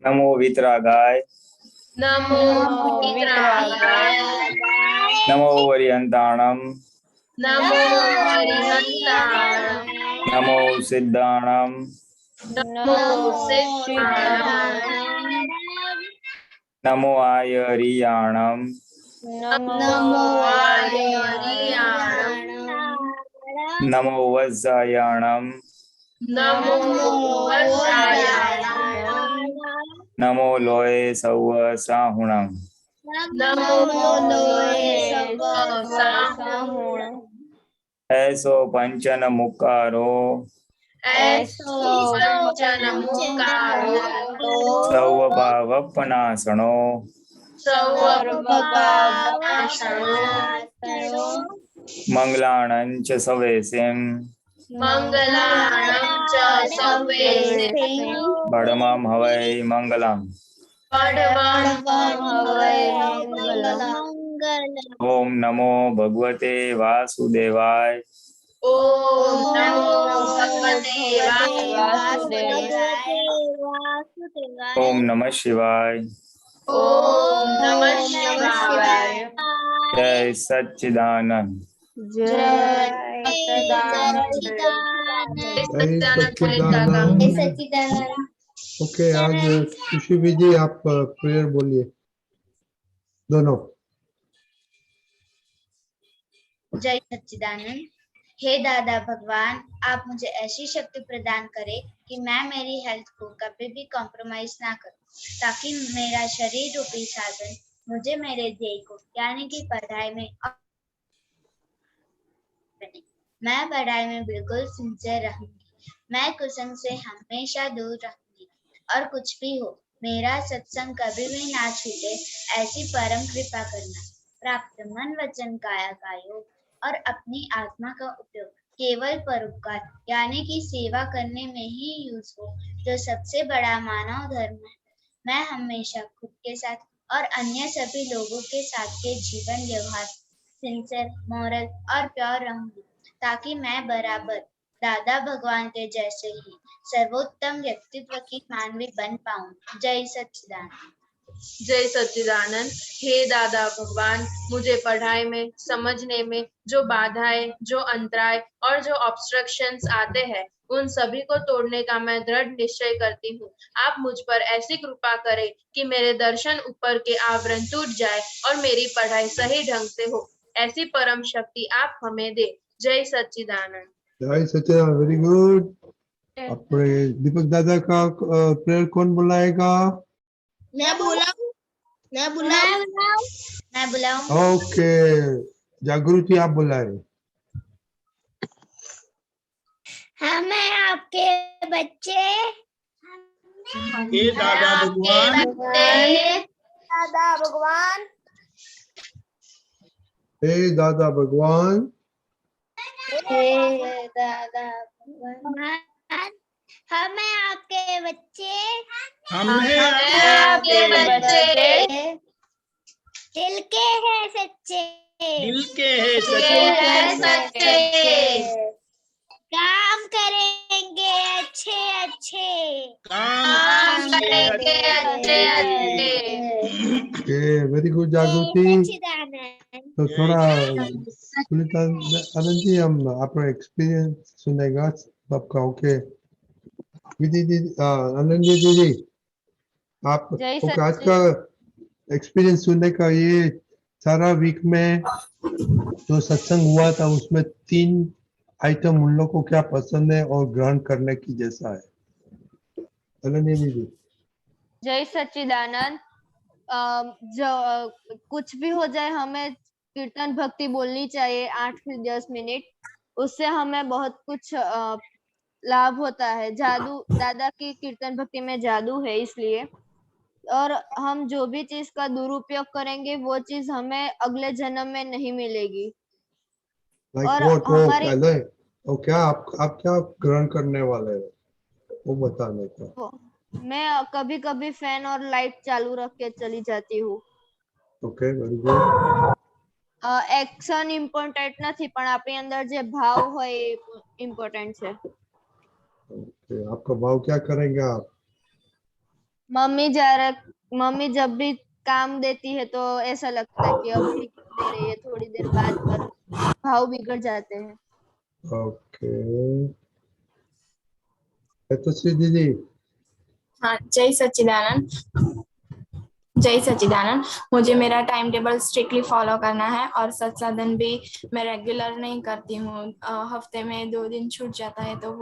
नमो वीतरागाय नमो वितरागाय नमो वरियंताणम नमो हरिहंताणं नमो सिद्धाणम नमो सिद्धाणं नमो आयरियाणम नमो आर्याणं नमो वज्जायाणम नमो वज्रायाणं नमो लोये सौव साहुणम नमो लोये साहुणं ऐसो पंचन मुकारो ऐसो पंचन मुकारो सौव पावपनासनो सर्वपापनाशनो मंगलाणं च सवेसिं मंगलाणं च सवेसिं पडमं हवै मंगलम् पडवं हवै मंगलम् ओम नमो भगवते वासुदेवाय ओम नमो भगवते वासुदेवाय ओम नमः शिवाय ओम नमः शिवाय जय सच्चिदानंद जय सच्चिदानंद सच्चिदानंद। ओके, आज खुशी विधि आप प्रेयर बोलिए दोनों। जय सच्चिदानंद। हे दादा भगवान, आप मुझे ऐसी शक्ति प्रदान करें कि मैं मेरी हेल्थ को कभी भी कॉम्प्रोमाइज ना करूं, ताकि मेरा शरीर रूपी साधन मुझे मेरे ध्येय को यानी कि पढ़ाई में मैं पढ़ाई में बिल्कुल सिंसियर रहूंगी। मैं कुसंग से हमेशा दूर रहूंगी और कुछ भी हो मेरा सत्संग कभी भी ना छूटे, ऐसी परम कृपा करना। प्राप्त मन वचन काया का योग और अपनी आत्मा का उपयोग केवल परोपकार यानी कि सेवा करने में ही यूज हो, जो सबसे बड़ा मानव धर्म है। मैं हमेशा खुद के साथ और अन्य सभी लोगों के साथ के जीवन व्यवहार सिंसियर, मॉरल और प्योर रहूंगी, ताकि मैं बराबर दादा भगवान के जैसे ही सर्वोत्तम व्यक्तित्व की मानवी बन पाऊं। जय सच्चिदानंद। जय सच्चिदानंद। हे दादा भगवान, मुझे पढ़ाई में समझने में जो बाधाएं, जो अंतराय और जो ऑब्स्ट्रक्शंस आते हैं, उन सभी को तोड़ने का मैं दृढ़ निश्चय करती हूँ। आप मुझ पर ऐसी कृपा करें कि मेरे दर्शन ऊपर के आवरण टूट जाए और मेरी पढ़ाई सही ढंग से हो। ऐसी परम शक्ति आप हमें दे। जय सच्चिदानंद। जय सच्चिदानंद, वेरी गुड। अपने दीपक दादा का प्रेयर कौन बुलाएगा? मैं बुलाऊं। ओके, जागृति आप बुलाए। हमें आपके बच्चे हे दादा भगवान, दादा भगवान हे दादा भगवान, हमें आपके बच्चे हमें आपके बच्चे दिल के हैं सच्चे, दिल के है सच्चे काम करेंगे अच्छे अच्छे, काम करेंगे अच्छे अच्छे। ओके, वेरी गुड जागृति। सच्चिदानंद। तो थोड़ा सुनीता आनंद जी, हम आपका एक्सपीरियंस सुनेगा सबका। ओके विधि दीदी, आनंद जी दीदी, आप ओके आज का एक्सपीरियंस सुनने का, ये सारा वीक में जो सत्संग हुआ था उसमें 3 आइटम उन लोग को क्या पसंद है और ग्रहण करने की जैसा है। आनंद जी दीदी। जय सच्चिदानंद। जो कुछ भी हो जाए, हमें कीर्तन भक्ति बोलनी चाहिए 8 से 10 मिनट। उससे हमें बहुत कुछ लाभ होता है। जादू, दादा की कीर्तन भक्ति में जादू है, इसलिए। और हम जो भी चीज का दुरुपयोग करेंगे वो चीज हमें अगले जन्म में नहीं मिलेगी। और हमारी वो क्या आप क्या ग्रहण करने वाले हैं वो बताने का। मैं कभी कभी फैन और लाइट चालू रख के चली जाती हूँ। Okay, very good. Action important નથી, પણ આપણી અંદર જે ભાવ હોય એ ઇમ્પોર્ટન્ટ છે. ओके, आपका भाव क्या करेंगे आप? मम्मी जब भी काम देती है तो ऐसा लगता है कि अभी क्यों दे रही है, थोड़ी देर बाद कर, भाव बिगड़ जाते हैं। ओके, यशस्वी दीदी। हाँ, जय सच्चिदानंद। जय सच्चिदानंद। मुझे मेरा टाइम टेबल स्ट्रिक्टली फॉलो करना है और सत्साधन भी मैं रेगुलर नहीं करती हूँ। हफ्ते में 2 दिन छूट जाता है तो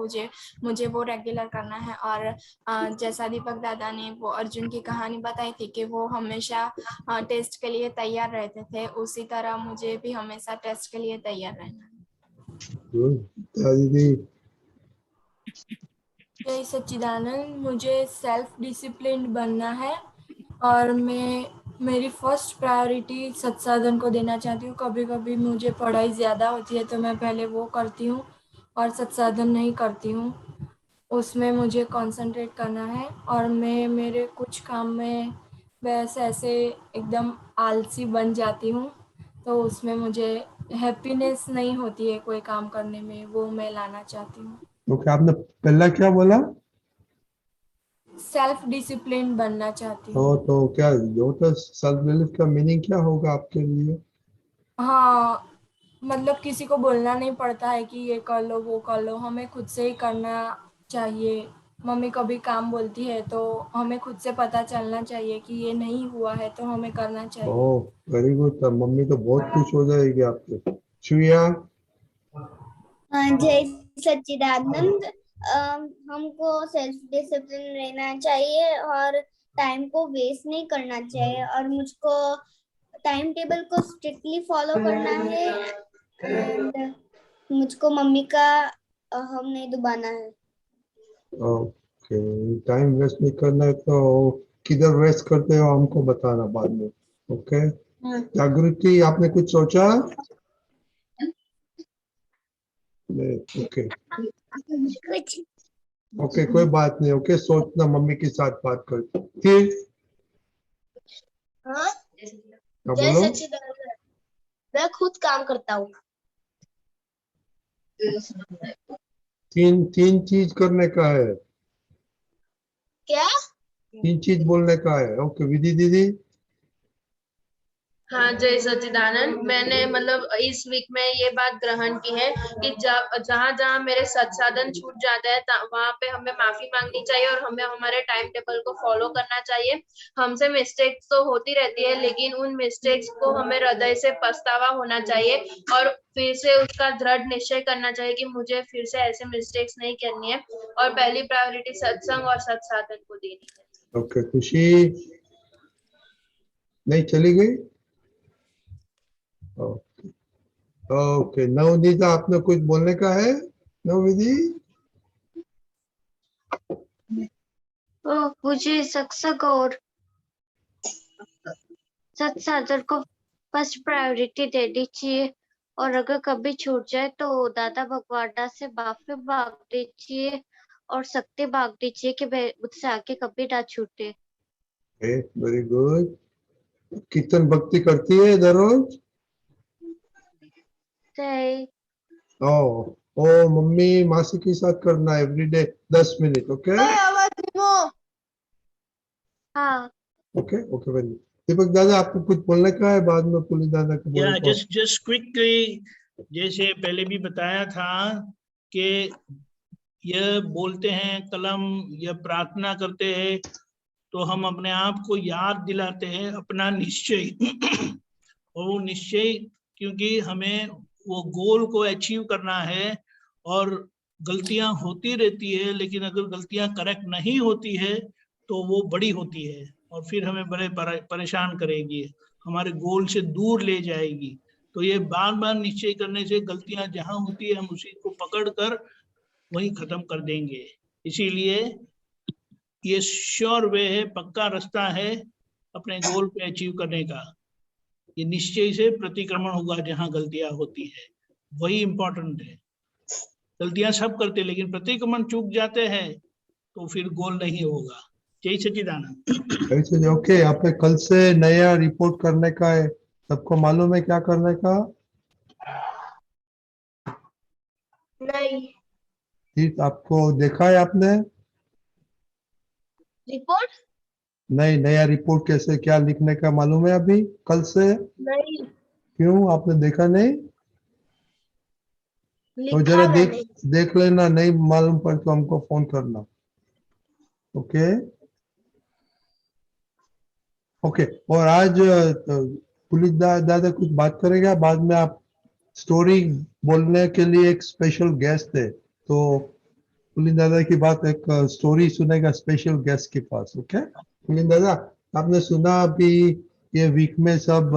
मुझे वो रेगुलर करना है। और जैसा दीपक दादा ने वो अर्जुन की कहानी बताई थी कि वो हमेशा टेस्ट के लिए तैयार रहते थे, उसी तरह मुझे भी हमेशा टेस्ट के लिए तैयार रहना है। दीदी। जय सच्चिदानंद। मुझे सेल्फ डिसिप्लिन बनना है और मेरी फर्स्ट प्रायोरिटी सत्साधन को देना चाहती हूँ। कभी कभी मुझे पढ़ाई ज़्यादा होती है तो मैं पहले वो करती हूँ और सत्साधन नहीं करती हूँ, उसमें मुझे कंसंट्रेट करना है। और मैं मेरे कुछ काम में वैसे ऐसे एकदम आलसी बन जाती हूँ तो उसमें मुझे हैप्पीनेस नहीं होती है कोई काम करने में, वो मैं लाना चाहती हूँ। ओके, आपने पहला क्या बोला? सेल्फ डिसिप्लिन बनना चाहती तो हूँ। तो क्या जो तो सेल्फ बिलीफ का मीनिंग क्या होगा आपके लिए? हाँ, मतलब किसी को बोलना नहीं पड़ता है कि ये कर लो वो कर लो, हमें खुद से ही करना चाहिए। मम्मी कभी काम बोलती है तो हमें खुद से पता चलना चाहिए कि ये नहीं हुआ है तो हमें करना चाहिए। ओह, वेरी गुड। मम्मी तो बहुत खुश हो जाएगी आपके। श्रेया। जय सच्चिदानंद। हमको सेल्फ डिसिप्लिन रहना चाहिए और टाइम को वेस्ट नहीं करना चाहिए और मुझको टाइम टेबल को स्ट्रिक्टली फॉलो करना है एंड मुझको मम्मी का हम नहीं दुबाना है। ओके, टाइम वेस्ट नहीं करना है तो किधर वेस्ट करते हो हमको बताना बाद में। ओके, जागृति, आपने कुछ सोचा? नहीं, ओके ओके, कोई बात नहीं। ओके, सोचना, मम्मी के साथ बात कर। फिर हाँ, क्या जय बोलो? सच्चिदानंद। मैं खुद काम करता हूँ। तीन तीन चीज करने का है, क्या? 3 चीज बोलने का है। ओके, विधि दीदी। हाँ, जय सच्चिदानंद। मैंने मतलब इस वीक में ये बात ग्रहण की है कि जहाँ जहाँ मेरे सत्साधन छूट जाता है वहां पे हमें माफी मांगनी चाहिए और हमें हमारे टाइम टेबल को फॉलो करना चाहिए। हमसे मिस्टेक्स तो होती रहती है लेकिन उन मिस्टेक्स को हमें हृदय से पछतावा होना चाहिए और फिर से उसका दृढ़ निश्चय करना चाहिए कि मुझे फिर से ऐसे मिस्टेक्स नहीं करनी है और पहली प्रायोरिटी सत्संग और सत्साधन को देनी है। ओके, खुशी नहीं चली गई? ओके ओके, नवनीता, आपने कुछ बोलने का है? नवविधि। मुझे सत्संग और सत्साधन को फर्स्ट प्रायोरिटी देनी चाहिए और अगर कभी छूट जाए तो दादा भगवान से माफी मांग दीजिए और शक्ति मांग दीजिए कि मुझसे आगे कभी ना छूटे। Very good. कीर्तन भक्ति करती है दररोज? जय। ओ ओ, मम्मी मासी के साथ करना एवरीडे 10 मिनट। ओके हाँ, ओके ओके, वेरी गुड। दीपक दादा, आपको कुछ बोलने का है? बाद में पुलिस दादा को या बोले तो। जस्ट क्विकली, जैसे पहले भी बताया था कि यह बोलते हैं कलम, यह प्रार्थना करते हैं तो हम अपने आप को याद दिलाते हैं अपना निश्चय और वो निश्चय, क्योंकि हमें वो गोल को अचीव करना है और गलतियां होती रहती है, लेकिन अगर गलतियां करेक्ट नहीं होती है तो वो बड़ी होती है और फिर हमें बड़े परेशान करेगी, हमारे गोल से दूर ले जाएगी। तो ये बार बार निश्चय करने से गलतियां जहां होती है हम उसी को पकड़ कर वहीं खत्म कर देंगे। इसीलिए ये श्योर वे है, पक्का रास्ता है अपने गोल पे अचीव करने का। ये निश्चय से प्रतिक्रमण होगा जहां गलतियां होती है, वही इंपॉर्टेंट है। गलतियां सब करते लेकिन प्रतिक्रमण चूक जाते हैं तो फिर गोल नहीं होगा। जय सच्चिदानंद। ऐसे ओके, आपने कल से नया रिपोर्ट करने का है, सबको मालूम है क्या करने का? नहीं। ठीक, आपको देखा है आपने? रिपोर्ट? नहीं, नया रिपोर्ट कैसे क्या लिखने का मालूम है अभी कल से? नहीं क्यों, आपने देखा नहीं? तो लिखा जरा मैंने। देख लेना, नहीं मालूम पड़ तो हमको फोन करना। Okay okay. और आज पुलिस दादा कुछ बात करेगा बाद में। आप स्टोरी बोलने के लिए एक स्पेशल गेस्ट है, तो पुलिस दादा की बात एक स्टोरी सुनेगा स्पेशल गेस्ट के पास। ओके पुलिस दादा, आपने सुना अभी ये वीक में सब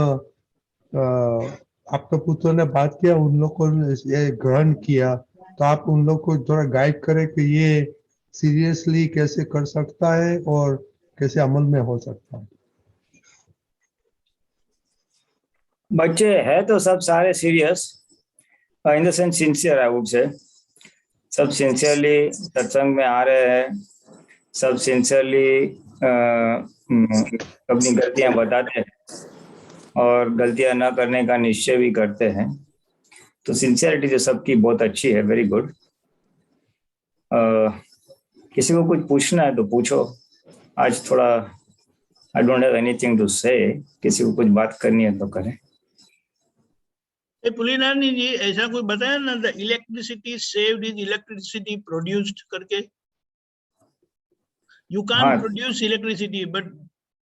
आपके पुत्र ने बात किया, उन लोग को ये ग्रहण किया, तो आप उन लोग को थोड़ा गाइड करें कि ये सीरियसली कैसे कर सकता है और कैसे अमल में हो सकता है। बच्चे है तो सब सारे serious in the sense sincere, I would say. सब सिंसियरली सत्संग में आ रहे हैं, सब सिंसियरली अपनी गलतियां बताते हैं और गलतियां न करने का निश्चय भी करते हैं। तो सिंसियरिटी जो सबकी बहुत अच्छी है, वेरी गुड। किसी को कुछ पूछना है तो पूछो। आज थोड़ा I don't have anything to say, किसी को कुछ बात करनी है तो करें। पुलिनानी जी, ऐसा कोई बताया ना, the electricity saved is electricity produced करके। You can't produce electricity but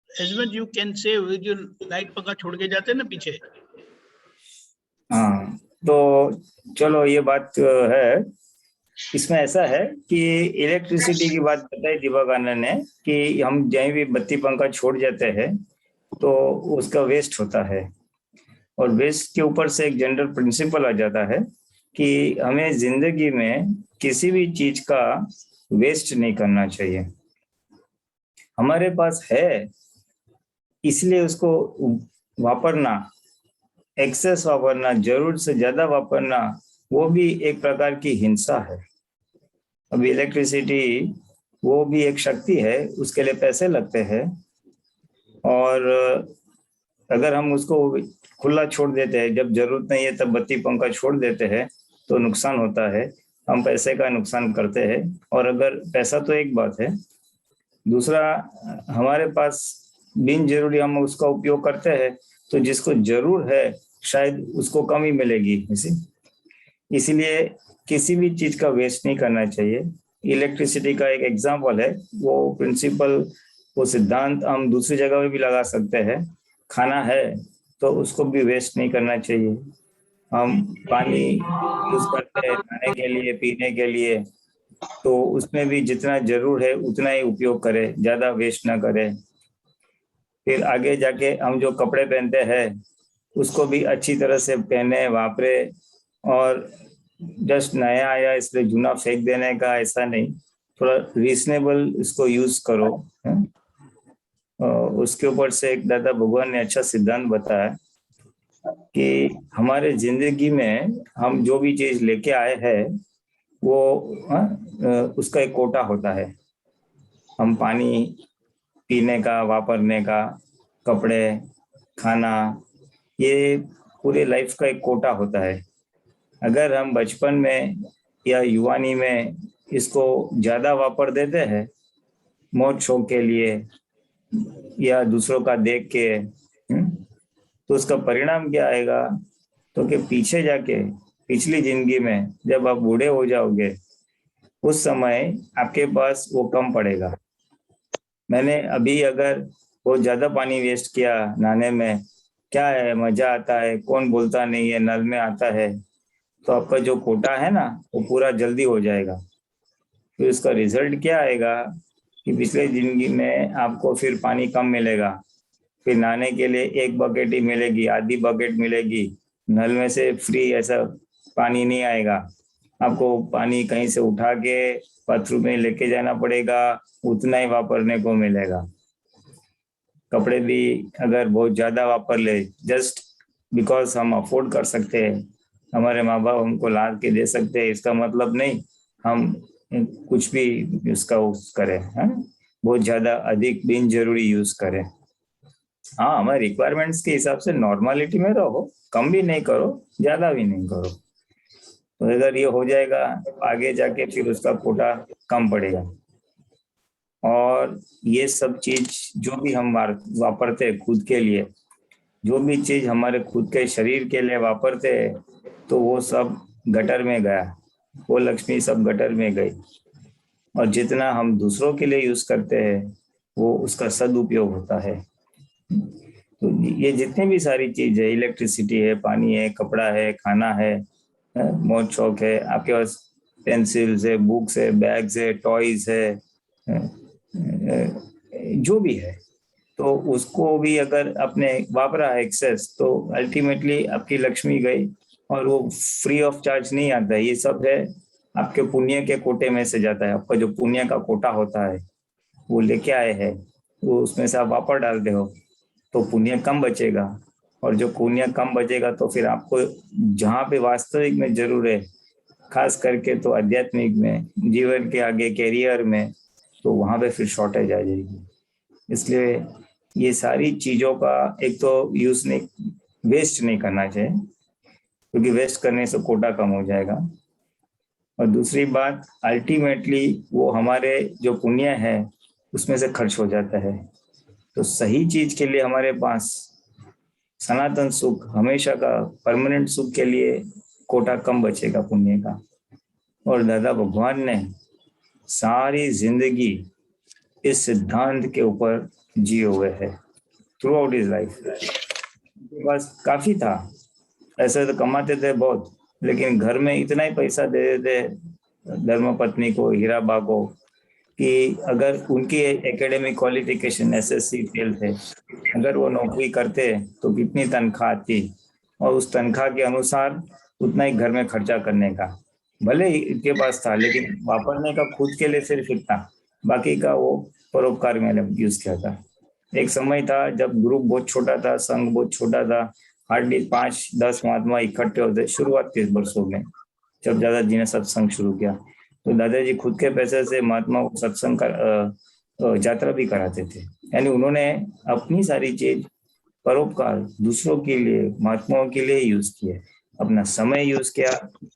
as much you can save. जो लाइट पंखा छोड़ के जाते हैं ना पीछे। हाँ, तो चलो ये बात है। इसमें ऐसा है कि इलेक्ट्रिसिटी की बात बताई दिवाकरन ने कि हम जहीं भी बत्ती पंखा छोड़ जाते हैं तो उसका वेस्ट होता है, और वेस्ट के ऊपर से एक जनरल प्रिंसिपल आ जाता है कि हमें जिंदगी में किसी भी चीज का वेस्ट नहीं करना चाहिए। हमारे पास है इसलिए उसको वापरना, एक्सेस वापरना, जरूरत से ज्यादा वापरना, वो भी एक प्रकार की हिंसा है। अभी इलेक्ट्रिसिटी वो भी एक शक्ति है, उसके लिए पैसे लगते हैं, और अगर हम उसको खुला छोड़ देते हैं, जब जरूरत नहीं है तब बत्ती पंखा छोड़ देते हैं तो नुकसान होता है, हम पैसे का नुकसान करते हैं। और अगर पैसा तो एक बात है, दूसरा हमारे पास बिन जरूरी हम उसका उपयोग करते हैं, तो जिसको जरूर है शायद उसको कम ही मिलेगी। इसीलिए किसी भी चीज का वेस्ट नहीं करना चाहिए। इलेक्ट्रिसिटी का एक एग्जांपल है, वो प्रिंसिपल, वो सिद्धांत हम दूसरी जगह में भी लगा सकते हैं। खाना है तो उसको भी वेस्ट नहीं करना चाहिए। हम पानी यूज करते हैं खाने के लिए, पीने के लिए, तो उसमें भी जितना जरूर है उतना ही उपयोग करें, ज्यादा वेस्ट ना करें। फिर आगे जाके हम जो कपड़े पहनते हैं उसको भी अच्छी तरह से पहने, वापरे, और जस्ट नया आया इसलिए जूना फेंक देने का ऐसा नहीं, थोड़ा रीजनेबल इसको यूज करो। उसके ऊपर से एक दादा भगवान ने अच्छा सिद्धांत बताया कि हमारे जिंदगी में हम जो भी चीज लेके आए हैं वो उसका एक कोटा होता है। हम पानी पीने का, वापरने का, कपड़े, खाना, ये पूरे लाइफ का एक कोटा होता है। अगर हम बचपन में या युवानी में इसको ज्यादा वापर देते हैं मौज शौक के लिए या दूसरों का देख के, तो उसका परिणाम क्या आएगा, तो कि पीछे जाके पिछली जिंदगी में जब आप बूढ़े हो जाओगे उस समय आपके पास वो कम पड़ेगा। मैंने अभी अगर बहुत ज्यादा पानी वेस्ट किया नहाने में, क्या है, मजा आता है, कौन बोलता नहीं है, नल में आता है, तो आपका जो कोटा है ना वो पूरा जल्दी हो जाएगा। फिर उसका रिजल्ट क्या आएगा कि पिछले जिंदगी में आपको फिर पानी कम मिलेगा, फिर नहाने के लिए एक बकेट ही मिलेगी, आधी बकेट मिलेगी, नल में से फ्री ऐसा पानी नहीं आएगा। आपको पानी कहीं से उठा के बाथरूम में लेके जाना पड़ेगा, उतना ही वापरने को मिलेगा। कपड़े भी अगर बहुत ज्यादा वापर ले जस्ट बिकॉज हम अफोर्ड कर सकते हैं, हमारे माँ बाप हमको ला के दे सकते हैं, इसका मतलब नहीं हम कुछ भी उसका यूज करें, बहुत ज्यादा अधिक बिन जरूरी यूज करें। हाँ, हमारे रिक्वायरमेंट्स के हिसाब से नॉर्मलिटी में रहो, कम भी नहीं करो, ज्यादा भी नहीं करो, तो अगर ये हो जाएगा आगे जाके फिर उसका कोटा कम पड़ेगा। और ये सब चीज जो भी हम वापरते हैं खुद के लिए, जो भी चीज हमारे खुद के शरीर के लिए वापरते हैं, तो वो सब गटर में गया, वो लक्ष्मी सब गटर में गई। और जितना हम दूसरों के लिए यूज करते हैं वो उसका सदुपयोग होता है। तो ये जितने भी सारी चीज है, इलेक्ट्रिसिटी है, पानी है, कपड़ा है, खाना है, मौज शौक है, आपके पास पेंसिल्स है, बुक्स है, बैग्स है, टॉयज है, जो भी है, तो उसको भी अगर आपने वापरा एक्सेस तो अल्टीमेटली आपकी लक्ष्मी गई। और वो फ्री ऑफ चार्ज नहीं आता है, ये सब है आपके पुण्य के कोटे में से जाता है। आपका जो पुण्य का कोटा होता है वो लेके आए हैं, वो उसमें से आप वापस डालते हो तो पुण्य कम बचेगा। और जो पुण्य कम बचेगा तो फिर आपको जहाँ पे वास्तविक में जरूर है, खास करके तो आध्यात्मिक में, जीवन के आगे कैरियर में, तो वहां पे फिर शॉर्टेज आ जाएगी। इसलिए ये सारी चीजों का एक तो यूज नहीं, वेस्ट नहीं करना चाहिए, क्योंकि वेस्ट करने से कोटा कम हो जाएगा। और दूसरी बात, अल्टीमेटली वो हमारे जो पुण्य है उसमें से खर्च हो जाता है। तो सही चीज के लिए हमारे पास सनातन सुख, हमेशा का परमानेंट सुख के लिए कोटा कम बचेगा पुण्य का। और दादा भगवान ने सारी जिंदगी इस सिद्धांत के ऊपर जिए हुए है, थ्रू आउट हिज लाइफ। बस काफी था, ऐसे तो कमाते थे बहुत, लेकिन घर में इतना ही पैसा दे देते धर्म पत्नी को, हीराबा को, कि अगर उनकी एकेडमिक क्वालिफिकेशन एसएससी फेल थे, अगर वो नौकरी करते तो कितनी तनख्वाह आती, और उस तनख्वाह के अनुसार उतना ही घर में खर्चा करने का। भले ही इनके पास था, लेकिन वापरने का खुद के लिए सिर्फ इतना, बाकी का वो परोपकार में यूज किया था। एक समय था जब ग्रुप बहुत छोटा था, संघ बहुत छोटा था, हार्डली 5-10 महात्मा इकट्ठे होते शुरुआत के वर्षों में, जब दादाजी ने सत्संग शुरू किया। तो दादाजी खुद के पैसे से महात्मा को सत्संग का यात्रा भी कराते थे। यानी उन्होंने अपनी सारी चीज परोपकार, दूसरों के लिए, महात्माओं के लिए यूज किए। अपना समय यूज किया,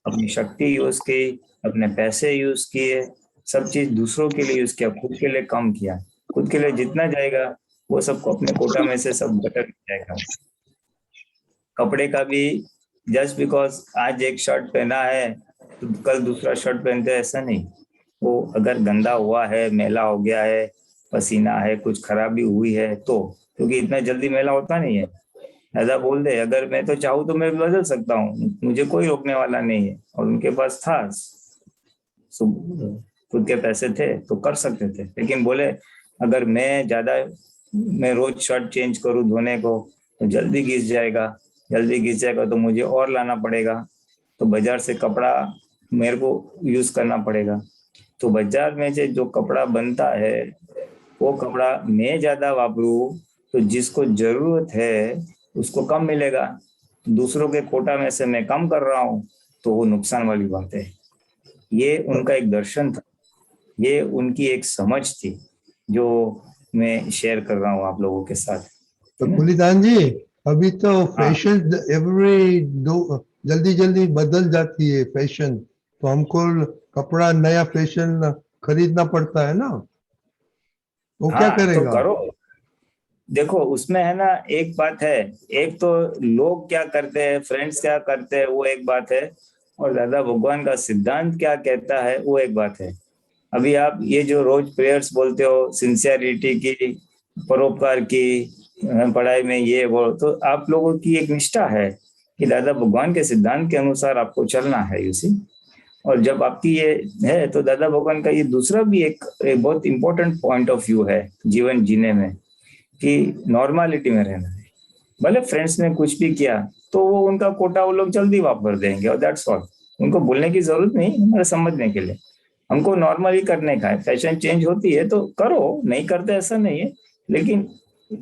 अपनी शक्ति यूज की, अपने पैसे यूज किए, सब चीज दूसरों के लिए यूज किया, खुद के लिए कम किया। खुद के लिए जितना जाएगा वो सबको अपने कोटा में से सब बटक जाएगा। कपड़े का भी जस्ट बिकॉज आज एक शर्ट पहना है तो कल दूसरा शर्ट पहनते हैं, ऐसा नहीं। वो अगर गंदा हुआ है, मैला हो गया है, पसीना है, कुछ खराबी हुई है तो, क्योंकि इतना जल्दी मैला होता नहीं है। ऐसा बोल दे, अगर मैं तो चाहूँ तो मैं बदल सकता हूँ, मुझे कोई रोकने वाला नहीं है। और उनके पास था, खुद के पैसे थे तो कर सकते थे। लेकिन बोले अगर मैं रोज शर्ट चेंज करूँ धोने को तो जल्दी घिस जाएगा तो मुझे और लाना पड़ेगा, तो बाजार से कपड़ा मेरे को यूज करना पड़ेगा। तो बाजार में से जो कपड़ा बनता है वो कपड़ा मैं ज्यादा वापरूं तो जिसको जरूरत है उसको कम मिलेगा, दूसरों के कोटा में से मैं कम कर रहा हूँ तो वो नुकसान वाली बात है। ये उनका एक दर्शन था, ये उनकी एक समझ थी जो मैं शेयर कर रहा हूँ आप लोगों के साथ। तो कुलिदान जी, अभी तो फैशन जल्दी बदल जाती है फैशन, तो हमको कपड़ा नया फैशन खरीदना पड़ता है ना, वो क्या करेगा? तो करो। देखो उसमें है ना, एक बात है, एक तो लोग क्या करते हैं, फ्रेंड्स क्या करते हैं, वो एक बात है, और दादा भगवान का सिद्धांत क्या कहता है वो एक बात है। अभी आप ये जो रोज प्रेयर्स बोलते हो, सिंसियरिटी की, परोपकार की, पढ़ाई में ये वो, तो आप लोगों की एक निष्ठा है कि दादा भगवान के सिद्धांत के अनुसार आपको चलना है, यूसी। और जब आपकी ये है तो दादा भगवान का ये दूसरा भी एक बहुत इंपॉर्टेंट पॉइंट ऑफ व्यू है जीवन जीने में, कि नॉर्मलिटी में रहना है। भले फ्रेंड्स ने कुछ भी किया तो वो उनका कोटा वो लोग जल्दी वापस देंगे, और दैट्स ऑल। उनको बोलने की जरूरत नहीं हमारे समझने के लिए, हमको नॉर्मली करने का है। फैशन चेंज होती है तो करो, नहीं करते ऐसा नहीं है, लेकिन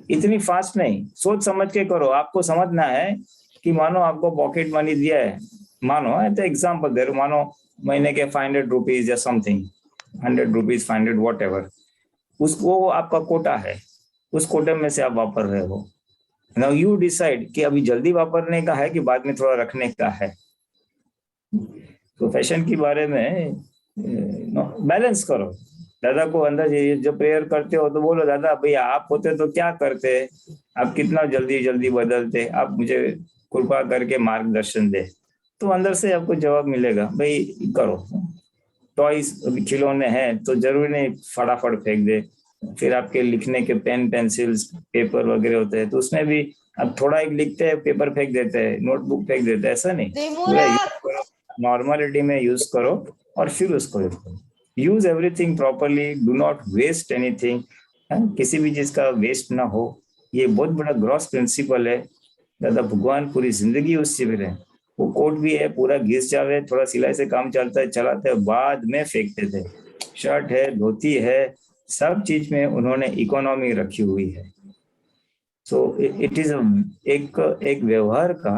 इतनी फास्ट नहीं, सोच समझ के करो। आपको समझना है कि मानो आपको पॉकेट मनी दिया है, मानो एग्जाम्पल दे रहा हूं, मानो महीने के 500 रुपीज या समथिंग, 100 रुपीज, 500 वॉट एवर, उसको आपका कोटा है, उस कोटे में से आप वापर रहे हो। नाउ यू डिसाइड कि अभी जल्दी वापरने का है कि बाद में थोड़ा रखने का है। तो फैशन के बारे में बैलेंस करो, दादा को अंदर से जब प्रेयर करते हो तो बोलो, दादा भैया आप होते तो क्या करते, आप कितना जल्दी जल्दी बदलते, आप मुझे कृपा करके मार्गदर्शन दे। तो अंदर से आपको जवाब मिलेगा, भाई करो। टॉयज खिलौने हैं तो जरूरी नहीं फटाफट फेंक दे। फिर आपके लिखने के पेन पेंसिल्स पेपर वगैरह होते हैं, तो उसमें भी अब थोड़ा एक लिखते हैं पेपर फेंक देते हैं, नोटबुक फेंक देते हैं, ऐसा नहीं, पूरा यूज करो, नॉर्मलिटी में यूज करो और फिर उसको use everything properly, do not waste anything. किसी भी चीज का वेस्ट ना हो, ये बहुत बड़ा ग्रॉस प्रिंसिपल है। दादा भगवान पूरी जिंदगी उससे भी रहे, वो कोट भी है पूरा घिस जावे, थोड़ा सिलाई से काम चलता है चलाते हैं, बाद में फेंकते थे। शर्ट है, धोती है, सब चीज में उन्होंने इकोनॉमी रखी हुई है। सो इट इज एक व्यवहार का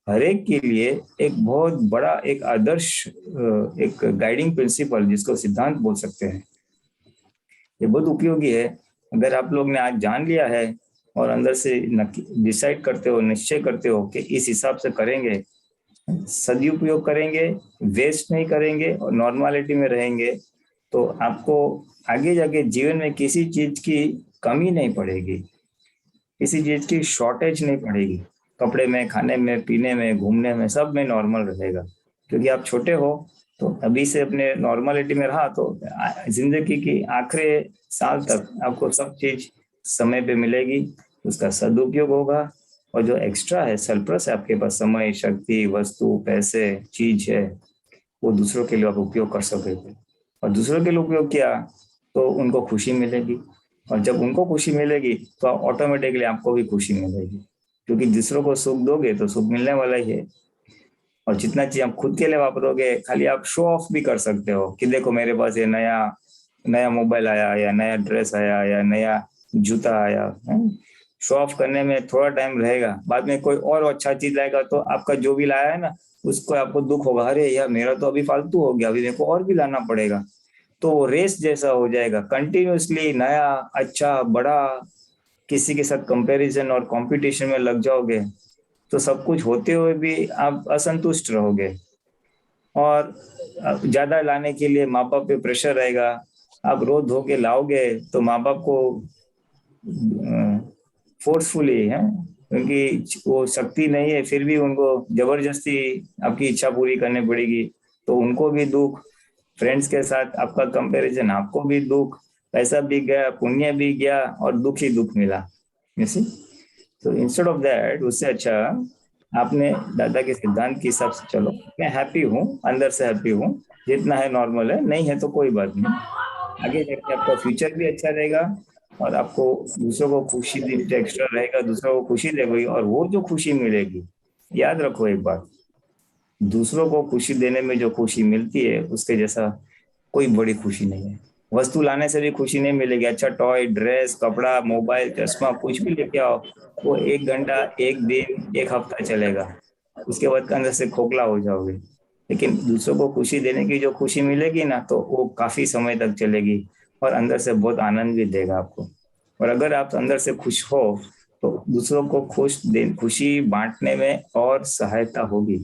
हर एक के लिए एक बहुत बड़ा एक आदर्श, एक गाइडिंग प्रिंसिपल जिसको सिद्धांत बोल सकते हैं। ये बहुत उपयोगी है। अगर आप लोग ने आज जान लिया है और अंदर से डिसाइड करते हो, निश्चय करते हो कि इस हिसाब से करेंगे, सदुपयोग करेंगे, वेस्ट नहीं करेंगे और नॉर्मलिटी में रहेंगे, तो आपको आगे जाके जीवन में किसी चीज की कमी नहीं पड़ेगी, किसी चीज की शॉर्टेज नहीं पड़ेगी। कपड़े में, खाने में, पीने में, घूमने में, सब में नॉर्मल रहेगा। क्योंकि आप छोटे हो तो अभी से अपने नॉर्मलिटी में रहा तो जिंदगी की आखिरी साल तक आपको सब चीज समय पे मिलेगी, उसका सदुपयोग होगा। और जो एक्स्ट्रा है, सरप्लस है आपके पास, समय, शक्ति, वस्तु, पैसे, चीज है, वो दूसरों के लिए आप उपयोग कर सकोगे। और दूसरों के लिए उपयोग किया तो उनको खुशी मिलेगी, और जब उनको खुशी मिलेगी तो ऑटोमेटिकली आपको भी खुशी मिलेगी। क्योंकि दूसरों को सुख दोगे तो सुख मिलने वाला ही है। और जितना चीज आप खुद के लिए वापरोगे, खाली आप शो ऑफ भी कर सकते हो कि देखो मेरे पास ये नया नया मोबाइल आया, या नया ड्रेस आया, या नया जूता आया। शो ऑफ करने में थोड़ा टाइम रहेगा, बाद में कोई और अच्छा चीज लाएगा तो आपका जो भी लाया है ना, उसको आपको दुख होगा, अरे यार मेरा तो अभी फालतू हो गया, अभी मेरे को और भी लाना पड़ेगा। तो वो रेस जैसा हो जाएगा, कंटिन्यूअसली नया अच्छा बड़ा किसी के साथ कंपैरिजन और कंपटीशन में लग जाओगे, तो सब कुछ होते हुए भी आप असंतुष्ट रहोगे। और ज्यादा लाने के लिए माँ बाप पे प्रेशर रहेगा, आप रोज धो के लाओगे तो माँ बाप को फोर्सफुली है, क्योंकि वो शक्ति नहीं है, फिर भी उनको जबरदस्ती आपकी इच्छा पूरी करनी पड़ेगी, तो उनको भी दुख। फ्रेंड्स के साथ आपका कंपैरिजन, आपको भी दुख, पैसा भी गया, पुण्य भी गया, और दुख ही दुख मिला। यू सी, तो इंस्टेड ऑफ दैट, उससे अच्छा आपने दादा के सिद्धांत के हिसाब से चलो, मैं हैप्पी हूँ, अंदर से हैप्पी हूँ, जितना है नॉर्मल है, नहीं है तो कोई बात नहीं, आगे जाके आपका फ्यूचर भी अच्छा रहेगा, और आपको दूसरों को खुशी एक्स्ट्रा रहेगा, दूसरों को खुशी देगी, और वो जो खुशी मिलेगी, याद रखो एक बात, दूसरों को खुशी देने में जो खुशी मिलती है उसके जैसा कोई बड़ी खुशी नहीं है। वस्तु लाने से भी खुशी नहीं मिलेगी, अच्छा टॉय, ड्रेस, कपड़ा, मोबाइल, चश्मा, कुछ भी लेके आओ, वो 1 घंटा, 1 दिन, 1 हफ्ता चलेगा, उसके बाद अंदर से खोखला हो जाओगे। लेकिन दूसरों को खुशी देने की जो खुशी मिलेगी ना, तो वो काफी समय तक चलेगी, और अंदर से बहुत आनंद भी देगा आपको। और अगर आप अंदर से खुश हो तो दूसरों को खुशी बांटने में और सहायता होगी।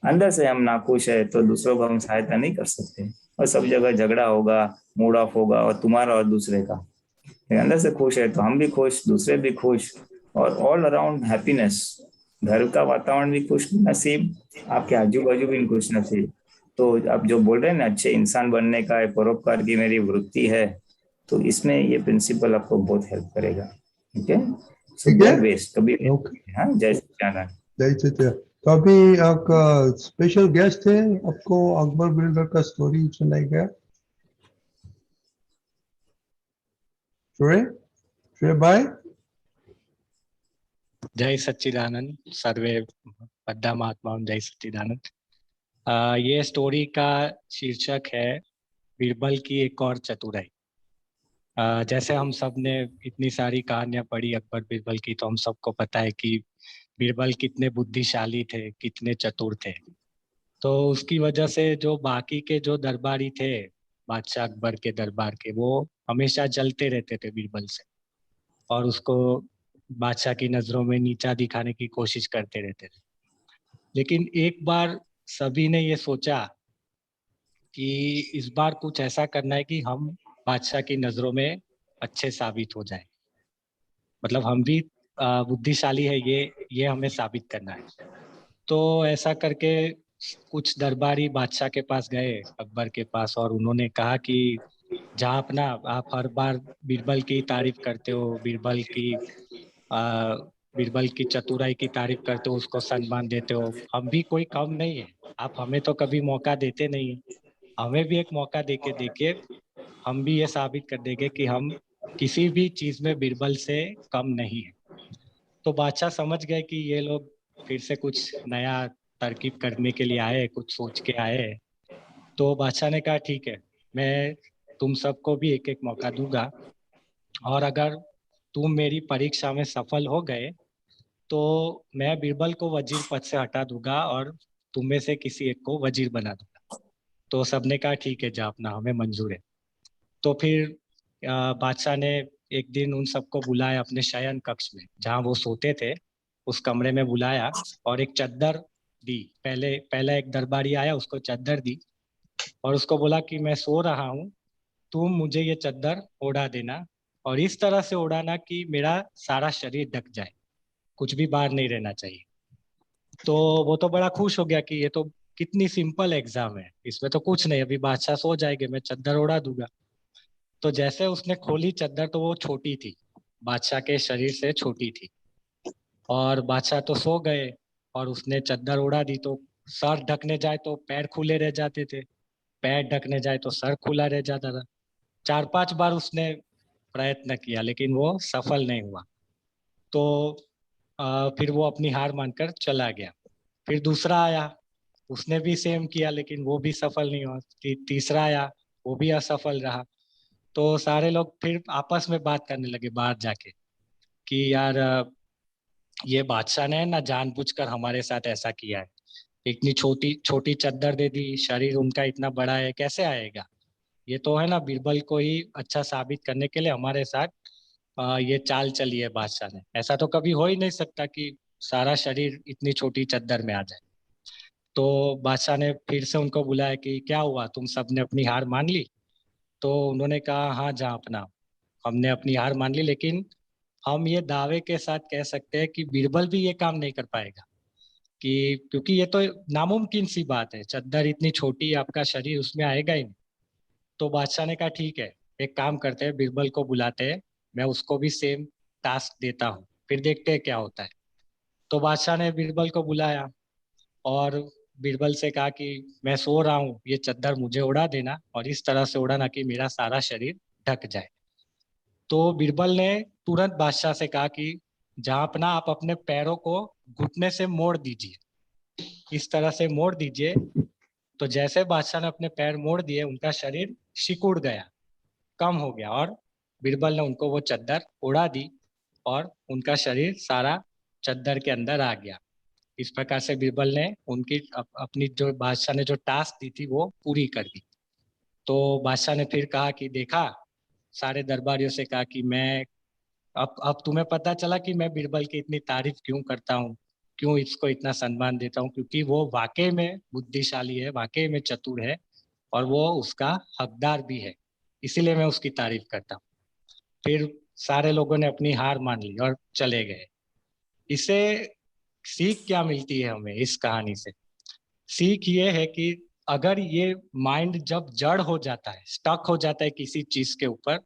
अंदर से हम नाखुश है तो दूसरों को हम सहायता नहीं कर सकते, और सब जगह झगड़ा होगा, मूड ऑफ होगा, और तुम्हारा और दूसरे का। अंदर से खुश है तो हम भी खुश, दूसरे भी खुश, और ऑल अराउंड हैप्पीनेस। घर का वातावरण भी खुश नसीब, आपके आजू बाजू भी खुश नसीब। तो आप जो बोल रहे हैं ना, अच्छे इंसान बनने का है, परोपकार की मेरी वृत्ति है, तो इसमें ये प्रिंसिपल आपको बहुत हेल्प करेगा। ठीक है, ठीक है, वेस्ट कभी। हाँ, जय सच्चिदानंद। जय सच्चिदानंद। तो अभी आपका स्पेशल गेस्ट है, आपको अकबर बिल्डर का स्टोरी सुनाएगा। श्रेय भाई। जय सच्चिदानंद, सर्वे बद्धा महात्मा, जय सच्चिदानंद। ये स्टोरी का शीर्षक है बीरबल की एक और चतुराई। जैसे हम सब ने इतनी सारी कहानियां पढ़ी अकबर बीरबल की, तो हम सबको पता है कि बीरबल कितने बुद्धिशाली थे, कितने चतुर थे। तो उसकी वजह से जो बाकी के जो दरबारी थे, बादशाह अकबर के दरबार के, वो हमेशा जलते रहते थे बीरबल से, और उसको बादशाह की नजरों में नीचा दिखाने की कोशिश करते रहते थे। लेकिन एक बार सभी ने ये सोचा कि इस बार कुछ ऐसा करना है कि हम बादशाह की नजरों में अच्छे साबित हो जाए, मतलब हम भी बुद्धिशाली है, ये हमें साबित करना है। तो ऐसा करके कुछ दरबारी बादशाह के पास गए, अकबर के पास, और उन्होंने कहा कि जहाँ अपना आप हर बार बीरबल की तारीफ करते हो, बीरबल की चतुराई की तारीफ करते हो, उसको सम्मान देते हो, हम भी कोई कम नहीं है, आप हमें तो कभी मौका देते नहीं है, हमें भी एक मौका देके देखिए, हम भी ये साबित कर देंगे कि हम किसी भी चीज में बीरबल से कम नहीं है। तो बादशाह समझ गए कि ये लोग फिर से कुछ नया तरकीब करने के लिए आए, कुछ सोच के आए। तो बादशाह ने कहा ठीक है, मैं तुम सबको भी एक एक मौका दूंगा, और अगर तुम मेरी परीक्षा में सफल हो गए तो मैं बीरबल को वजीर पद से हटा दूंगा और तुम में से किसी एक को वजीर बना दूंगा। तो सबने कहा ठीक है जापना, हमें मंजूर है। तो फिर बादशाह ने एक दिन उन सबको बुलाया अपने शयन कक्ष में, जहाँ वो सोते थे, उस कमरे में बुलाया और एक चद्दर दी। पहला एक दरबारी आया, उसको चद्दर दी और उसको बोला कि मैं सो रहा हूँ, तुम मुझे ये चद्दर ओढ़ा देना, और इस तरह से ओढ़ाना कि मेरा सारा शरीर ढक जाए, कुछ भी बाहर नहीं रहना चाहिए। तो वो तो बड़ा खुश हो गया कि ये तो कितनी सिंपल एग्जाम है, इसमें तो कुछ नहीं, अभी बादशाह सो जाएंगे, मैं चद्दर ओढ़ा दूंगा। तो जैसे उसने खोली चद्दर तो वो छोटी थी, बादशाह के शरीर से छोटी थी, और बादशाह तो सो गए, और उसने चद्दर उड़ा दी तो सर ढकने जाए तो पैर खुले रह जाते थे, पैर ढकने जाए तो सर खुला रह जाता था। 4-5 बार उसने प्रयत्न किया लेकिन वो सफल नहीं हुआ। तो फिर वो अपनी हार मानकर चला गया। फिर दूसरा आया, उसने भी सेम किया लेकिन वो भी सफल नहीं हुआ। तीसरा आया, वो भी असफल रहा। तो सारे लोग फिर आपस में बात करने लगे बाहर जाके कि यार ये बादशाह ने ना जानबूझकर हमारे साथ ऐसा किया है, इतनी छोटी छोटी चद्दर दे दी, शरीर उनका इतना बड़ा है, कैसे आएगा? ये तो है ना बीरबल को ही अच्छा साबित करने के लिए हमारे साथ ये चाल चली है बादशाह ने, ऐसा तो कभी हो ही नहीं सकता कि सारा शरीर इतनी छोटी चद्दर में आ जाए। तो बादशाह ने फिर से उनको बुलाया कि क्या हुआ, तुम सबने अपनी हार मान ली? तो उन्होंने कहा हाँ जहाँ अपना, हमने अपनी हार मान ली, लेकिन हम ये दावे के साथ कह सकते हैं कि बीरबल भी ये काम नहीं कर पाएगा, कि क्योंकि ये तो नामुमकिन सी बात है, चद्दर इतनी छोटी, आपका शरीर उसमें आएगा ही नहीं। तो बादशाह ने कहा ठीक है, एक काम करते हैं, बीरबल को बुलाते हैं, मैं उसको भी सेम टास्क देता हूँ, फिर देखते हैं क्या होता है। तो बादशाह ने बीरबल को बुलाया और बीरबल से कहा कि मैं सो रहा हूँ, ये चद्दर मुझे उड़ा देना और इस तरह से उड़ाना कि मेरा सारा शरीर ढक जाए। तो बीरबल ने तुरंत बादशाह से कहा कि जहाँपना आप अपने पैरों को घुटने से मोड़ दीजिए, इस तरह से मोड़ दीजिए। तो जैसे बादशाह ने अपने पैर मोड़ दिए, उनका शरीर सिकुड़ गया, कम हो गया, और बीरबल ने उनको वो चद्दर उड़ा दी और उनका शरीर सारा चद्दर के अंदर आ गया। इस प्रकार से बीरबल ने उनकी अपनी जो बादशाह ने जो टास्क दी थी वो पूरी कर दी। तो बादशाह ने फिर कहा कि देखा, सारे दरबारियों से कहा कि मैं अब तुम्हें पता चला कि मैं बीरबल की इतनी तारीफ क्यों करता हूँ, क्यों इसको इतना सम्मान देता हूँ, क्योंकि वो वाकई में बुद्धिशाली है, वाकई में चतुर है, और वो उसका हकदार भी है, इसीलिए मैं उसकी तारीफ करता हूँ। फिर सारे लोगों ने अपनी हार मान ली और चले गए। इसे सीख क्या मिलती है हमें इस कहानी से? सीख ये है कि अगर ये माइंड जब जड़ हो जाता है, स्टक हो जाता है किसी चीज के ऊपर,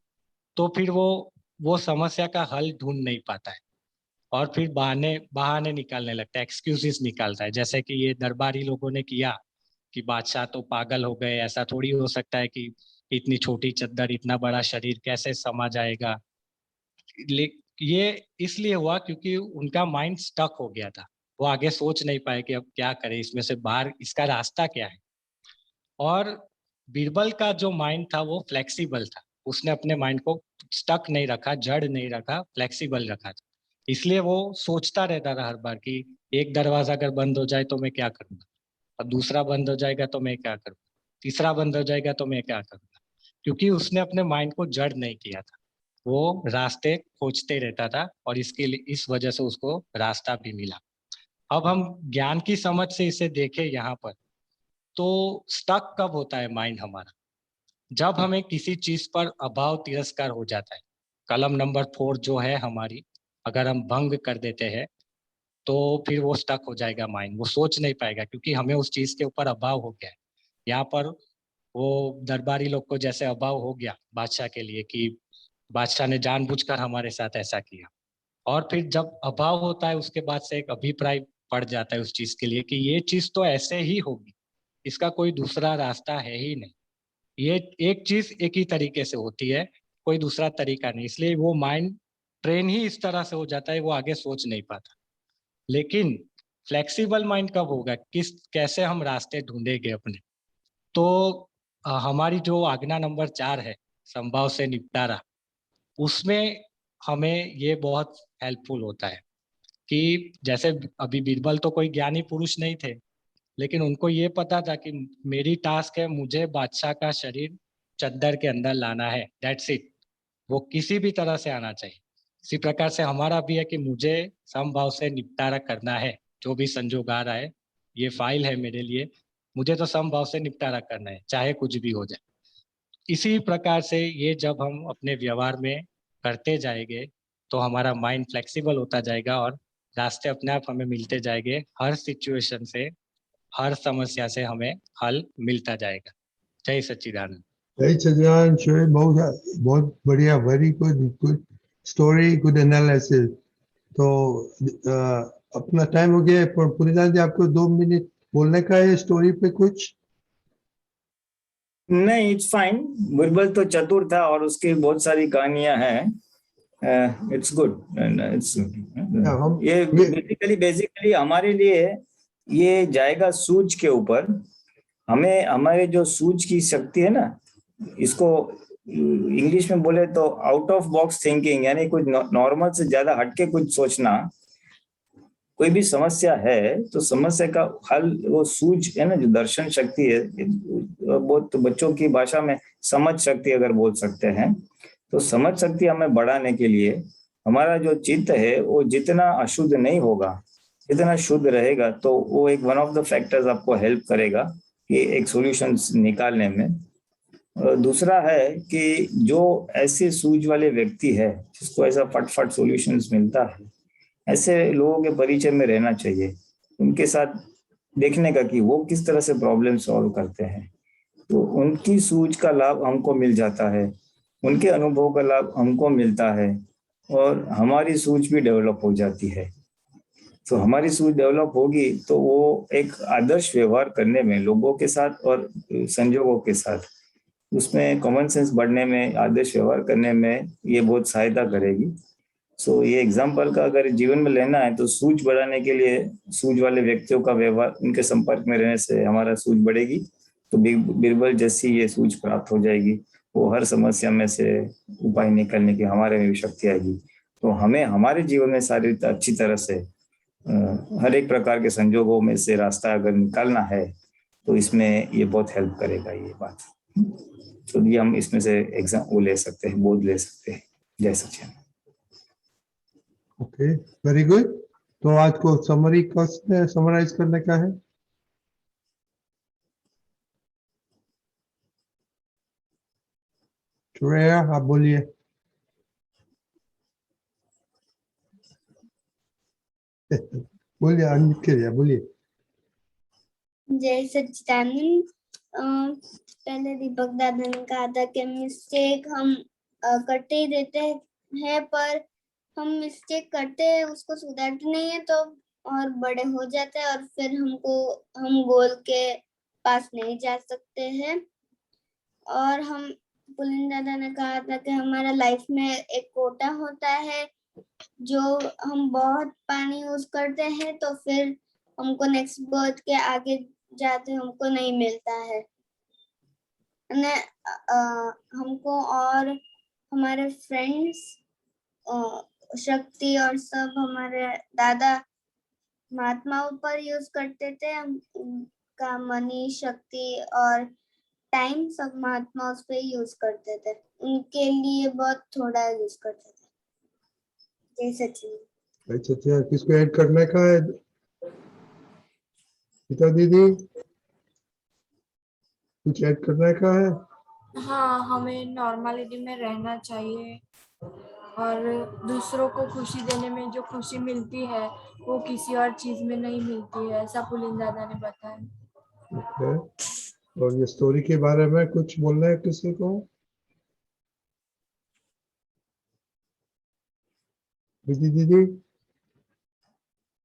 तो फिर वो समस्या का हल ढूंढ नहीं पाता है और फिर बहाने बहाने निकालने लगता है, एक्सक्यूजेस निकालता है, जैसे कि ये दरबारी लोगों ने किया कि बादशाह तो पागल हो गए, ऐसा थोड़ी हो सकता है कि इतनी छोटी चद्दर इतना बड़ा शरीर कैसे समा जाएगा। ये इसलिए हुआ क्योंकि उनका माइंड स्टक हो गया था, वो आगे सोच नहीं पाए कि अब क्या करें, इसमें से बाहर इसका रास्ता क्या है। और बीरबल का जो माइंड था वो फ्लेक्सिबल था, उसने अपने माइंड को स्टक नहीं रखा, जड़ नहीं रखा, फ्लेक्सिबल रखा था। इसलिए वो सोचता रहता था हर बार कि एक दरवाजा अगर बंद हो जाए तो मैं क्या करूंगा, और दूसरा बंद हो जाएगा तो मैं क्या करूंगा, तीसरा बंद हो जाएगा तो मैं क्या करूंगा, क्योंकि उसने अपने माइंड को जड़ नहीं किया था, वो रास्ते खोजते रहता था और इसके लिए इस वजह से उसको रास्ता भी मिला। अब हम ज्ञान की समझ से इसे देखें यहाँ पर, तो स्टक कब होता है माइंड हमारा? जब हमें किसी चीज पर अभाव तिरस्कार हो जाता है। कलम नंबर 4 जो है हमारी, अगर हम भंग कर देते हैं तो फिर वो स्टक हो जाएगा माइंड, वो सोच नहीं पाएगा क्योंकि हमें उस चीज के ऊपर अभाव हो गया है। यहाँ पर वो दरबारी लोग को जैसे अभाव हो गया बादशाह के लिए कि बादशाह ने जानबूझकर हमारे साथ ऐसा किया, और फिर जब अभाव होता है उसके बाद से एक अभिप्राय पड़ जाता है उस चीज के लिए कि ये चीज तो ऐसे ही होगी, इसका कोई दूसरा रास्ता है ही नहीं, ये एक चीज एक ही तरीके से होती है, कोई दूसरा तरीका नहीं। इसलिए वो माइंड ट्रेन ही इस तरह से हो जाता है, वो आगे सोच नहीं पाता। लेकिन फ्लेक्सिबल माइंड कब होगा, कैसे हम रास्ते ढूंढेंगे अपने? तो हमारी जो आज्ञा नंबर 4 है, संभाव से निपटारा, उसमें हमें ये बहुत हेल्पफुल होता है कि जैसे अभी बीरबल तो कोई ज्ञानी पुरुष नहीं थे, लेकिन उनको ये पता था कि मेरी टास्क है मुझे बादशाह का शरीर चद्दर के अंदर लाना है, दैट्स इट, वो किसी भी तरह से आना चाहिए। इसी प्रकार से हमारा भी है कि मुझे समभाव से निपटारा करना है, जो भी संजोग आ रहा है, ये फाइल है मेरे लिए, मुझे तो समभाव से निपटारा करना है, चाहे कुछ भी हो जाए। इसी प्रकार से ये जब हम अपने व्यवहार में करते जाएंगे तो हमारा माइंड फ्लेक्सिबल होता जाएगा और रास्ते अपने आप हमें मिलते जाएंगे, हर सिचुएशन से, हर समस्या से हमें हल मिलता जाएगा। जय सच्चिदानंद। जय सच्चिदानंद। श्रेय, बहुत बढ़िया, very good, good story, good analysis. तो अपना टाइम हो गया, पर पुनिदान जी आपको 2 मिनट बोलने का है स्टोरी पे कुछ? नहीं, इट्स फाइन। बीरबल तो चतुर था और उसकी बहुत सारी कहानियां हैं। इट्स गुड, इट्स ये बेसिकली हमारे लिए ये जाएगा सूझ के ऊपर। हमें हमारे जो सूझ की शक्ति है ना, इसको इंग्लिश में बोले तो आउट ऑफ बॉक्स थिंकिंग, यानी कुछ नॉर्मल से ज्यादा हटके कुछ सोचना। कोई भी समस्या है तो समस्या का हल वो सूझ है ना, जो दर्शन शक्ति है, बहुत तो बच्चों की भाषा में समझ शक्ति अगर बोल सकते हैं, तो समझ शक्ति हमें बढ़ाने के लिए हमारा जो चित्त है वो जितना अशुद्ध नहीं होगा, जितना शुद्ध रहेगा, तो वो एक वन ऑफ द फैक्टर्स आपको हेल्प करेगा कि एक सॉल्यूशन निकालने में। दूसरा है कि जो ऐसे सूझ वाले व्यक्ति है जिसको ऐसा फटफट सॉल्यूशंस मिलता है, ऐसे लोगों के परिचय में रहना चाहिए, उनके साथ देखने का कि वो किस तरह से प्रॉब्लम सॉल्व करते हैं, तो उनकी सूझ का लाभ हमको मिल जाता है, उनके अनुभव का लाभ हमको मिलता है, और हमारी सूझ भी डेवलप हो जाती है। तो हमारी सूझ डेवलप होगी तो वो एक आदर्श व्यवहार करने में लोगों के साथ और संजोगों के साथ, उसमें कॉमन सेंस बढ़ने में, आदर्श व्यवहार करने में ये बहुत सहायता करेगी। सो ये एग्जाम्पल का अगर जीवन में लेना है तो सूझ बढ़ाने के लिए सूझ वाले व्यक्तियों का व्यवहार, उनके संपर्क में रहने से हमारा सूझ बढ़ेगी, तो बीरबल जैसी ये सूझ प्राप्त हो जाएगी। वो हर समस्या में से उपाय निकालने की हमारे में भी शक्ति आएगी। तो हमें हमारे जीवन में सारी अच्छी तरह से हर एक प्रकार के संजोगों में से रास्ता अगर निकालना है तो इसमें ये बहुत हेल्प करेगा ये बात। तो ये हम इसमें से एग्जाम वो ले सकते हैं, बोध ले सकते हैं। जय सचिन। Okay, very good. तो आज को समराइज करने का है। श्रेया, आप बोलिए। बोलिए, अनम्यूट करिए, बोलिए। जय सच्चिदानंद। पहले दीपक दादा ने कहा था कि मिस्टेक हम करते ही रहते हैं, पर हम मिस्टेक करते हैं उसको सुधारते नहीं है तो और बड़े हो जाते हैं और फिर हम गोल के पास नहीं जा सकते हैं। और हम पुलिन दादा ने कहा था कि हमारा लाइफ में एक कोटा होता है, जो हम बहुत पानी यूज करते हैं तो फिर हमको नेक्स्ट बर्थ के आगे जाते हमको नहीं मिलता है। हमको और हमारे फ्रेंड्स, शक्ति और सब हमारे दादा महात्माओं पर यूज करते थे, उनका मनी, शक्ति और टाइम सब महात्मा उस पे यूज करते थे, उनके लिए बहुत थोड़ा यूज करते थे। जय सचिन। अच्छा, किसको ऐड करने का है? गीता दीदी। कुछ ऐड करने का है? हाँ, हमें नॉर्मलिटी में रहना चाहिए और दूसरों को खुशी देने में जो खुशी मिलती है वो किसी और चीज में नहीं मिलती है, ऐसा पुलिन दादा ने बताया। ओके, और ये स्टोरी के बारे में कुछ बोलना है किसी को? विधि दीदी?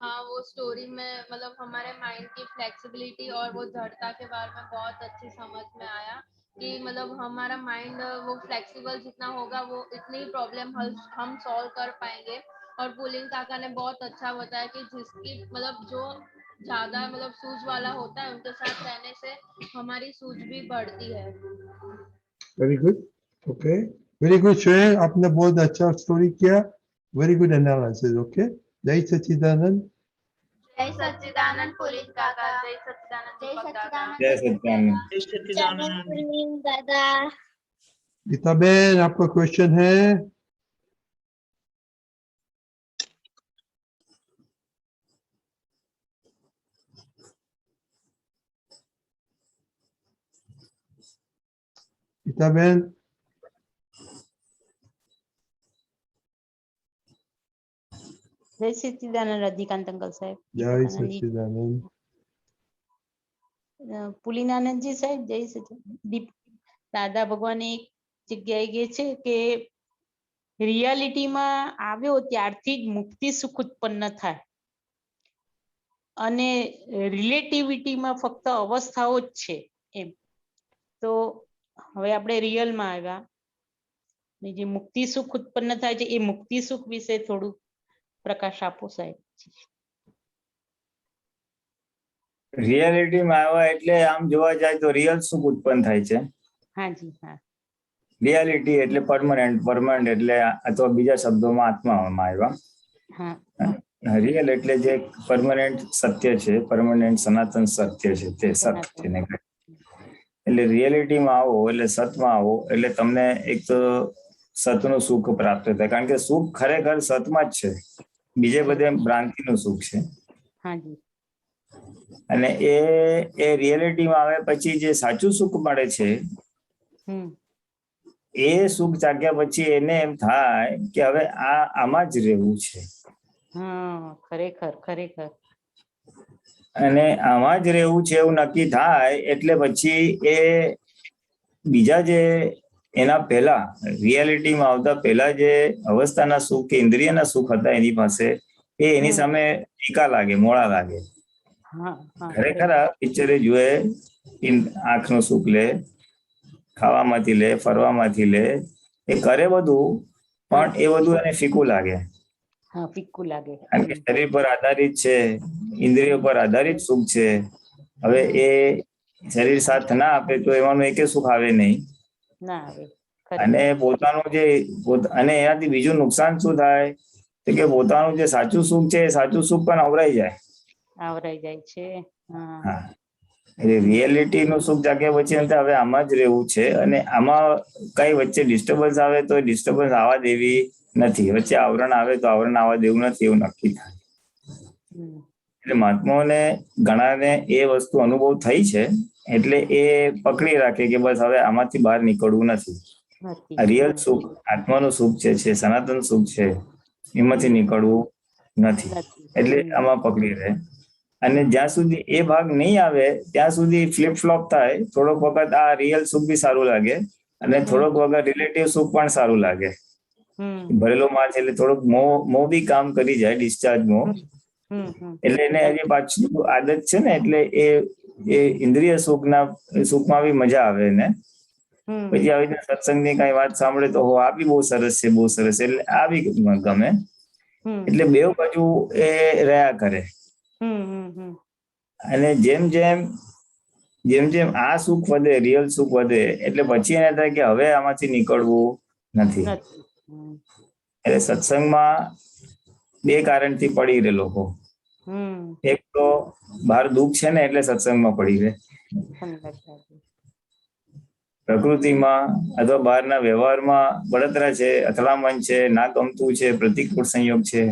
हाँ, वो स्टोरी में मतलब हमारे माइंड की फ्लेक्सिबिलिटी और वो दृढ़ता के बारे में बहुत अच्छी समझ में आया कि मतलब हमारा माइंड वो फ्लेक्सिबल जितना होगा वो इतनी प्रॉब्लम हम सॉल्व कर पाएंगे। और पुलिन काका ने बहुत अच्छा बताया कि जिसकी मतलब जो ज्यादा मतलब सूझ वाला होता है उनके साथ रहने से हमारी सूझ भी बढ़ती है। Very good, okay, very good श्रेय, आपने बहुत अच्छा स्टोरी किया, वेरी गुड एनालिसिस। ओके, जय सच्चिदानंद। जय सच्चिदानंद पुलिन काका। जय सच्चिदानंद जय दीपक दादा। सच्चिदानंद जय दीपक सच्चिदानंद। दादा। जय जय सच्चिदानंद। पुलिन दादा। गीता बेन, आपका क्वेश्चन है? गीता बेन? जय सच्चिदानंद रजनीकांत अंकल साहेब। जय दीपक आनंद जी, सच्चिदानंद। પુલિનાનંદજી સાહેબ જય સચ્ચિદાનંદ। દાદા ભગવાન એક જગ્યાએ કહે છે કે રિયાલિટીમાં આવ્યો ત્યારથી જ મુક્તિ સુખ ઉત્પન્ન થાય અને રિલેટિવિટીમાં ફક્ત અવસ્થાઓ જ છે એમ। તો હવે આપણે રિયલમાં આવ્યા ને જે મુક્તિ સુખ ઉત્પન્ન થાય છે એ મુક્તિ સુખ વિશે થોડું પ્રકાશ આપો સાહેબ। રિયાલિટીમાં આવ્યા એટલે આમ જોવા જાય તો રિયલ સુખ ઉત્પન્ન થાય છે। હા જી, હા રિયાલિટી એટલે પરમનન્ટ એટલે અથવા બીજા શબ્દોમાં આત્મામાં આવ્યા। હા રિયલ એટલે જે પરમનન્ટ સત્ય છે, પરમનન્ટ સનાતન સત્ય છે તે સત જેને કહે। એટલે રિયાલિટીમાં આવો એટલે સતમાં આવો એટલે તમને એક તો સતનું સુખ પ્રાપ્ત થાય, કારણ કે સુખ ખરેખર સતમાં જ છે, બીજે બધે ભ્રાંતિનું સુખ છે। હા જી, અને એ રિયાલિટીમાં આવે પછી જે સાચું સુખ મળે છે એ સુખ જાગ્યા પછી એને એમ થાય કે હવે આમાં જ રહેવું છે। હા ખરેખર ખરેખર। અને આમાં જ રહેવું છે એવું નક્કી થાય એટલે પછી એ બીજા જે એના પહેલા રિયાલિટીમાં આવતા પહેલા જે અવસ્થાના સુખ કે ઇન્દ્રિયના સુખ હતા એની પાસે એ એની સામે ટીકા લાગે, મોડા લાગે। ખરેખર આ પિક્ચરે જુએ, આંખનું સુખ લે, ખાવામાંથી લે, ફરવામાંથી લે, એ કરે બધું પણ એ બધું એને ફીકું લાગે। હા ફીકું લાગે, કારણ કે શરીર પર આધારિત છે, ઇન્દ્રિયો પર આધારિત સુખ છે। હવે એ શરીર સાથ ના આપે તો એવાનું એકે સુખ આવે નહીં ના આવે। અને પોતાનું જે અને એનાથી બીજું નુકસાન શું થાય તો કે પોતાનું જે સાચું સુખ છે એ સાચું સુખ પણ આવરાઈ જાય। આવરાઈ જાય છે। હા, એટલે રિયાલિટી નું સુખ જાગ્યા પછી હવે આમાં જ રહેવું છે અને આમાં કઈ વચ્ચે ડિસ્ટર્બન્સ આવે તો ડિસ્ટર્બન્સ આવવા દેવી નથી, વચ્ચે આવરણ આવે તો આવરણ આવવા દેવું નથી એવું નક્કી થાય। એટલે મહાત્માઓને ઘણાને એ વસ્તુ અનુભવ થઈ છે એટલે એ પકડી રાખે કે બસ હવે આમાંથી બહાર નીકળવું નથી। રિયલ સુખ, આત્માનું સુખ છે સનાતન સુખ છે, એમાંથી નીકળવું નથી, એટલે આમાં પકડી રહે। અને જ્યાં સુધી એ ભાગ નહીં આવે ત્યાં સુધી ફ્લિપ ફ્લોપ થાય, થોડોક વખત આ રિયલ સુખ બી સારું લાગે અને થોડોક વખત રિલેટિવ સુખ પણ સારું લાગે। ભરેલો માલ છે એટલે થોડોક મોહ બી કામ કરી જાય, ડિસ્ચાર્જ મોહ, એટલે એને હજી પાછું આદત છે ને એટલે એ ઇન્દ્રિય સુખમાં બી મજા આવે એને। પછી આવી રીતે સત્સંગની કઈ વાત સાંભળે તો આ બી બહુ સરસ છે, બહુ સરસ છે, એટલે આ બી ગમે। એટલે બેવ બાજુ એ રહ્યા કરે। અને જેમ જેમ આ સુખ વધે, રિયલ સુખ વધે એટલે પછી એને થાય કે હવે આમાંથી નીકળવું નથી। એટલે સત્સંગમાં બે કારણથી પડી રહે લોકો। એક તો બહાર દુઃખ છે ને એટલે સત્સંગમાં પડી રહે, પ્રકૃતિમાં અથવા બહારના વ્યવહારમાં બળતરા છે, અથડામણ છે, ના ગમતું છે, પ્રતિકૂળ સંયોગ છે,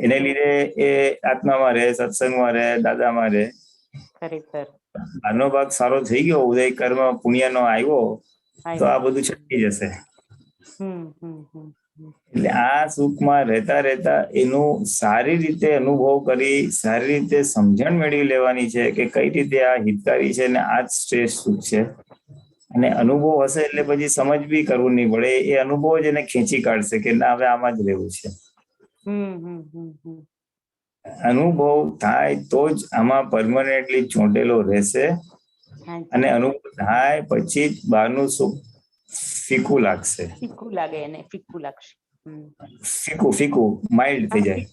એને લીધે એ આત્મામાં રહે, સત્સંગમાં રહે, દાદામાં રહે। આનો ભાગ સારો થઈ ગયો, ઉદય કર્મ પુણ્યનો આવ્યો, તો આ બધું છટકી જશે. એટલે આ સુખમાં રહેતા રહેતા એનું સારી રીતે અનુભવ કરી, સારી રીતે સમજણ મેળવી લેવાની છે કે કઈ રીતે આ હિતકારી છે ને આ જ શ્રેષ્ઠ સુખ છે. અને અનુભવ હશે એટલે પછી સમજ બી કરવું નહીં પડે, એ અનુભવ જ એને ખેંચી કાઢશે કે ના હવે આમાં જ રહેવું છે. અનુભવ થાય તો જ આમાં પરમનન્ટલી ચોંટેલો રહેશે, અને અનુભવ થાય પછી જ બહારનું સુખ ફીકું લાગશે. ફીકું લાગે એને, ફીકું લાગશે. ફીકું માઇલ્ડ થઈ જાય.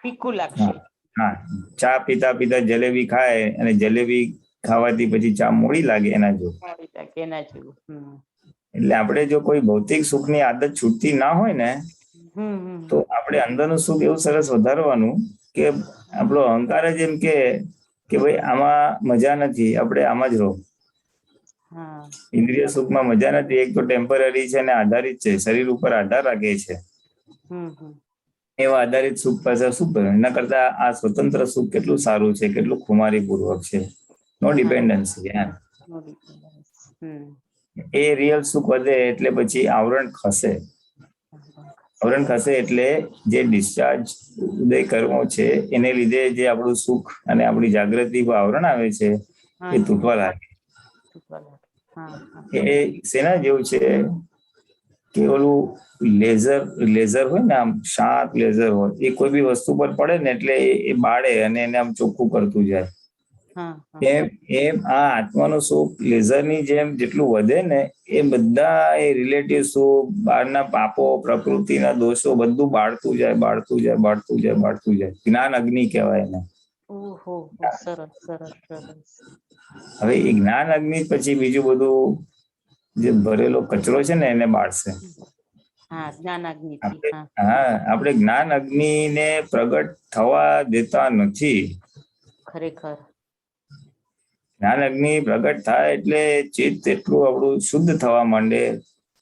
ફીકું લાગશે. હા, ચા પીતા પીતા જલેબી ખાય અને જલેબી ખાવાથી પછી ચા મોડી લાગે એના જેવું. એટલે આપણે જો કોઈ ભૌતિક સુખની આદત છૂટતી ના હોય ને, તો આપણે અંદરનું સુખ એવું સરસ વધારવાનું કે આપણો અહંકાર જ એમ કે ભાઈ આમાં મજા નથી, આપણે આમાં જ રહો. ઇન્દ્રિય સુખમાં મજા નથી, એક તો ટેમ્પરરી છે અને આધારિત છે, શરીર ઉપર આધાર રાખે છે. એવા આધારિત સુખ પાછળ શું કરે? એના કરતા આ સ્વતંત્ર સુખ કેટલું સારું છે, કેટલું ખુમારી પૂર્વક છે. નો ડિપેન્ડન્સી. એ રિયલ સુખ વધે એટલે પછી આવરણ ખસે. આવરણ ખસે એટલે જે ડિસ્ચાર્જ ઉદય કર્મો છે એને લીધે જે આપણું સુખ અને આપણી જાગૃતિ પર આવરણ આવે છે એ તૂટવા લાગે. એ શેના જેવું છે કે ઓલું લેઝર હોય ને, આમ શાર્પ લેઝર હોય, એ કોઈ બી વસ્તુ પર પડે ને એટલે એ બાળે અને એને આમ ચોખ્ખું કરતું જાય. એમ આ આત્માનું સુખ લેઝરની જેમ જેટલું વધે ને, એ બધા એ રિલેટિવ સુખ, બહારના પાપો, પ્રકૃતિના દોષો બધું બાળતું જાય. જ્ઞાન અગ્નિ કહેવાય એને. હવે એ જ્ઞાન અગ્નિ પછી બીજું બધું જે ભરેલો કચરો છે ને એને બાળશે. આપણે જ્ઞાન અગ્નિને પ્રગટ થવા દેતા નથી. ખરેખર જ્ઞાન અગ્નિ પ્રગટ થાય એટલે ચિત્ત એટલું આપણું શુદ્ધ થવા માંડે,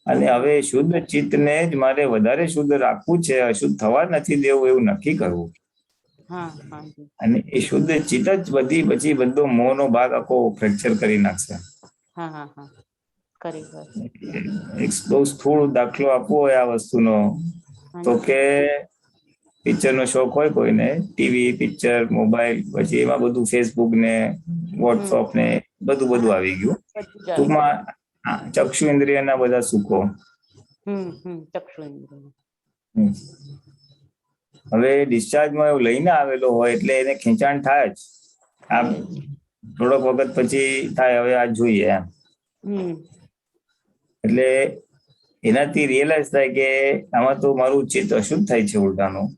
અને હવે શુદ્ધ ચિત્તને જ મારે વધારે શુદ્ધ રાખવું છે, અશુદ્ધ થવા નથી દેવું એવું નક્કી કરવું. અને એ શુદ્ધ ચિત્ત જ બધી પછી બધો મોહનો ભાગ આખો ફ્રેક્ચર કરી નાખશે. એક બહુ સ્થૂળ દાખલો આપવો હોય આ વસ્તુનો, તો કે પિક્ચરનો શોખ હોય કોઈને, ટીવી, પિક્ચર, મોબાઈલ, પછી એમાં બધું ફેસબુક ને વોટ્સઅપ ને બધું આવી ગયું. ટૂંકમાં ચક્ષુ ઇન્દ્રિયના બધા સુખો. હવે ડિસ્ચાર્જમાં એવું લઈને આવેલો હોય એટલે એને ખેંચાણ થાય જ. આ થોડોક વખત પછી થાય હવે આ જોઈએ એમ. એટલે એનાથી રિયલાઇઝ થાય કે આમાં તો મારું ચિત્ત અશુદ્ધ થાય છે ઉલટાનું.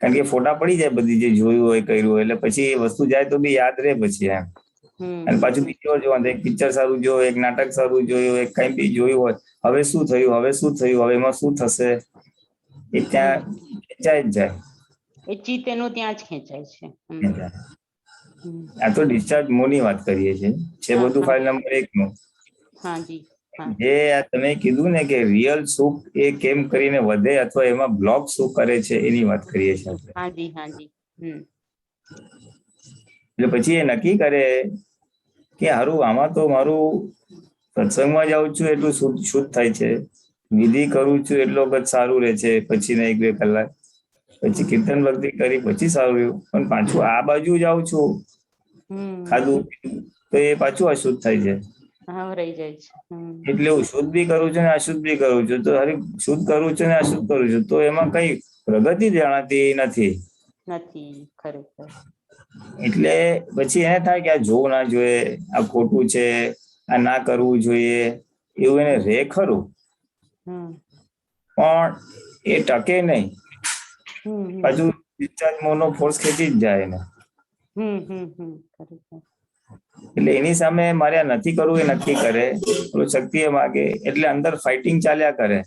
કારણ કે ફોટા પડી જાય બધી જે જોયું હોય કર્યું હોય, એટલે પછી એ વસ્તુ જાય તો બી યાદ રહે પછી એમ. અને પાછું બીજો જોવાનું, એક પિક્ચર સારું જોયું, એક નાટક સારું જોયું, એક કઈ બી જોયું હોય, હવે શું થયું, હવે એમાં શું થશે, એ ત્યાં ખેંચાય જ જાય. એ ચિત્ત એનું ત્યાં જ ખેંચાય છે. આ તો ડિસ્ચાર્જ મોની વાત કરીએ છીએ, છે બધું ફાઇલ નંબર 1 નું. જે આ તમે કીધું ને કે રિયલ સુખ એ કેમ કરીને વધે અથવા એમાં બ્લોક શું કરે છે એની વાત કરીએ છીએ આપણે. એટલે પછી એ નક્કી કરે કે હારું આમાં તો મારું સત્સંગમાં જાઉં છું એટલું શુદ્ધ થાય છે, વિધિ કરું છું એટલો વખત સારું રહે છે, પછી 1-2 કલાક પછી કીર્તન ભક્તિ કરી પછી સારું રહ્યું, પણ પાછું આ બાજુ જાઉં છું ખાધું તો એ પાછું અશુદ્ધ થાય છે. એટલે હું શુદ્ધ બી કરું છું ને અશુદ્ધ બી કરું છું, તો હરી શુદ્ધ કરું છું ને અશુદ્ધ કરું છું, તો એમાં કઈ પ્રગતિ જણાતી નથી. એટલે પછી એને થાય કે આ જોવું ના જોઈએ, આ ખોટું છે, આ ના કરવું જોઈએ, એવું એને રે ખરું, પણ એ ટકે નહીં. પાછું ડિસ્ચાર્જ મોનો ફોર્સ ખેંચી જ જાય એને. એટલે એની સામે મારે આ નથી કરવું એ નક્કી કરે, શક્તિ એ માગે, એટલે અંદર ફાઇટિંગ ચાલ્યા કરે.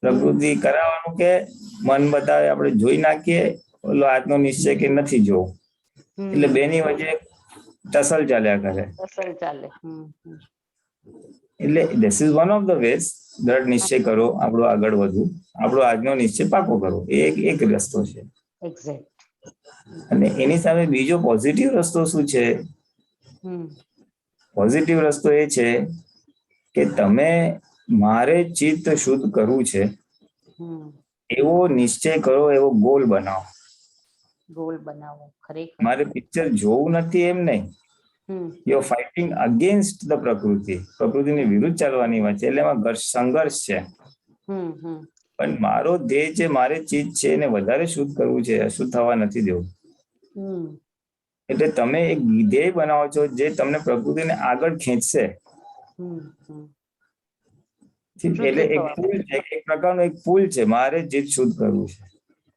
પ્રકૃતિ કરાવવાનું કે મન બતાવે આપણે જોઈ નાખીએ, ઓલો આત્મનો નિશ્ચય કે નથી જોવું, એટલે બેની વચ્ચે ટસલ ચાલ્યા કરે. એટલે this is one of the ways. દ્રઢ નિશ્ચય કરો, આપણો આગળ વધવું, આપણો આજનો નિશ્ચય પાકો કરો, એ એક રસ્તો છે. અને એની સામે બીજો પોઝિટિવ રસ્તો શું છે હમ પોઝિટિવ રસ્તો એ છે કે તમે મારે ચિત્ત શુદ્ધ કરવું છે હમ એવો નિશ્ચય કરો, એવો ગોલ બનાવો. ગોલ બનાવો, ખરેખર. મારે પિક્ચર જોવું નથી એમ નહીં. હમ you are fighting against the પ્રકૃતિ. પ્રકૃતિની વિરુદ્ધ ચાલવાની વાત છે, એટલે એમાં સંઘર્ષ છે. હમ હમ પણ મારો ધ્યેય છે, મારે ચીજ છે એને વધારે શુદ્ધ કરવું છે, અશુદ્ધ થવા નથી દેવું. હમ એટલે તમે એક ધ્યેય બનાવો છો જે તમને પ્રકૃતિને આગળ ખેંચશે. હમ હમ એટલે એક પુલ છે, એક પ્રકારનો એક પુલ છે, મારે ચિત્ત શુદ્ધ કરવું છે.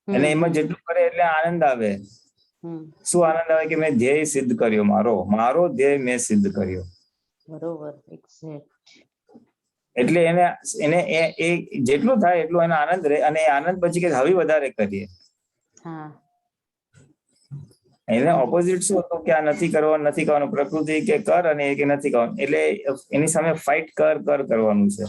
અને એમાં જેટલું કરે એટલે આનંદ આવે. શું આનંદ આવે કે મેં ધ્યેય સિદ્ધ કર્યો, મારો ધ્યેય મેં સિદ્ધ કર્યો. બરોબર, એક્ઝેક્ટ. એટલે એને એ જેટલું થાય એટલું એને આનંદ રહે, અને આનંદ પછી કે હવે વધારે કરીએ. હા, એને ઓપોઝિટ શું હતું કે આ નથી કરવાનું, પ્રકૃતિ કે કર અને એ કે નથી કરવાનું, એટલે એની સામે ફાઇટ કરવાનું છે.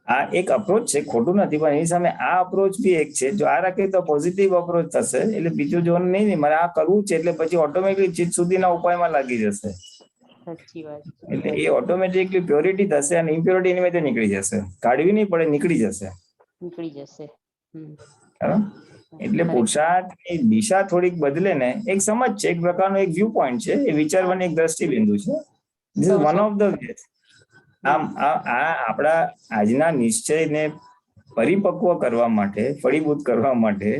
આ એક અપ્રોચ છે, ખોટું નથી, પણ એની સામે આ અપ્રોચ બી એક છે. જો આ રાખે તો પોઝિટિવ અપ્રોચ થશે. એટલે બીજું જોવાનું નહીં, મારે આ કરવું છે એટલે પછી ઓટોમેટિકલી ચિત્ત સુધીના ઉપાયમાં લાગી જશે. સાચી વાત. એટલે એ ઓટોમેટિકલી પ્યોરિટી થશે, અને ઇમ્પ્યોરિટી એની મેં નીકળી જશે. કાઢવી નહીં પડે, નીકળી જશે. એટલે પુરુષાર્થની દિશા થોડીક બદલે ને, એક સમજ છે, એક પ્રકારનો એક વ્યૂ પોઈન્ટ છે, એ વિચારવાની એક દ્રષ્ટિબિંદુ છે. This is one of the ways. આમ આ આપણા આજના નિશ્ચયને પરિપક્વ કરવા માટે, ફળીભૂત કરવા માટે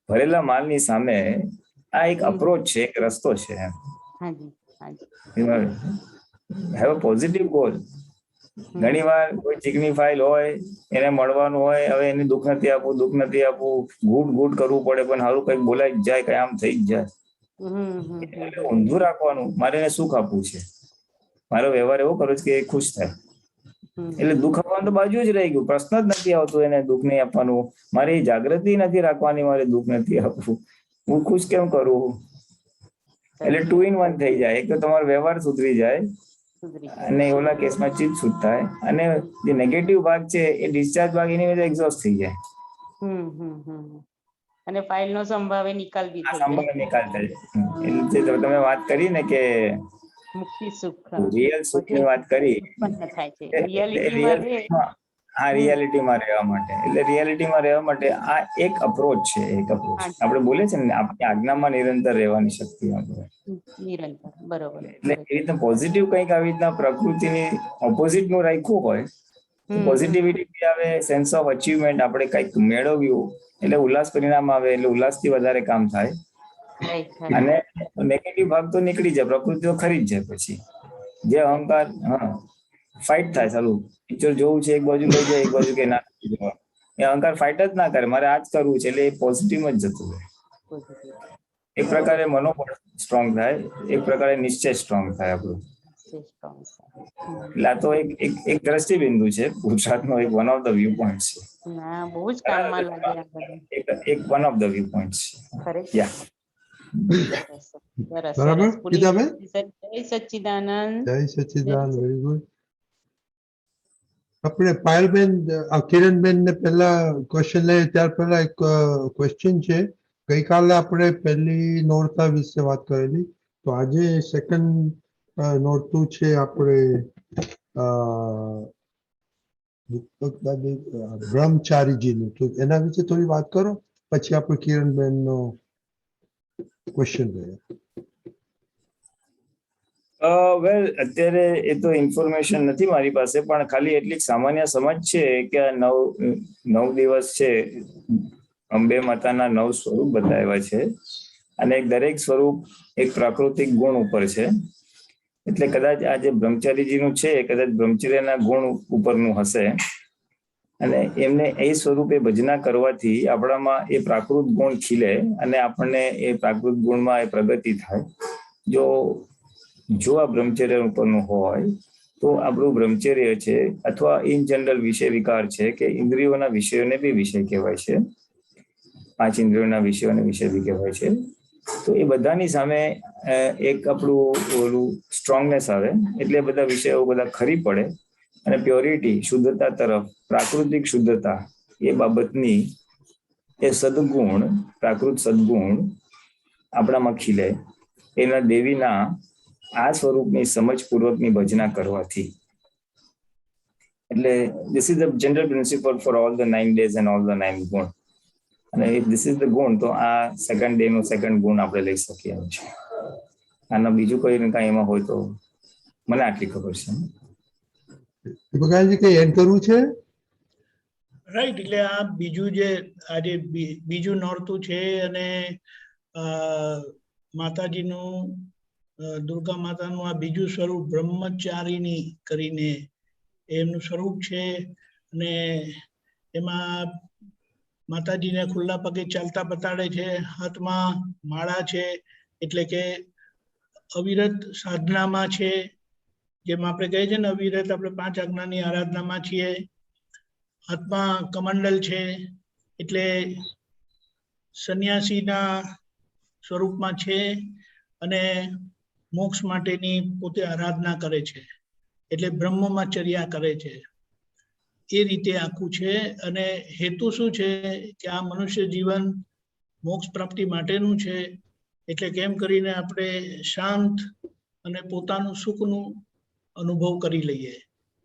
ભરેલા માલની સામે આ એક અપ્રોચ છે, એક રસ્તો છે. Have a positive goal. ઘણી વાર કોઈ ચીકની ફાઇલ હોય, એને મળવાનું હોય, હવે એને દુઃખ નથી આપવું, ગુડ કરવું પડે, પણ હારું કઈક બોલાઈ જ જાય, કઈ આમ થઈ જ જાય. ઊંધું રાખવાનું, મારે એને સુખ આપવું છે, મારો વ્યવહાર એવો કરો કે એ ખુશ થાય. એટલે દુઃખ આપવાનું તો બાજુ જ રહી ગયું, પ્રશ્ન જ નથી આવતો એને દુઃખ નહીં આપવાનું. મારે જાગૃતિ નથી રાખવાની, મારે દુઃખ નથી આપવું, હું ખુશ કેમ કરું? એટલે 2 in 1 થઈ જાય. એક તો તમારો વ્યવહાર સુધરી જાય, અને ઓલા કેસમાં ચિત્ત શુદ્ધ થાય, અને જે નેગેટિવ ભાગ છે એ ડિસ્ચાર્જ ભાગ એની વજે એક્ઝોસ્ટ થઈ જાય. અને ફાઇલ નો સંભાવે નિકાલ બી થઈ જાય. નિકાલ થાય. એટલે તમે વાત કરી ને કે મુક્તિ સુખ, રિયલ સુખ ની વાત કરી, થાય છે રિયાલિટીમાં. હા, રિયાલિટીમાં રહેવા માટે. એટલે રિયાલિટીમાં રહેવા માટે આ એક અપ્રોચ છે, એક અપ્રોચ. આપણે બોલે છે ને, આપણી આજ્ઞામાં નિરંતર રહેવાની શક્તિ આપણે નિરંતર. બરોબર. એટલે એ રીતે પોઝિટિવ કંઈક આવી રીતના પ્રકૃતિની ઓપોઝિટ નું રાખ્યું હોય, પોઝિટિવિટી આવે, સેન્સ ઓફ અચીવમેન્ટ, આપણે કંઈક મેળવ્યું એટલે ઉલ્લાસ પરિણામ આવે, એટલે ઉલ્લાસથી વધારે કામ થાય. અને નેગેટિવ ભાગ તો નીકળી જાય, પ્રકૃતિ તો ખરી જ જાય. પછી જે અહંકાર ફાઇટ થાય, ચાલુ પિક્ચર જોવું છે, એક બાજુ લઈ જાય, એક બાજુ કે ના, એ અહંકાર ફાઇટ જ ના કરે, મારે આ જ કરવું છે, એટલે એ પોઝિટિવ જ જતું રહે. એક પ્રકારે મનોબળ સ્ટ્રોંગ થાય, એક પ્રકારે નિશ્ચય સ્ટ્રોંગ થાય આપણું. એટલે આ તો એક દ્રષ્ટિબિંદુ છે, પુરુષાર્થનો એક one of the view point છે. બહુ જ કામમાં લાગે. એક one of the view point છે. બરાબર કીધાબેન? જય સચ્ચિદાનંદ. જય સચ્ચિદાનંદ. Very good. આપણે પાયલબેન, કિરણબેન ને પહેલા ક્વેશ્ચન લઈએ, ત્યાર પહેલા એક ક્વેશ્ચન છે. ગઈકાલે આપણે પહેલી નોરતા વિશે વાત કરેલી, તો આજે સેકન્ડ નોરતું છે આપણે બ્રહ્મચારીજીનું. તો એના વિશે થોડી વાત કરો, પછી આપણે કિરણબેન નો ક્વેશ્ચન લઈએ. વેલ, અત્યારે એ તો ઇન્ફોર્મેશન નથી મારી પાસે, પણ ખાલી એટલી સામાન્ય સમજ છે કે આ 9 દિવસ છે, અંબે માતાના 9 સ્વરૂપ બતાવ્યા છે, અને દરેક સ્વરૂપ એક પ્રાકૃતિક ગુણ ઉપર છે. એટલે કદાચ આ જે બ્રહ્મચારીજીનું છે, કદાચ બ્રહ્મચર્યના ગુણ ઉપરનું હશે, અને એમને એ સ્વરૂપે ભજના કરવાથી આપણામાં એ પ્રાકૃત ગુણ ખીલે, અને આપણને એ પ્રાકૃત ગુણમાં એ પ્રગતિ થાય. જો આ બ્રહ્મચર્ય ઉપરનું હોય તો આપણું બ્રહ્મચર્ય છે, અથવા ઇન જનરલ વિષય વિકાર છે, કે ઇન્દ્રિયોના વિષયોને બી વિષય કહેવાય છે, 5 ઇન્દ્રિયોના વિષયોને વિષય બી કહેવાય છે. તો એ બધાની સામે એક આપણું ઓલું સ્ટ્રોંગનેસ આવે, એટલે બધા વિષયો બધા ખરી પડે, અને પ્યોરિટી, શુદ્ધતા તરફ, પ્રાકૃતિક શુદ્ધતા એ બાબતની એ સદગુણ, પ્રાકૃત સદગુણ આપણામાં ખીલે એના દેવીના આ સ્વરૂપની સમજપૂર્વકની ભજના કરવાથી. એટલે this is the general principle for all the 9 days and all the 9 ગુણ. અને if this is the ગુણ તો આ સેકન્ડ ડે નો સેકન્ડ ગુણ આપણે લઈ શકીએ એમ છે. આના બીજું કોઈ કઈ એમાં હોય તો મને આટલી ખબર છે. દીપકજી કઈ એડ કરવું છે? રાઈટ, એટલે આ બીજું જે આજે બીજું નોરતું છે અને માતાજીનું દુર્ગા માતાનું આ બીજું સ્વરૂપ બ્રહ્મચારીની કરીને એમનું સ્વરૂપ છે. અને એમાં માતાજીને ખુલ્લા પગે ચાલતા બતાડે છે, હાથમાં માળા છે, એટલે કે અવિરત સાધનામાં છે. જેમ આપણે કહીએ છીએ ને અવિરત આપણે 5 આજ્ઞાની આરાધનામાં છીએ. હાથમાં કમંડલ છે, એટલે સંન્યાસીના સ્વરૂપમાં છે અને મોક્ષ માટેની પોતે આરાધના કરે છે, એટલે બ્રહ્મચર્યા કરે છે. એ રીતે આખું છે. અને હેતુ શું છે કે આ મનુષ્ય જીવન મોક્ષ પ્રાપ્તિ માટેનું છે. એટલે કેમ કરીને આપણે શાંત અને પોતાનું સુખનું અનુભવ કરી લઈએ,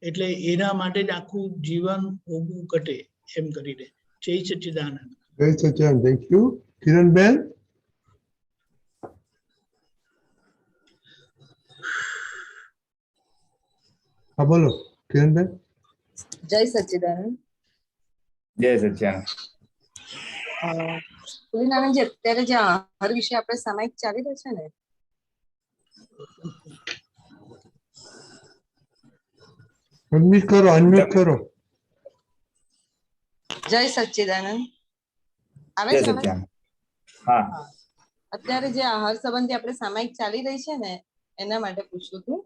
એટલે એના માટે જ આખું જીવન ભોગવું ઘટે એમ કરીને. જય સચ્ચિદાનંદ. જય સચ્ચિદાનંદ. Thank you. કિરણબેન, હા બોલો કિરણબેન. જય સચ્ચિદાનંદ. જય સચ્ચિદાનંદ. પુલિનાનંદજી, અત્યારે જે આહાર વિશે આપણે સામાયિક ચાલી રહ્યો છે ને, અનમ્યુટ કરો, અનમ્યુટ કરો. જય સચ્ચિદાનંદ. આવે જય છે? સચ્ચિદાનંદ. હા, અત્યારે જે આહાર સંબંધી આપણે સામાયિક ચાલી રહી છે ને, એના માટે પૂછ્યું હતું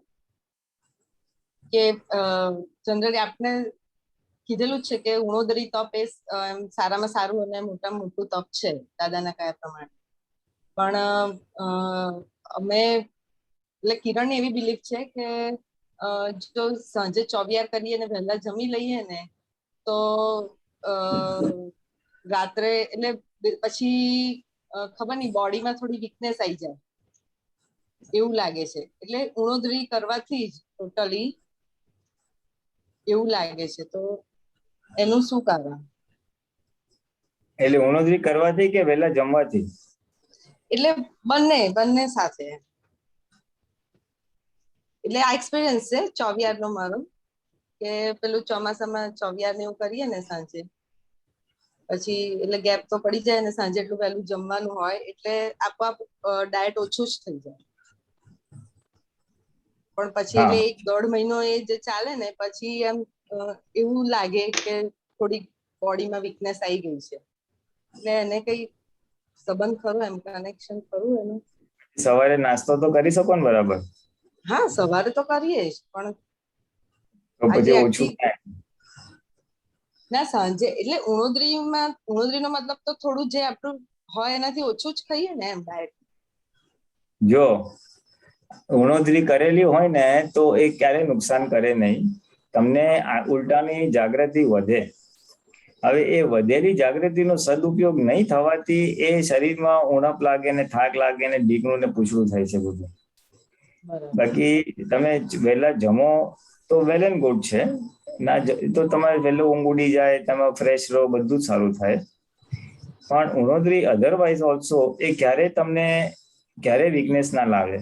કે જનરલી આપણે કીધેલું છે કે ઉણોદરી તપ એ સારામાં સારું અને મોટામાં મોટું તપ છે દાદાના કયા પ્રમાણે. પણ અમે એટલે કિરણની એવી બિલીફ છે કે જો સાંજે ચોવિયાર કરીએ ને વહેલા જમી લઈએ ને તો રાત્રે એટલે પછી ખબર નહીં બોડીમાં થોડી વીકનેસ આવી જાય એવું લાગે છે. એટલે ઉણોદરી કરવાથી જ ટોટલી એવું લાગે છે. તો એનું શું કારણ? એટલે ઉણોદરી કરવાથી કે વહેલા જમવાથી? એટલે બંને સાથે. એટલે આ એક્સપિરિયન્સ છે ચોવિયાર નો મારો, કે પેલું ચોમાસામાં ચોવિયાર ને એવું કરીએ ને સાંજે, પછી એટલે ગેપ તો પડી જાય ને સાંજે એટલું વહેલું જમવાનું હોય એટલે આપોઆપ ડાયટ ઓછું જ થઈ જાય. પણ પછી એટલે 1-1.5 મહિનો એ જે ચાલે ને પછી એમ એવું લાગે કે થોડી બોડીમાં વીકનેસ આવી ગઈ છે. એટલે એને કઈ સંબંધ ખરો, એમ કનેક્શન ખરું એનું? સવારે નાસ્તો તો કરી શકો ને બરાબર? હા, સવારે તો કરીએ જ, પણ પછી ઓછું ના સાંજે એટલે ઉણોદરીનો મતલબ તો થોડું જે આપણું હોય એનાથી ઓછું જ ખાઈએ ને એમ ડાયટ. જો ઉણોદરી કરેલી હોય ને તો એ ક્યારેય નુકસાન કરે નહીં તમને, ઉલટાની જાગૃતિ વધે. હવે એ વધેલી જાગૃતિનો સદુપયોગ નહીં થવાથી એ શરીરમાં ઉણપ લાગે ને થાક લાગે ને ઢીકણું ને પૂછડું થાય છે બધું. બાકી તમે વહેલા જમો તો વેલ એન્ડ ગુડ છે, ના તો તમારે વહેલો ઊંઘ ઉડી જાય, તમે ફ્રેશ રહો, બધું જ સારું થાય. પણ ઉણોદરી અધરવાઇઝ ઓલ્સો એ ક્યારે વીકનેસ ના લાવે,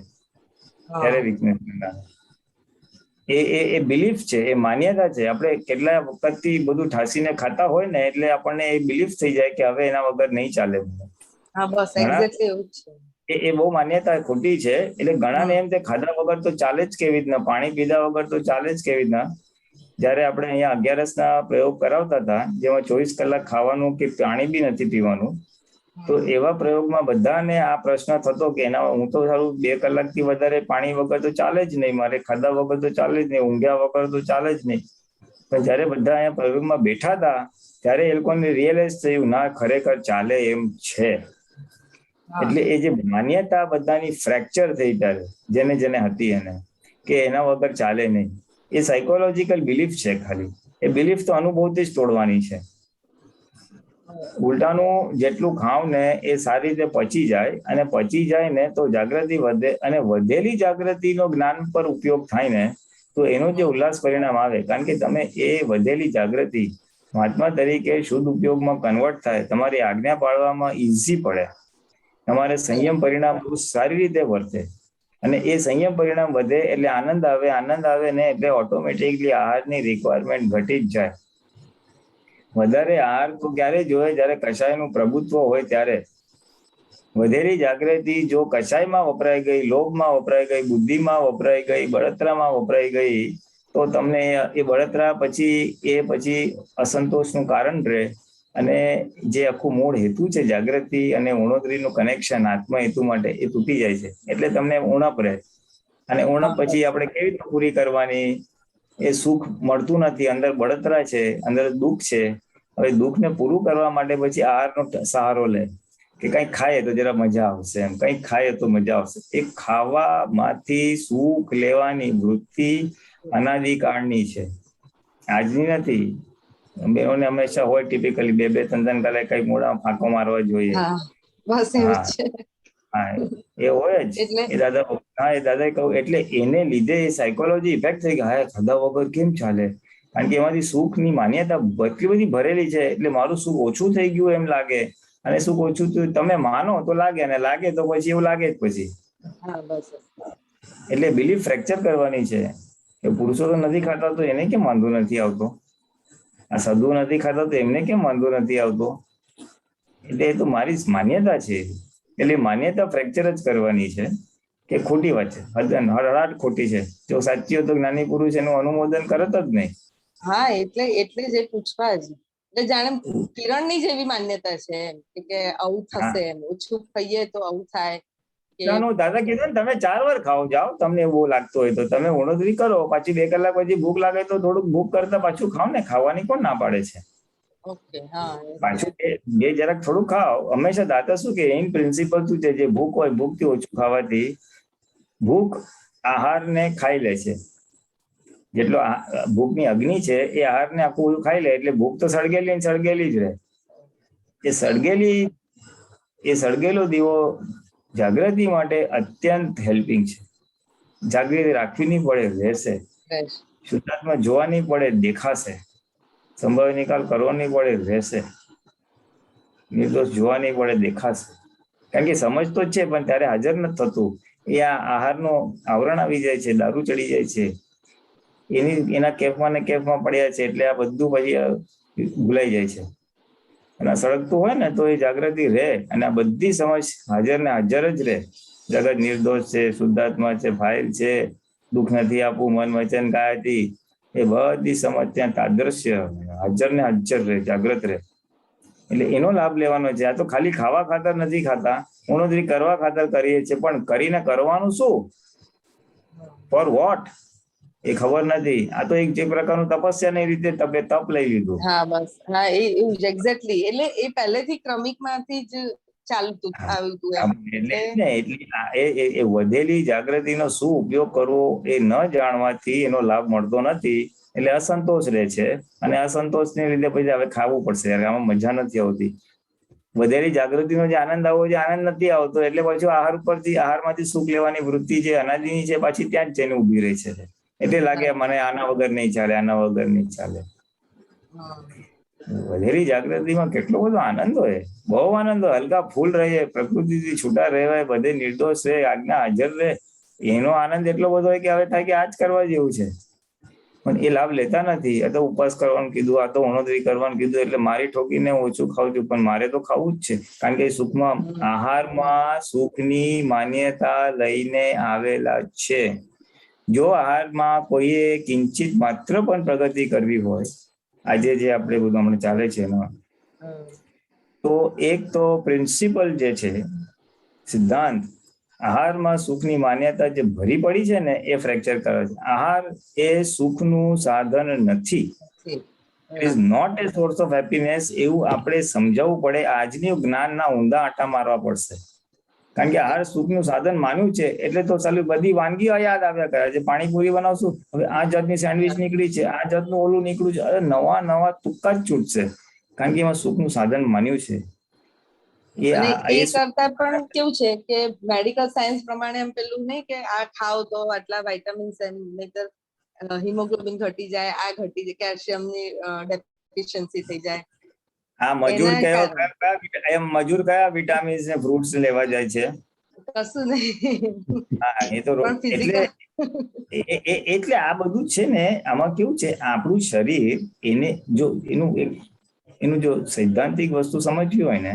ક્યારે વીકનેસ ના લાવે. એ બિલીફ છે, એ માન્યતા છે. આપણે કેટલા વખતથી બધું ઠાસીને ખાતા હોય ને એટલે આપણને એ બિલીફ થઈ જાય કે હવે એના વગર નહીં ચાલે. હા બસ એક્ઝેક્ટલી એવું જ છે. એ બહુ માન્યતા ખોટી છે. એટલે ઘણાને એમ કે ખાધા વગર તો ચાલે જ કેવી રીતના, પાણી પીધા વગર તો ચાલે જ કેવી રીતના. જયારે આપણે અહીંયા 11 પ્રયોગ કરાવતા હતા જેમાં 24 કલાક ખાવાનું કે પાણી બી નથી પીવાનું, તો એવા પ્રયોગમાં બધાને આ પ્રશ્ન થતો કે હું તો સારું 2 કલાકથી વધારે પાણી વગર તો ચાલે જ નહીં, મારે ખાધા વગર તો ચાલે જ નહીં, ઊંઘ્યા વગર તો ચાલે જ નહીં. પણ જયારે બધા અહીંયા પ્રયોગમાં બેઠા હતા ત્યારે એ લોકોને રિયલાઇઝ થયું ના ખરેખર ચાલે એમ છે. એટલે એ જે માન્યતા બધાની ફ્રેક્ચર થઈ ત્યારે જેને હતી એને કે એના વગર ચાલે નહીં, એ સાયકોલોજીકલ બિલીફ છે ખાલી. એ બિલીફ તો અનુભવથી જ તોડવાની છે. ઉલટાનું જેટલું ખાવ ને એ સારી રીતે પચી જાય, અને પચી જાય ને તો જાગૃતિ વધે, અને વધેલી જાગૃતિનો જ્ઞાન પર ઉપયોગ થાય ને તો એનું જે ઉલ્લાસ પરિણામ આવે, કારણ કે તમે એ વધેલી જાગૃતિ મહાત્મા તરીકે શુદ્ધ ઉપયોગમાં કન્વર્ટ થાય, તમારી આજ્ઞા પાળવામાં ઈઝી પડે, તમારે સંયમ પરિણામ બહુ સારી રીતે વર્તે, અને એ સંયમ પરિણામ વધે એટલે આનંદ આવે ને એટલે ઓટોમેટિકલી આહારની રિક્વાયરમેન્ટ ઘટી જ જાય. વધારે આહાર તો ક્યારે જોઈએ? જ્યારે કષાયનું પ્રભુત્વ હોય ત્યારે. વધેલી જાગૃતિ જો કષાયમાં વપરાઈ ગઈ, લોભમાં વપરાઈ ગઈ, બુદ્ધિમાં વપરાઈ ગઈ, બળતરામાં વપરાઈ ગઈ, તો તમને એ બળતરા પછી અસંતોષનું કારણ રહે, અને જે આખું મૂળ હેતુ છે જાગૃતિ અને ઉણોદરીનું કનેક્શન આત્મા હેતુ માટે, એ તૂટી જાય છે. એટલે તમને ઉણપ રહે, અને ઉણપ પછી આપણે કેવી રીતે પૂરી કરવાની? એ સુખ મળતું નથી, અંદર બળતરા છે, અંદર દુઃખ છે. હવે દુઃખને પૂરું કરવા માટે પછી આહારનો સહારો લે કે કંઈક ખાઈએ તો જરા મજા આવશે, એમ કંઈક ખાઈએ તો મજા આવશે. એ ખાવામાંથી સુખ લેવાની વૃત્તિ અનાદિકાળની છે, આજની નથી. બેઓને હંમેશા હોય ટિપિકલી 2-2, 3-3 કલાક કઈ મોઢામાં ફાંકો મારવા જોઈએ. બસ એવું છે. હા, એ હોય જ. એ દાદાએ કહ્યું, એટલે એને લીધે એ સાયકોલોજી ઇફેક્ટ થઈ ગઈ. હા, ખાધા વગર કેમ ચાલે? કારણ કે એમાંથી સુખની માન્યતા એટલી બધી ભરેલી છે, એટલે મારું સુખ ઓછું થઈ ગયું એમ લાગે, અને સુખ ઓછું થયું તમે માનો તો લાગે, અને લાગે તો પછી એવું લાગે જ પછી. એટલે બિલીફ ફ્રેક્ચર કરવાની છે કે પુરુષો તો નથી ખાતા તો એને કેમ વાંધો નથી આવતો, આ સાધુ નથી ખાતા તો એમને કેમ વાંધો નથી આવતો? એટલે એ તો મારી માન્યતા છે. એટલે માન્યતા ફ્રેક્ચર જ કરવાની છે કે ખોટી વાત છે, હળહળાટ ખોટી છે. જો સાચી હોય તો જ્ઞાની પુરુષ એનું અનુમોદન કરત જ નહીં. હા, એટલે જ એ પૂછવા જ, એટલે જાણે કિરણની જેવી માન્યતા છે એમ કે આવું થશે, એમ ઓછું ખાઈએ તો આવું થાય. દાદા કીધું ને, તમે 4 વાર ખાઓ જાઓ, તમને એવું લાગતું હોય તો તમે ઉણોદરી કરો, પાછી 2 કલાક પછી ભૂખ લાગે તો થોડુંક ભૂખ કરતા પાછું ખાઓ ને. ખાવાની કોણ ના પાડે છે? પાછું બે જરાક થોડું ખાઓ. હંમેશા દાદા શું કે ઇન પ્રિન્સિપલ શું છે, જે ભૂખ હોય ભૂખથી ઓછું ખાવાથી ભૂખ આહારને ખાઈ લે છે. જેટલો ભૂખની અગ્નિ છે એ આહારને આખું ખાઈ લે, એટલે ભૂખ તો સળગેલી જ રહે. એ સળગેલો દીવો જાગૃતિ માટે અત્યંત હેલ્પિંગ છે. જાગૃતિ રાખવી નહીં પડે, રહેશે. શુદ્ધાત્મા જોવા નહીં પડે, દેખાશે. સંભાવ્ય નિકાલ કરવો નહીં પડે, રહેશે. નિર્દોષ જોવા નહીં પડે, દેખાશે. કારણ કે સમજતો જ છે પણ ત્યારે હાજર નથી થતું. એ આ આહારનું આવરણ આવી જાય છે, દારૂ ચડી જાય છે, એના કેફમાં ને કેફમાં પડ્યા છે, એટલે આ બધું પછી ભૂલાઈ જાય છે. અને સળગતું હોય ને તો એ જાગૃતિ રહે, અને આ બધી સમજ હાજર ને હાજર જ રહે. જગત નિર્દોષ છે, શુદ્ધાત્મા છે, ફાઇલ છે, દુઃખ નથી આપવું, મન વચન કાયાથી, એ બધી સમજ ત્યાં તાદ્રશ્ય હાજર ને હાજર રહે, જાગૃત રહે. એટલે એનો લાભ લેવાનો છે. આ તો ખાલી ખાવા ખાતર નથી ખાતા, ઉણોદરી કરવા ખાતર કરીએ છીએ, પણ કરીને કરવાનું શું? Four vote? એ ખબર નથી. આ તો એક જે પ્રકારનું તપસ્યાની રીતે તપ લઈ લીધું. હા, બસ. હા, એવું જ એક્ઝેક્ટલી. એટલે એ પહેલેથી ક્રમિકમાંથી જ ચાલતું આવ્યું. એટલે એ વધેલી જાગૃતિનો શું ઉપયોગ કરવો એ ન જાણવાથી એનો લાભ મળતો નથી, એટલે અસંતોષ રહે છે. અને અસંતોષને લીધે પછી હવે ખાવું પડશે, આમાં મજા નથી આવતી. વધેલી જાગૃતિનો જે આનંદ આવવો છે, આનંદ નથી આવતો, એટલે પછી આહારમાંથી સુખ લેવાની વૃત્તિ જે અનાદિની છે પાછી ત્યાં જ જઈને ઉભી રહી છે. એટલે લાગે મને આના વગર નહીં ચાલે, આના વગર નહીં ચાલે. વધેલી જાગૃતિમાં કેટલો બધો આનંદ હોય, બહુ આનંદ હોય. હલકા ફૂલ રહે, પ્રકૃતિથી છૂટા રહેવાય, બધે નિર્દોષ રહે, આજ્ઞા હાજર રહે. એનો આનંદ એટલો બધો હોય કે હવે થાય કે આ જ કરવા જેવું છે. પણ એ લાભ લેતા નથી. આ તો ઉપવાસ કરવાનું કીધું, આ તો ઉણોદરી કરવાનું કીધું, એટલે મારી ઠોકીને ઓછું ખાવું છું, પણ મારે તો ખાવું જ છે. કારણ કે સુખમાં આહારમાં સુખની માન્યતા લઈને આવેલા છે. જો આહારમાં કોઈએ કિંચિત માત્ર પણ પ્રગતિ કરવી હોય, આજે જે આપણે બધું હમણાં ચાલે છે એમાં, તો એક તો પ્રિન્સિપલ જે છે, સિદ્ધાંત, આહારમાં સુખની માન્યતા જે ભરી પડી છે ને, એ ફ્રેક્ચર કરે છે. આહાર એ સુખનું સાધન નથી, it is not a source of happiness. એવું આપણે સમજાવવું પડે. આજની જ્ઞાનના ઊંધા આંટા મારવા પડશે. કારણ કે આહાર સુખનું સાધન માન્યું છે એટલે તો ચાલુ બધી વાનગીઓ યાદ આવ્યા કરે છે. પાણીપુરી બનાવશું, હવે આ જાતની સેન્ડવિચ નીકળી છે, આ જાતનું ઓલું નીકળ્યું છે, અરે નવા તુક્કા જ છૂટશે. કારણ કે એમાં સુખનું સાધન માન્યું છે. એ અને આ- એ એ શું- કરતા પણ કેવું છે કે મેડિકલ સાયન્સ પ્રમાણે એમ પેલું નહીં કે આ ખાવ તો આટલા વાઇટામિન્સ નહીતર હિમોગ્લોબિન ઘટી જાય, આ ઘટી જાય, કેલ્શિયમની ડેફિશિયન્સી થઈ જાય. આ મજૂર એના કારણે એમ મજૂર કયા વિટામિન્સ ને ફ્રૂટ્સ લેવા જાય છે? કશું નહીં, હા, એ તો પણ એટલે ફિઝિકલ એટલે આ બધું છે ને, આમાં કેવું છે, આપણું શરીર એને જો એનું જો સૈદ્ધાંતિક વસ્તુ સમજવી હોય ને,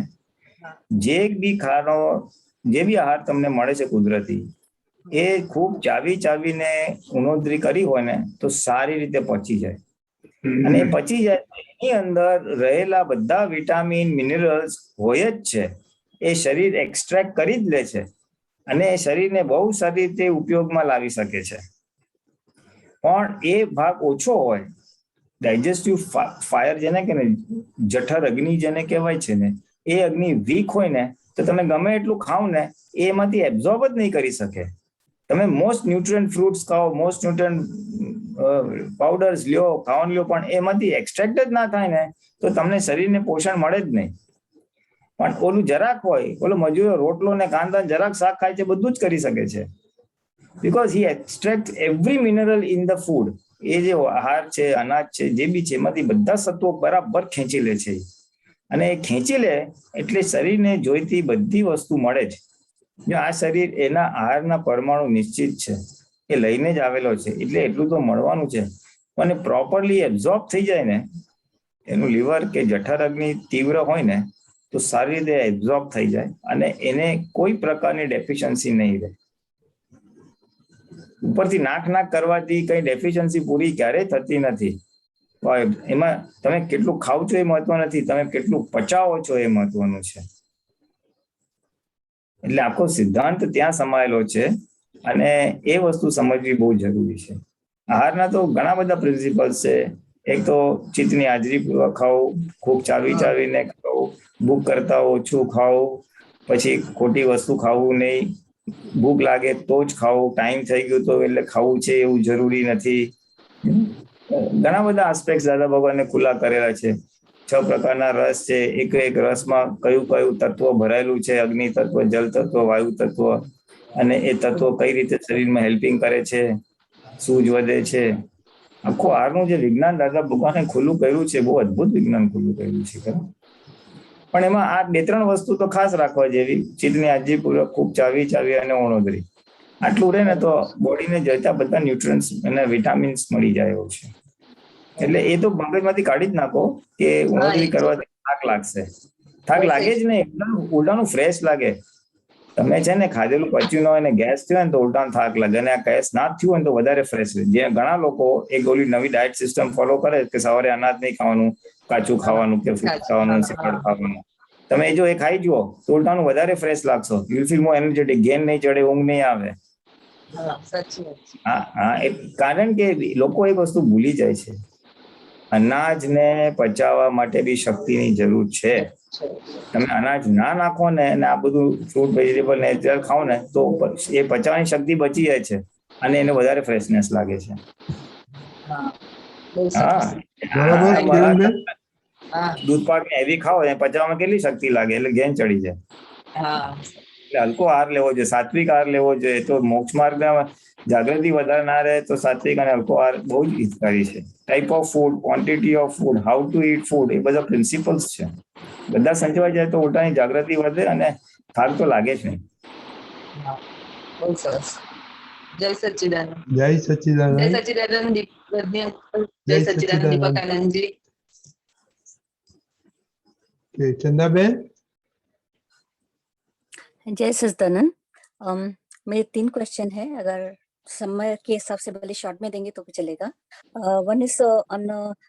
જે બી આહાર તમને મળે છે કુદરતી, એ ખૂબ ચાવીને ઉણોદરી કરી હોય ને તો સારી રીતે પચી જાય. અને એ પચી જાય એની અંદર રહેલા બધા વિટામિન મિનરલ્સ હોય જ છે, એ શરીર એક્સ્ટ્રેક્ટ કરી જ લે છે અને એ શરીરને બહુ સારી રીતે ઉપયોગમાં લાવી શકે છે. પણ એ ભાગ ઓછો હોય, ડાયજેસ્ટિવ ફાયર જેને કે ને, જઠર અગ્નિ જેને કહેવાય છે ને, એ અગ્નિ વીક હોય ને તો તમે ગમે એટલું ખાવ ને એમાંથી એબ્ઝોર્બ જ નહીં કરી શકે. તમે મોસ્ટ ન્યુટ્રિયન્ટ ફ્રૂટ્સ ખાઓ, મોસ્ટ ન્યુટ્રિયન્ટ પાવડર્સ લ્યો, ખાવાનું લ્યો, પણ એમાંથી એક્સ્ટ્રેક્ટ જ ના થાય ને તો તમને શરીરને પોષણ મળે જ નહીં. પણ ઓલું જરાક હોય, ઓલો મજૂર રોટલો ને કાંદા જરાક શાક ખાય છે, બધું જ કરી શકે છે, because he extract every mineral in the food. એ જે આહાર છે, અનાજ છે, જે બી છે, એમાંથી બધા સત્વો બરાબર ખેંચી લે છે. અને એ ખેંચી લે એટલે શરીરને જોઈતી બધી વસ્તુ મળે જ. જો આ શરીર એના આહારના પરમાણુ નિશ્ચિત છે, એ લઈને જ આવેલો છે, એટલે એટલું તો મળવાનું છે. અને પ્રોપરલી એબ્ઝોર્બ થઈ જાય ને, એનું લીવર કે જઠર અગ્નિ તીવ્ર હોય ને તો સારી રીતે એબ્ઝોર્બ થઈ જાય અને એને કોઈ પ્રકારની ડેફિશિયન્સી નહીં રહે. ઉપરથી નાક કરવાથી કઈ ડેફિશિયન્સી પૂરી ક્યારેય થતી નથી. એમાં તમે કેટલું ખાવ છો એ મહત્વ નથી, તમે કેટલું પચાવો છો એ મહત્વનું છે. એટલે આખો સિદ્ધાંત ત્યાં સમાયેલો છે અને એ વસ્તુ સમજવી બહુ જરૂરી છે. આહારના તો ઘણા બધા પ્રિન્સિપલ્સ છે. એક તો ચિત્તની હાજરી પૂર્વક ખાવું, ખૂબ ચાવીને ખાવું, ભૂખ કરતા ઓછું ખાવું, પછી ખોટી વસ્તુ ખાવું નહીં, ભૂખ લાગે તો જ ખાવું, ટાઈમ થઈ ગયો તો એટલે ખાવું છે એવું જરૂરી નથી. ઘણા બધા આસ્પેક્ટ દાદા ભગવાને ખુલ્લા કરેલા છે. 6 પ્રકારના રસ છે, એક રસમાં કયું તત્વ ભરાયેલું છે, અગ્નિ તત્વ, જલ તત્વ, વાયુ તત્વ, અને એ તત્વો કઈ રીતે શરીરમાં હેલ્પિંગ કરે છે, સૂજ વધે છે. આખું આહારનું જે વિજ્ઞાન દાદા ભગવાને ખુલ્લું કર્યું છે, બહુ અદભુત વિજ્ઞાન ખુલ્લું કર્યું છે. પણ એમાં આ 2-3 વસ્તુ તો ખાસ રાખવા જેવી: ચિત્તની હાજરીપૂર્વક ખૂબ ચાવી અને ઓણોદરી. આટલું રહે ને તો બોડીને જોઈતા બધા ન્યુટ્રન્સ અને વિટામિન્સ મળી જાય એવું છે. એટલે એ તો મગજમાંથી કાઢી જ નાખો કે ઉણોદરી કરવાથી થાક લાગશે. થાક લાગે જ નહીં, ઉલટાનું ફ્રેશ લાગે. તમે છે ને ખાધેલું પચ્યું ન હોય ને ગેસ થયો ને તો ઉલટાનું થાક લાગે, અને આ ગેસ ના થયું હોય ને તો વધારે ફ્રેશ રહે. જે ઘણા લોકો એક ઓલી નવી ડાયટ સિસ્ટમ ફોલો કરે કે સવારે અનાજ નહીં ખાવાનું, કાચું ખાવાનું કે ફ્રૂટ ખાવાનું, સલાડ ખાવાનું, તમે જો એ ખાઈ જુઓ તો ઉલટાનું વધારે ફ્રેશ લાગશો. યુ ફીલ મોર એનર્જેટિક, ગેન નહીં ચડે, ઊંઘ નહીં આવે. કારણ કે લોકો એક વસ્તુ ભૂલી જાય છે, અનાજને પચાવવા માટે બી શક્તિની જરૂર છે. તમે અનાજ ના નાખો ને અને આ બધું ફ્રૂટ વેજીટેબલ નેચરલ ખાઓ ને તો એ પચાવવાની શક્તિ બચી જાય છે અને એને વધારે ફ્રેશનેસ લાગે છે. દૂધ પાક ને હેવી ખાઓ ને પચાવવામાં કેટલી શક્તિ લાગે, એટલે ગેન ચડી જાય. એટલે હલકો આહાર લેવો જોઈએ, સાત્વિક આહાર લેવો જોઈએ. તો મોક્ષ માર્ગમાં જાગૃતિ વધારે ના રહે તો સાત્વિક અને હલકો આહાર બહુ જ હિતકારી છે. Type of food, quantity of food, how to eat food, એ બધા પ્રિન્સિપલ્સ છે. બધા સંજવાઈ જાય તો ઉલટાની જાગૃતિ વધે અને થાક તો લાગે જ નહીં. બહુ સરસ. જય સચ્ચિદાનંદ. જય સચ્ચિદાનંદ. જય સચ્ચિદાનંદ દીપકાનંદજી. चंदाबेन। जय सच्चिदानंद। मेरे 3 क्वेश्चन है, अगर समय के हिसाब से भले शॉर्ट में देंगे तो भी चलेगा। One is on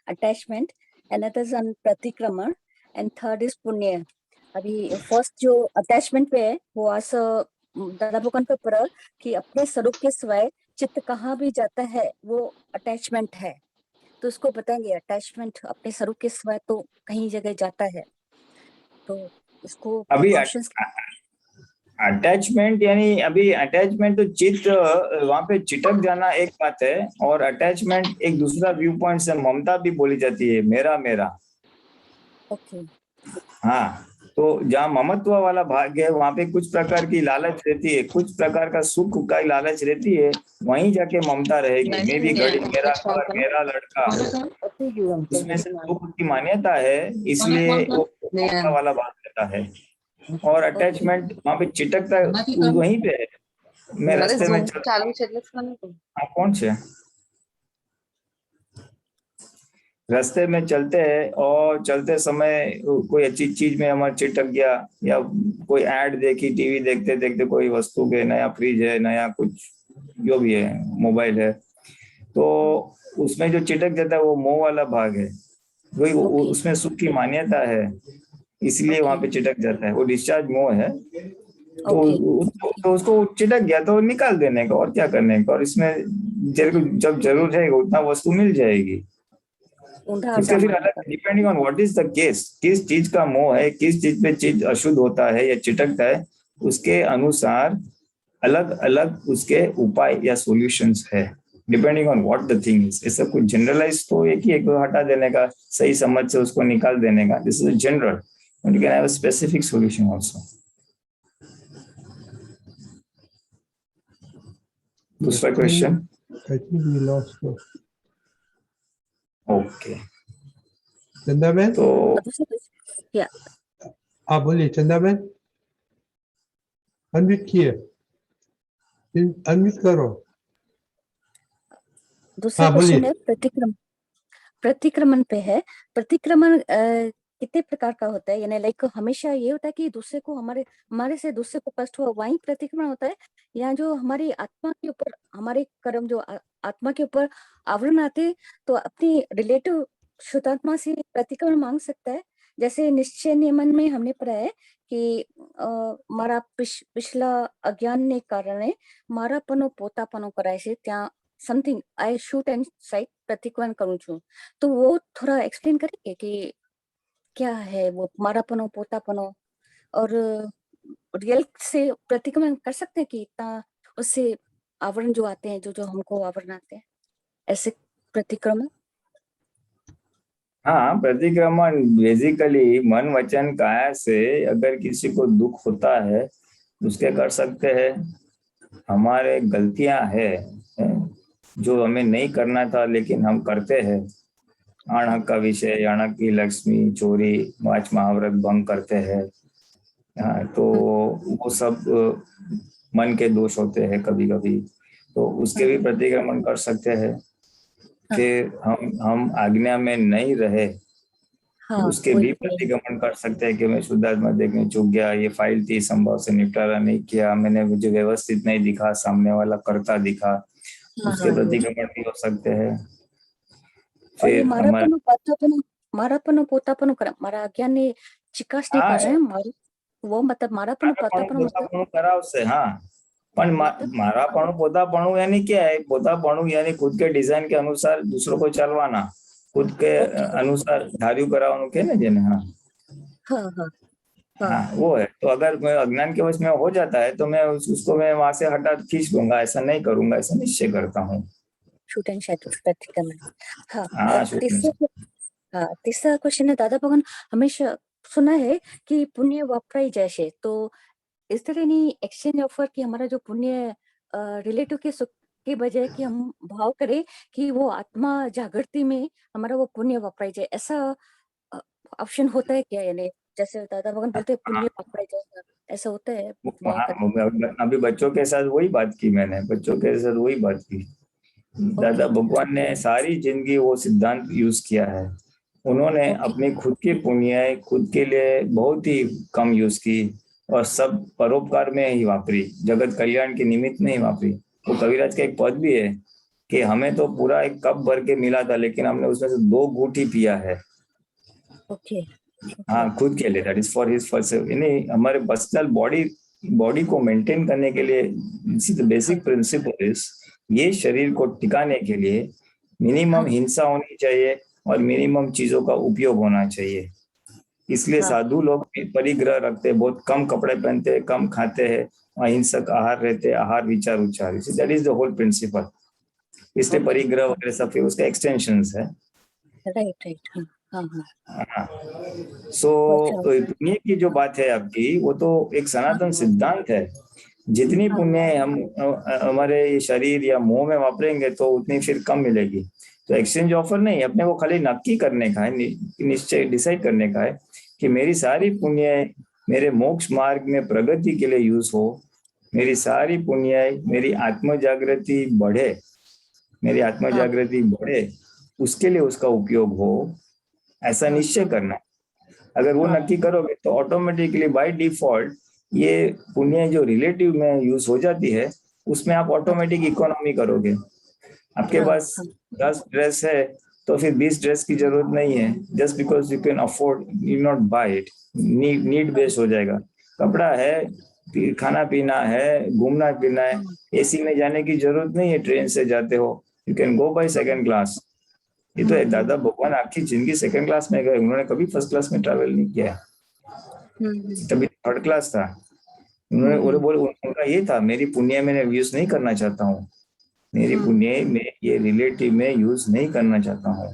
attachment, another is on pratikraman, and third is punya. अभी फर्स्ट जो अटैचमेंट पे है वो आज दादा भगवान पे पड़ा कि अपने स्वरूप के सिवाय चित्त कहाँ भी जाता है वो अटैचमेंट है, तो उसको बताएंगे। अटैचमेंट अपने स्वरूप के सिवाय तो कहीं जगह जाता है, तो इसको अभी अटैचमेंट यानी अभी अटैचमेंट तो चित्त वहां पे चिटक जाना एक बात है, और अटैचमेंट एक दूसरा व्यू पॉइंट से ममता भी बोली जाती है, मेरा मेरा। ओके हाँ, तो जहाँ ममत्व वाला भाग है वहां पे कुछ प्रकार की लालच रहती है, कुछ प्रकार का सुख का लालच रहती है, वहीं जाके ममता रहेगी। मैं भी घड़ी, मेरा घर, मेरा लड़का, उसमें से सुख की मान्यता है, इसलिए वो ममता वाला भाग रहता है। और अटैचमेंट वहां पे चिटकता वहीं पे है। मैं रास्ते में हाँ, कौन से रास्ते में चलते हैं और चलते समय कोई अच्छी चीज में हमारा चिटक गया, या कोई ऐड देखी, टीवी देखते देखते कोई वस्तु के, नया फ्रिज है, नया कुछ जो भी है, मोबाइल है, तो उसमें जो चिटक जाता है वो मोह वाला भाग है। वही उसमें सुख की मान्यता है, इसलिए वहां पे चिटक जाता है, वो डिस्चार्ज मोह है। तो उसको चिटक गया तो निकाल देने का, और क्या करने का, और इसमें जब जरूर है उतना वस्तु मिल जाएगी। इसके फिर अलग, depending on what is the case, किस चीज का मोह है, किस चीज पे चीज अशुद्ध होता है या चिटकता है, उसके अनुसार अलग अलग उसके उपाय या सॉल्यूशंस है, depending on what the thing is. ऐसा कुछ जनरलाइज तो एक ही एक हटा देने का, सही समझ से उसको निकाल देने का, this is general, but you can have a specific solution also. दूसरा question. I think we lost her. Okay, Chandaben, तो या आप बोलिए चंदाबेन, अनम्यूट किए, अनम्यूट करो। दूसरा हाँ, बोलिए। क्वेश्चन है प्रतिक्रमण पे है। प्रतिक्रमण कितने प्रकार का होता है, यानी लाइक हमेशा ये होता है कि दूसरे को हमारे से दूसरे को कष्ट हुआ, वही प्रतिक्रमण होता है, या जो हमारी आत्मा के ऊपर, हमारे कर्म जो आत्मा के ऊपर आवरण आते, तो अपनी रिलेटिव शुद्धात्मा से प्रतिक्रमण मांग सकता है। जैसे निश्चय नियमन में हमने पढ़ा है कि मारा पिछला अज्ञान ने कारण मारापनो पोतापनो कराय છે ત્યાં something I shoot and sight प्रतिक्रमण करूँ छू, तो वो थोड़ा एक्सप्लेन करेंगे कि क्या है वो मारापनो पोतापनो, और रियल से प्रतिक्रमण कर सकते हैं कि इतना उससे आवरण जो आते हैं, जो हमको आवरण आते हैं, ऐसे प्रतिक्रमण। हाँ, प्रतिक्रमण बेसिकली मन वचन काया से अगर किसी को दुख होता है उसके कर सकते हैं। हमारे गलतियां हैं जो हमें नहीं करना था लेकिन हम करते हैं, आणक का विषय, आणक की लक्ष्मी, चोरी, वाच महाव्रत भंग करते हैं। हाँ, तो वो सब मन के दोष होते हैं कभी कभी, तो उसके भी प्रतिक्रमण कर सकते हैं। फिर हम आज्ञा में नहीं रहे, उसके भी प्रतिक्रमण कर सकते हैं कि मैं शुद्धात्मा देखने चूक गया, ये फाइल थी, संभव से निपटारा नहीं किया, मैंने मुझे व्यवस्थित नहीं दिखा, सामने वाला करता दिखा, उसके प्रतिक्रमण भी हो सकते हैं। फिर मारापनो पोतापनो करा, मारा अज्ञान ने चिकास नहीं कर रहे हैं, वो मतलब मारापनो पोतापनो कराव से। हाँ, पर मारापणु पोतापणु यानी क्या है? पोतापणु यानी खुद के डिजाइन के अनुसार दूसरों को चलवाना, खुद के अनुसार धार्यु करावनु के ना जेने। हाँ, वो है। तो अगर मैं अज्ञान के वश में हो जाता है तो मैं उसको मैं वहां से हटा खींच लूंगा, ऐसा नहीं करूंगा, ऐसा निश्चय करता हूँ। तीसरा क्वेश्चन है, दादा भगवान हमेशा सुना है कि पुण्य वापराई जैसे, तो इस तरह नहीं एक्सचेंज ऑफर कि हमारा जो पुण्य रिलेटिव के सुख के बजाय कि हम भाव करें कि वो आत्मा जागृति में हमारा वो पुण्य वापराई जाए, ऐसा ऑप्शन होता है क्या? यानी जैसे दादा भगवान बोलते हैं पुण्य वापराई जाए, ऐसा होता है? अभी बच्चों के साथ वही बात की मैंने, बच्चों के साथ वही बात की। दादा भगवान ने सारी जिंदगी वो सिद्धांत यूज किया है। उन्होंने अपनी खुद की पुण्य खुद के लिए बहुत ही कम यूज की और सब परोपकार में ही वापरी, जगत कल्याण के निमित्त में ही वापरी। वो कविराज का एक पद भी है कि हमें तो पूरा एक कप भर के मिला था लेकिन हमने उसमें से 2 घूंट ही पिया है। हाँ, खुद के लिए, that is for his first. यानी हमारे पर्सनल बॉडी को मेंटेन करने के लिए बेसिक प्रिंसिपल इज, ये शरीर को टिकाने के लिए मिनिमम हिंसा होनी चाहिए और मिनिमम चीजों का उपयोग होना चाहिए। इसलिए साधु लोग परिग्रह रखते हैं, बहुत कम कपड़े पहनते हैं, कम खाते हैं, अहिंसक आहार रहते हैं, आहार विचार उच्चार, that is the whole principle. इसलिए परिग्रह वगैरह सब उसके एक्सटेंशंस है। राइट। हाँ। सो पुण्य की जो बात है आपकी, वो तो एक सनातन सिद्धांत है। जितनी पुण्य हम हमारे शरीर या मुंह में वापरेंगे तो उतनी फिर कम मिलेगी। तो एक्सचेंज ऑफर नहीं, अपने को खाली नक्की करने का है, निश्चय डिसाइड करने का है कि मेरी सारी पुण्य मेरे मोक्ष मार्ग में प्रगति के लिए यूज हो, मेरी सारी पुण्य मेरी आत्म जागृति बढ़े, मेरी आत्म जागृति बढ़े, उसके लिए उसका उपयोग हो, ऐसा निश्चय करना। अगर वो नक्की करोगे तो ऑटोमेटिकली बाय डिफॉल्ट ये पुण्य जो रिलेटिव में यूज हो जाती है, उसमें आप ऑटोमेटिक इकोनॉमी करोगे। आपके पास 10 ड्रेस है तो फिर 20 ड्रेस की जरूरत नहीं है। Just because you can afford, you not buy it, need based हो जाएगा। कपड़ा है, खाना पीना है, घूमना फिरना है, एसी में जाने की जरूरत नहीं है, ट्रेन से जाते हो, you can go by second class. ये तो दादा भगवान आपकी जिंदगी सेकंड क्लास में गए, उन्होंने कभी फर्स्ट क्लास में ट्रैवल नहीं किया, तभी थर्ड क्लास था। उन्होंने बोले उनका ये था, मेरी पुण्य में यूज नहीं करना चाहता हूँ, मेरी पुण्य में ये रिलेटिव में यूज नहीं करना चाहता हूँ।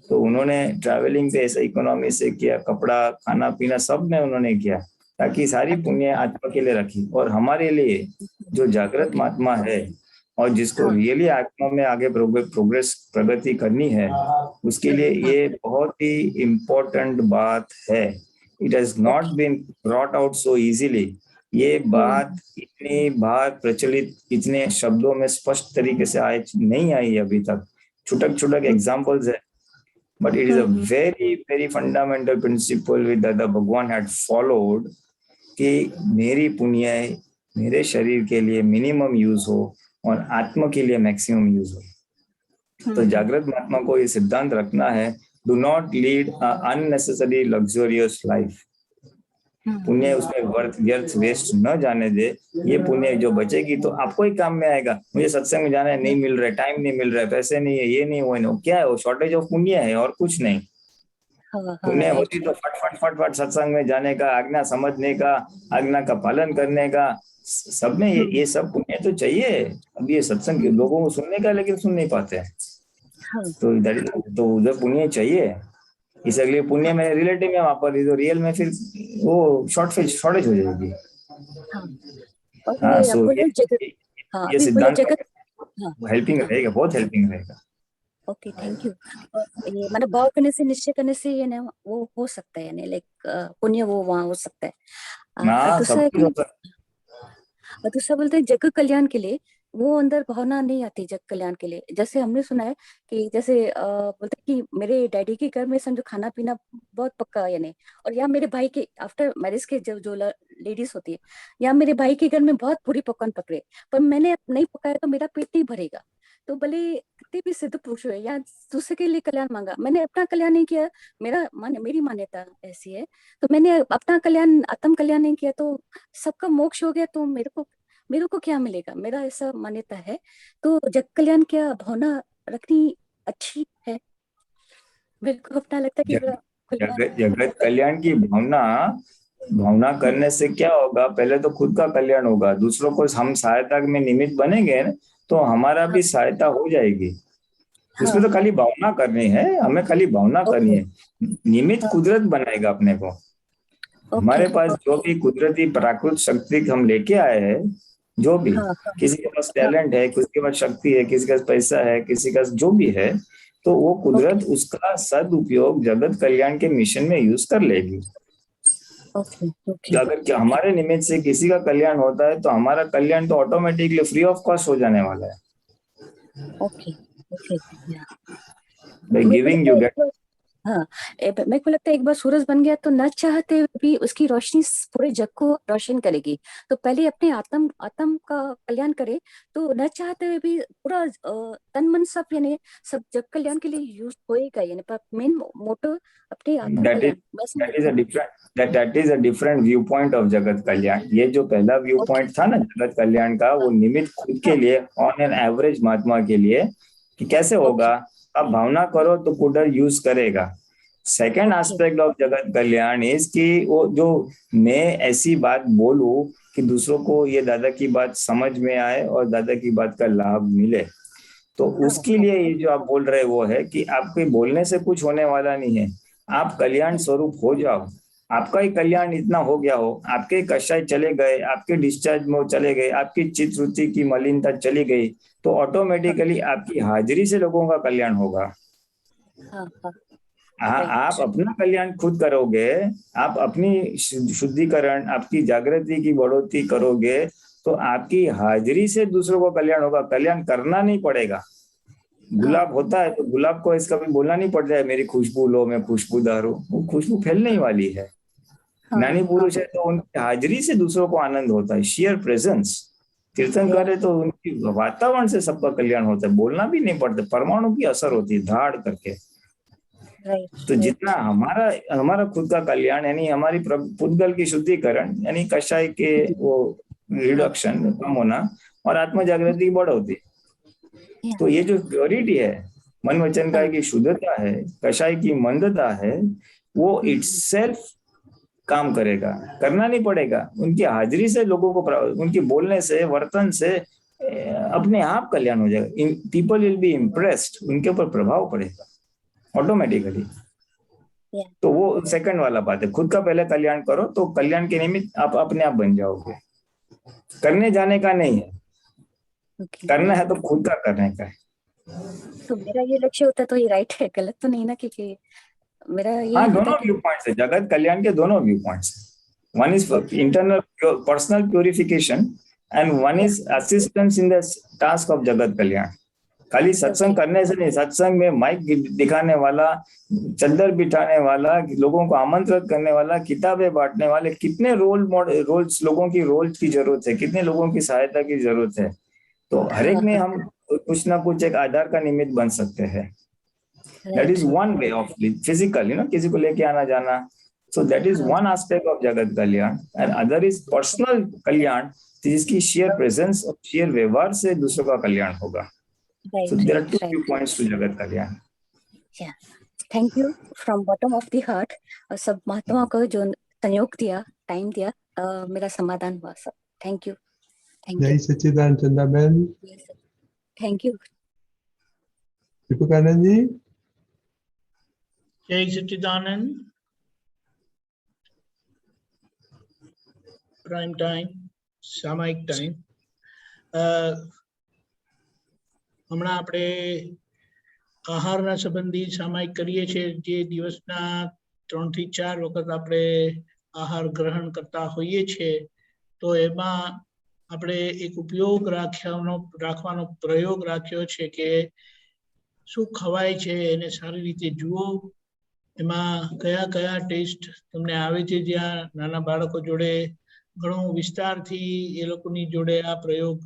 तो उन्होंने ट्रैवलिंग पे ऐसा इकोनॉमी से किया, कपड़ा खाना पीना सब में उन्होंने किया, ताकि सारी पुण्य आत्मा के लिए रखी। और हमारे लिए जो जागृत महात्मा है और जिसको रियली आत्मा में आगे प्रोग्रेस प्रगति करनी है, उसके लिए ये बहुत ही इम्पोर्टेंट बात है। It has not been brought out so easily. ये बात इतनी बार प्रचलित, इतने शब्दों में स्पष्ट तरीके से नहीं आई अभी तक। छुटक एग्जाम्पल्स है, but it is a very very fundamental principle with दादा भगवान हैड फॉलोड, कि मेरी पुण्य मेरे शरीर के लिए मिनिमम यूज हो और आत्मा के लिए मैक्सिमम यूज हो। तो जागृत महात्मा को ये सिद्धांत रखना है, do not lead unnecessary luxurious life. पुण्य उसमें व्यर्थ वेस्ट न जाने दे। ये पुण्य जो बचेगी तो आपको ही काम में आएगा। मुझे सत्संग में जाना है, नहीं मिल रहा है, टाइम नहीं मिल रहा है, पैसे नहीं है, ये नहीं वो नहीं, क्या है वो, शॉर्टेज ऑफ पुण्य है और कुछ नहीं। पुण्य होती तो फट फट सत्संग में जाने का, आज्ञा समझने का, आज्ञा का पालन करने का, सब में ये सब पुण्य तो चाहिए। अब ये सत्संग के लोगों को सुनने का, लेकिन सुन नहीं पाते हैं, तो इधर तो उधर पुण्य चाहिए। इस अगले पुण्य में रिलेटिव में वापर तो रियल में फिर वो शॉर्टेज हो जाएगी। हाँ, सो ये सिद्धांत हेल्पिंग रहेगा, बहुत हेल्पिंग रहेगा। Okay, thank you. ये मतलब भाव करने से, निश्चय करने से ये ना वो हो सकता है, यानी लाइक पुण्य वो वहाँ हो सकता है। दूसरा बोलते हैं जग कल्याण के लिए वो अंदर भावना नहीं आती। जग कल्याण के लिए जैसे हमने सुना है कि जैसे बोलते हैं कि मेरे डैडी के घर में समझो खाना पीना बहुत पक्का है, यानी, और या मेरे भाई के आफ्टर मैरिज के जो लेडीज होती है, या मेरे भाई के घर में बहुत पूरी पकवान पकड़े, पर मैंने नहीं पकाया तो मेरा पेट नहीं भरेगा। तो भले कितने भी सिद्ध पुरुष हुए या दूसरे के लिए कल्याण मांगा, मैंने अपना कल्याण नहीं किया, मेरी मान्यता ऐसी है, तो मैंने अपना कल्याण, आत्म कल्याण नहीं किया, तो सबका मोक्ष हो गया, तो मेरे को क्या मिलेगा, मेरा ऐसा मान्यता है। तो जग कल्याण क्या भावना रखनी अच्छी है? मेरे को अपना लगता है कि जगत कल्याण की भावना करने से क्या होगा, पहले तो खुद का कल्याण होगा, दूसरों को हम सहायता में निमित्त बनेंगे तो हमारा भी सहायता हो जाएगी। उसमें तो खाली भावना करनी है, हमें खाली भावना करनी है, निमित्त कुदरत बनाएगा अपने को। हमारे पास जो भी कुदरती प्राकृतिक शक्ति हम लेके आए हैं, जो भी, किसी के पास टैलेंट है, किसी के पास शक्ति है, किसी के पास पैसा है, किसी का जो भी है, तो वो कुदरत उसका सदुपयोग जगत कल्याण के मिशन में यूज कर लेगी। अगर हमारे निमित्त से किसी का कल्याण होता है तो हमारा कल्याण तो ऑटोमेटिकली फ्री ऑफ कॉस्ट हो जाने वाला है। By giving you get हाँ, मेरे को लगता है एक बार सूरज बन गया तो न चाहते हुए भी उसकी रोशनी पूरे जग को रोशन करेगी। तो पहले अपने आत्म का कल्याण करे, तो न चाहते हुए भी पूरा तन मन सब, यानी सब जग कल्याण के लिए यूज होएगा, यानी पर मेन मोटो अपने आत्म कल्याण। that is a different viewpoint of जगत कल्याण। ये जो पहला व्यू पॉइंट था ना जगत कल्याण का, वो निमित्त खुद के लिए, ऑन एन एवरेज महात्मा के लिए, कि कैसे होगा, अब भावना करो तो कुदरत यूज करेगा। सेकेंड एस्पेक्ट ऑफ जगत कल्याण इज कि वो जो मैं ऐसी बात बोलूं कि दूसरों को ये दादा की बात समझ में आए और दादा की बात का लाभ मिले। तो उसके लिए ये जो आप बोल रहे वो है कि आपके बोलने से कुछ होने वाला नहीं है, आप कल्याण स्वरूप हो जाओ, आपका ही कल्याण इतना हो गया हो, आपके कषाय चले गए, आपके डिस्चार्ज में चले गए, आपकी चित्त वृत्ति की मलिनता चली गई, तो ऑटोमेटिकली आपकी हाजिरी से लोगों का कल्याण होगा। आप अपना कल्याण खुद करोगे, आप अपनी शुद्धिकरण, आपकी जागृति की बढ़ोतरी करोगे, तो आपकी हाजिरी से दूसरों को कल्याण होगा। कल्याण करना नहीं पड़ेगा। गुलाब होता है तो गुलाब को इसका भी बोलना नहीं पड़ता है मेरी खुशबू लो, मैं खुशबूदार हूँ, वो खुशबू फैलने ही वाली है। ज्ञानी पुरुष है तो उनकी हाजिरी से दूसरों को आनंद होता है, शेयर प्रेजेंस। कीर्तन करे तो उनकी वातावरण से सबका कल्याण होता है, बोलना भी नहीं पड़ता, परमाणु की असर होती है धाड़ करके। तो जितना हमारा खुद का कल्याण यानी हमारी पुद्गल की शुद्धिकरण यानी कषाय के वो रिडक्शन कम होना और आत्म जागृति की बढ़ोतरी, तो ये जो प्योरिटी है मन वचन काय की शुद्धता है, कषाय की मंदता है, वो इटसेल्फ काम करेगा, करना नहीं पड़ेगा। उनकी हाजिरी से लोगों को, उनके बोलने से, वर्तन से अपने आप कल्याण हो जाएगा। पीपल विल बी इम्प्रेस्ड, उनके ऊपर प्रभाव पड़ेगा ऑटोमेटिकली। तो वो सेकंड वाला बात है, खुद का पहले कल्याण करो तो कल्याण के निमित्त आप अपने आप बन जाओगे। करने जाने का नहीं है, करना है तो खुद का करने का है। तो मेरा ये लक्ष्य होता तो ये राइट है, गलत तो नहीं ना? क्योंकि मेरा ये दोनों व्यू पॉइंट्स है, जगत कल्याण के दोनों व्यू पॉइंट्स है। One is internal personal purification and one is assistance in the task of जगत कल्याण। खाली सत्संग करने से नहीं, सत्संग में माइक दिखाने वाला, चद्दर बिठाने वाला, लोगों को आमंत्रित करने वाला, किताबें बांटने वाले, कितने रोल्स लोगों की रोल्स की जरूरत है, कितने लोगों की सहायता की जरूरत है। तो हर एक में हम कुछ ना कुछ एक आधार का निमित्त बन सकते हैं। That is one way of physical, किसी को लेके आना जाना। So that is one aspect of जगत कल्याण एंड अदर इज पर्सनल कल्याण, जिसकी शेयर प्रेजेंस और शेयर व्यवहार से दूसरों का कल्याण होगा। So there are two viewpoints to Jagat Kalyan. Yeah, thank you from bottom of the heart. सब महात्मा को जो संयोग दिया, टाइम दिया, मेरा समाधान हुआ सब। Thank you. जय सच्चिदानंद चंदा बहन। Thank you. दीपकानंद जी। जय सच्चिदानंद। प्राइम टाइम, सामायिक टाइम। હમણાં આપણે આહારના સંબંધી સામાયિક કરીએ છીએ, જે દિવસના 3 થી 4 વખત આપણે આહાર ગ્રહણ કરતા હોઈએ છીએ, તો એમાં આપણે એક ઉપયોગ રાખવાનો પ્રયોગ રાખ્યો છે કે શું ખવાય છે એને સારી રીતે જુઓ, એમાં કયા કયા ટેસ્ટ તમને આવે છે, જ્યાં નાના બાળકો જોડે ઘણો વિસ્તારથી એ લોકોની જોડે આ પ્રયોગ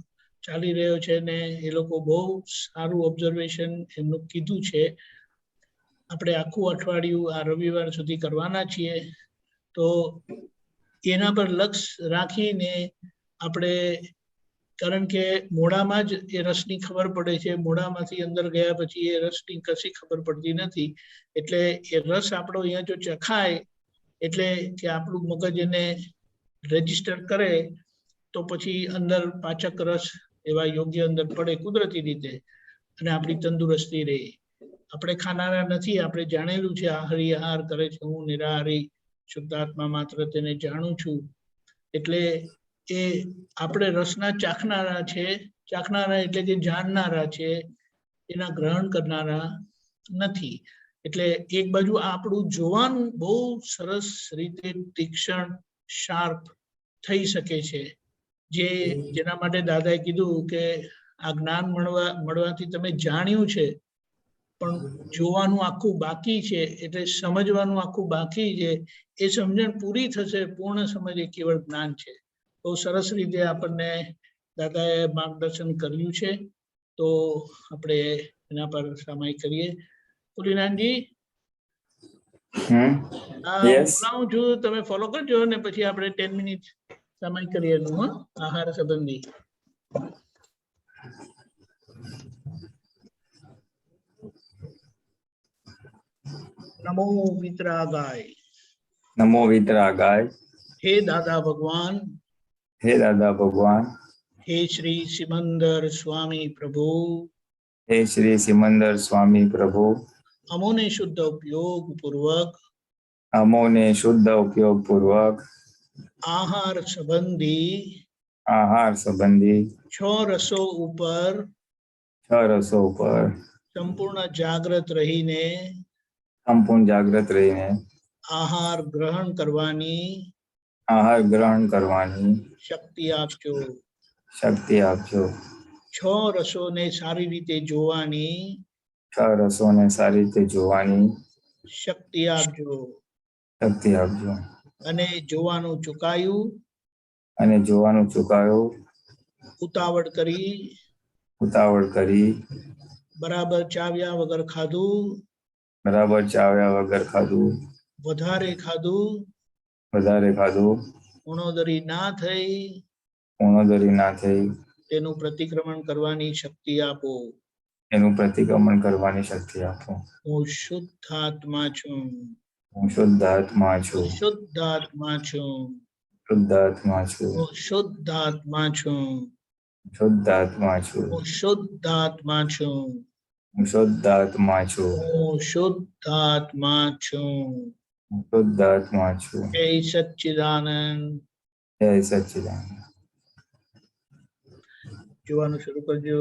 ચાલી રહ્યો છે ને એ લોકો બહુ સારું ઓબ્ઝર્વેશન એમનું કીધું છે. આપણે આખું અઠવાડિયું આ રવિવાર સુધી કરવાના છીએ, તો એના પર લક્ષ્ય રાખીને આપણે, કારણ કે મોઢામાં જ એ રસની ખબર પડે છે, મોઢામાંથી અંદર ગયા પછી એ રસની કશી ખબર પડતી નથી. એટલે એ રસ આપણો અહીંયા જો ચખાય એટલે કે આપણું મગજ એને રજીસ્ટર કરે, તો પછી અંદર પાચક રસ એવા યોગ્ય અંદર પડે કુદરતી રીતે અને આપણી તંદુરસ્તી રહે. આપણે ખાનારા નથી, આપણે જાણેલું છે આહારી આહાર કરે છે, હું નિરાહારી શુદ્ધાત્મા માત્ર તેને જાણું છું. એટલે એ આપણે રસના ચાખનારા એટલે કે જાણનારા છે, એના ગ્રહણ કરનારા નથી. એટલે એક બાજુ આપણું જોવાનું બહુ સરસ રીતે તીક્ષ્ણ, શાર્પ થઈ શકે છે, જેના માટે દાદાએ કીધું કે આ જ્ઞાન મળવાથી તમે જાણ્યું છે પણ જોવાનું આખું બાકી છે, એટલે સમજવાનું આખું બાકી છે. એ સમજણ પૂરી થશે, પૂર્ણ સમજ એ કેવળ જ્ઞાન છે. બહુ સરસ રીતે આપણને દાદાએ માર્ગદર્શન કર્યું છે, તો આપણે એના પર સામાયિક કરીએ. પુરીનાનજી, બોલાવું છું, તમે ફોલો કરજો ને પછી આપણે 10 મિનિટ સામાયિક કરીએ એનું આહાર સંબંધી. નમો વિતરાગાય, नमो वितरागाय। हे दादा भगवान, हे दादा भगवान, हे श्री सिमंदर स्वामी प्रभु, हे श्री सिमंदर स्वामी प्रभु, अमोने शुद्ध उपयोग पूर्वक अमोने शुद्ध उपयोग पूर्वक आहार संबंधी आहार संबंधी 6 રસો ઉપર 6 રસો પર સંપૂર્ણ જાગ્રત રહીને સંપૂર્ણ જાગ્રત રહીને આહાર ગ્રહણ કરવાની શક્તિ આપજો. શક્તિ આપજો. 6 રસોને સારી રીતે જોવાની 6 રસોને સારી રીતે જોવાની શક્તિ આપજો. શક્તિ આપજો. અને જોવાનું ચૂકાયું ઉતાવળ કરી બરાબર ચાવ્યા વગર ખાધું વધારે ખાધું ઉણોદરી ના થઈ તેનું પ્રતિક્રમણ કરવાની શક્તિ આપો. હું શુદ્ધાત્મા છું. હું શુદ્ધાત્મા છું. જય સચ્ચિદાનંદ. જોવાનું શરૂ કરજો.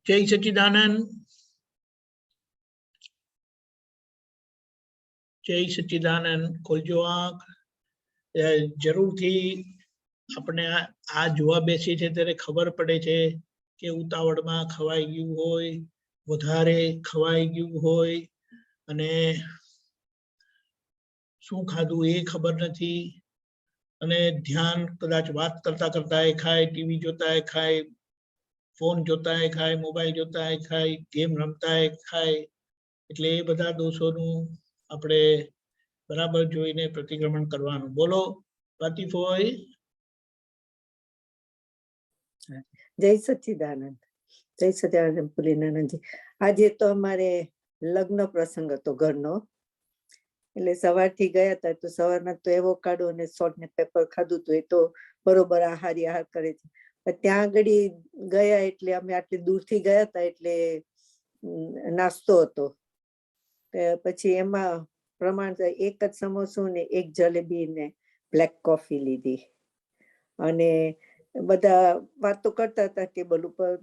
જય સચ્ચિદાનંદ. જય સચ્ચિદાનંદ. ખોલજો આંખ. જરૂરથી આપણે આ જોવા બેસીએ છીએ ત્યારે ખબર પડે છે કે ઉતાવળમાં ખવાઈ ગયું હોય, વધારે ખવાઈ ગયું હોય, અને શું ખાધું એ ખબર નથી, અને ધ્યાન કદાચ વાત કરતા કરતા એ ખાય, ટીવી જોતા એ ખાય, ફોન જોતા એ ખાય, મોબાઈલ જોતા એ ખાય, ગેમ રમતા એ ખાય. એટલે એ બધા દોષોનું આપણે બરાબર જોઈને પ્રતિક્રમણ કરવાનું. બોલો વાતીફોય. જય સચ્ચિદાનંદ. જય સચ્ચિદાનંદ પુલિનાનંદજી. આજે તો અમારે લગ્ન પ્રસંગ હતો ઘરનો, એટલે સવારથી ગયા હતા તો સવારના તો એવોકાડો અને સોલ્ટ ને પેપર ખાધું હતું. એ તો બરોબર આહારી આહાર કરે છે. પણ ત્યાં આગળ ગયા એટલે અમે આટલી દૂરથી ગયા હતા એટલે નાસ્તો હતો. પછી એમાં પ્રમાણ એક જ સમોસું ને એક જલેબી ને બ્લેક કોફી લીધી, અને બધા વાતો કરતા હતા ટેબલ ઉપર.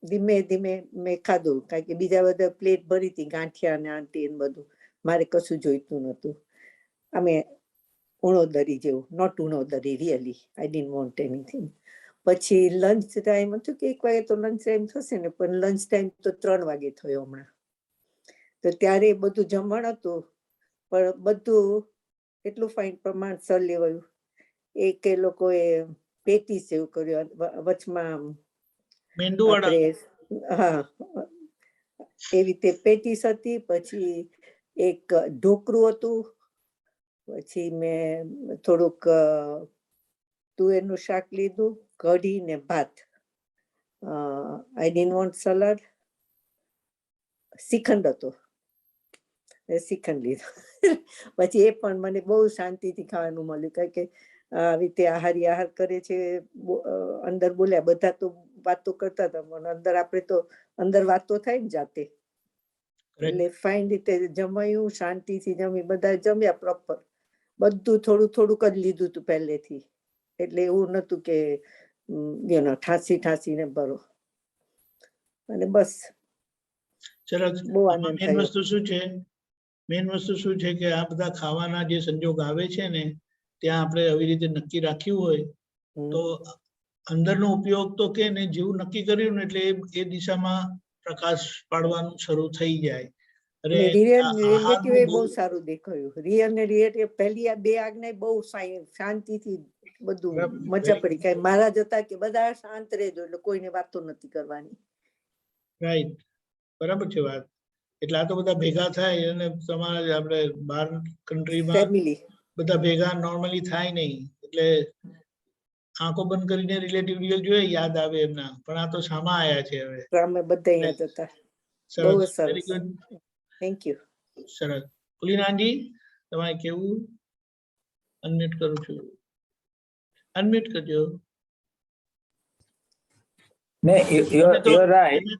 ધીમે ધીમે મેં ખાધું, કારણ કે બીજા બધા પ્લેટ ભરી હતી, ગાંઠિયા ને આંટી ને બધું. મારે કશું જોઈતું નતું. અમે ઉણોદરી જેવું, not unodari really, I didn't want anything. પછી લંચ ટાઈમ હતું કે 1 વાગે તો લંચ ટાઈમ થશે ને, પણ લંચ ટાઈમ તો 3 વાગે થયો હમણાં. તો ત્યારે બધું જમણ હતું, પણ બધું એટલું ફાઇન પ્રમાણસર લેવાયું. એક એ લોકોએ પેટીસ એવું કર્યું વચમાં, હા એવી રીતે પેટીસ હતી. પછી એક ઢોકરું હતું, પછી મેં થોડુંક તુવેરનું શાક લીધું, કઢી ને ભાત. આઈ ડિડન્ટ વોન્ટ સલાડ. શ્રીખંડ હતો, શ્રીખંડ લીધું. પછી એ પણ મને બહુ શાંતિથી ખાવાનું મળ્યું, કારણ કે આવી રીતે આહારી આહાર કરે છે. અંદર બોલ્યા બધા તો વાતો કરતા હતા, પણ અંદર આપણે તો અંદર વાતો થાય ને જાતે. એટલે ફાઇન રીતે જમાયું, શાંતિથી જમી, બધા જમ્યા પ્રોપર. બધું થોડું થોડુંક જ લીધું હતું પહેલેથી, એટલે એવું નતું કે ઠાંસી ને ભરો. અને બસ બહુ આનંદ મેન થયો. વસ્તુ શું છે, મેન વસ્તુ શું છે કે આ બધા ખાવાના જે સંજોગ આવે છે ને, ત્યાં આપણે આવી રીતે નક્કી રાખ્યું હોય તો અંદરનો ઉપયોગ તો કે ને જેવું નક્કી કર્યું ને એટલે એ દિશામાં પ્રકાશ પાડવાનું શરૂ થઈ જાય. રિલેટિવ બહુ સારું દેખાયું. રિયલ ને રિલેટિવ પહેલી આ 2 આજ્ઞા બહુ શાંતિથી બધું મજા પડી. કઈ મારા જતા કે બધા શાંત રહેજો, એટલે કોઈને વાતો નથી કરવાની. રાઈટ, બરાબર છે વાત. એટલે આ તો બધા ભેગા થાય, અને તમારે આપણે બહાર કન્ટ્રીમાં બધા ભેગા નોર્મલી થાય નહીં, એટલે આંખો બંધ કરીને રિલેટિવ રિયલ જોઈએ, યાદ આવે એમના. પણ આ તો સામા આયા છે હવે. અમે બધા યાદ હતા. બહુ સરસ, થેન્ક યુ. સરસ. પુલિનાનજી, તમારે કેવું? અનમ્યુટ કરું છું, અનમ્યુટ કરજો.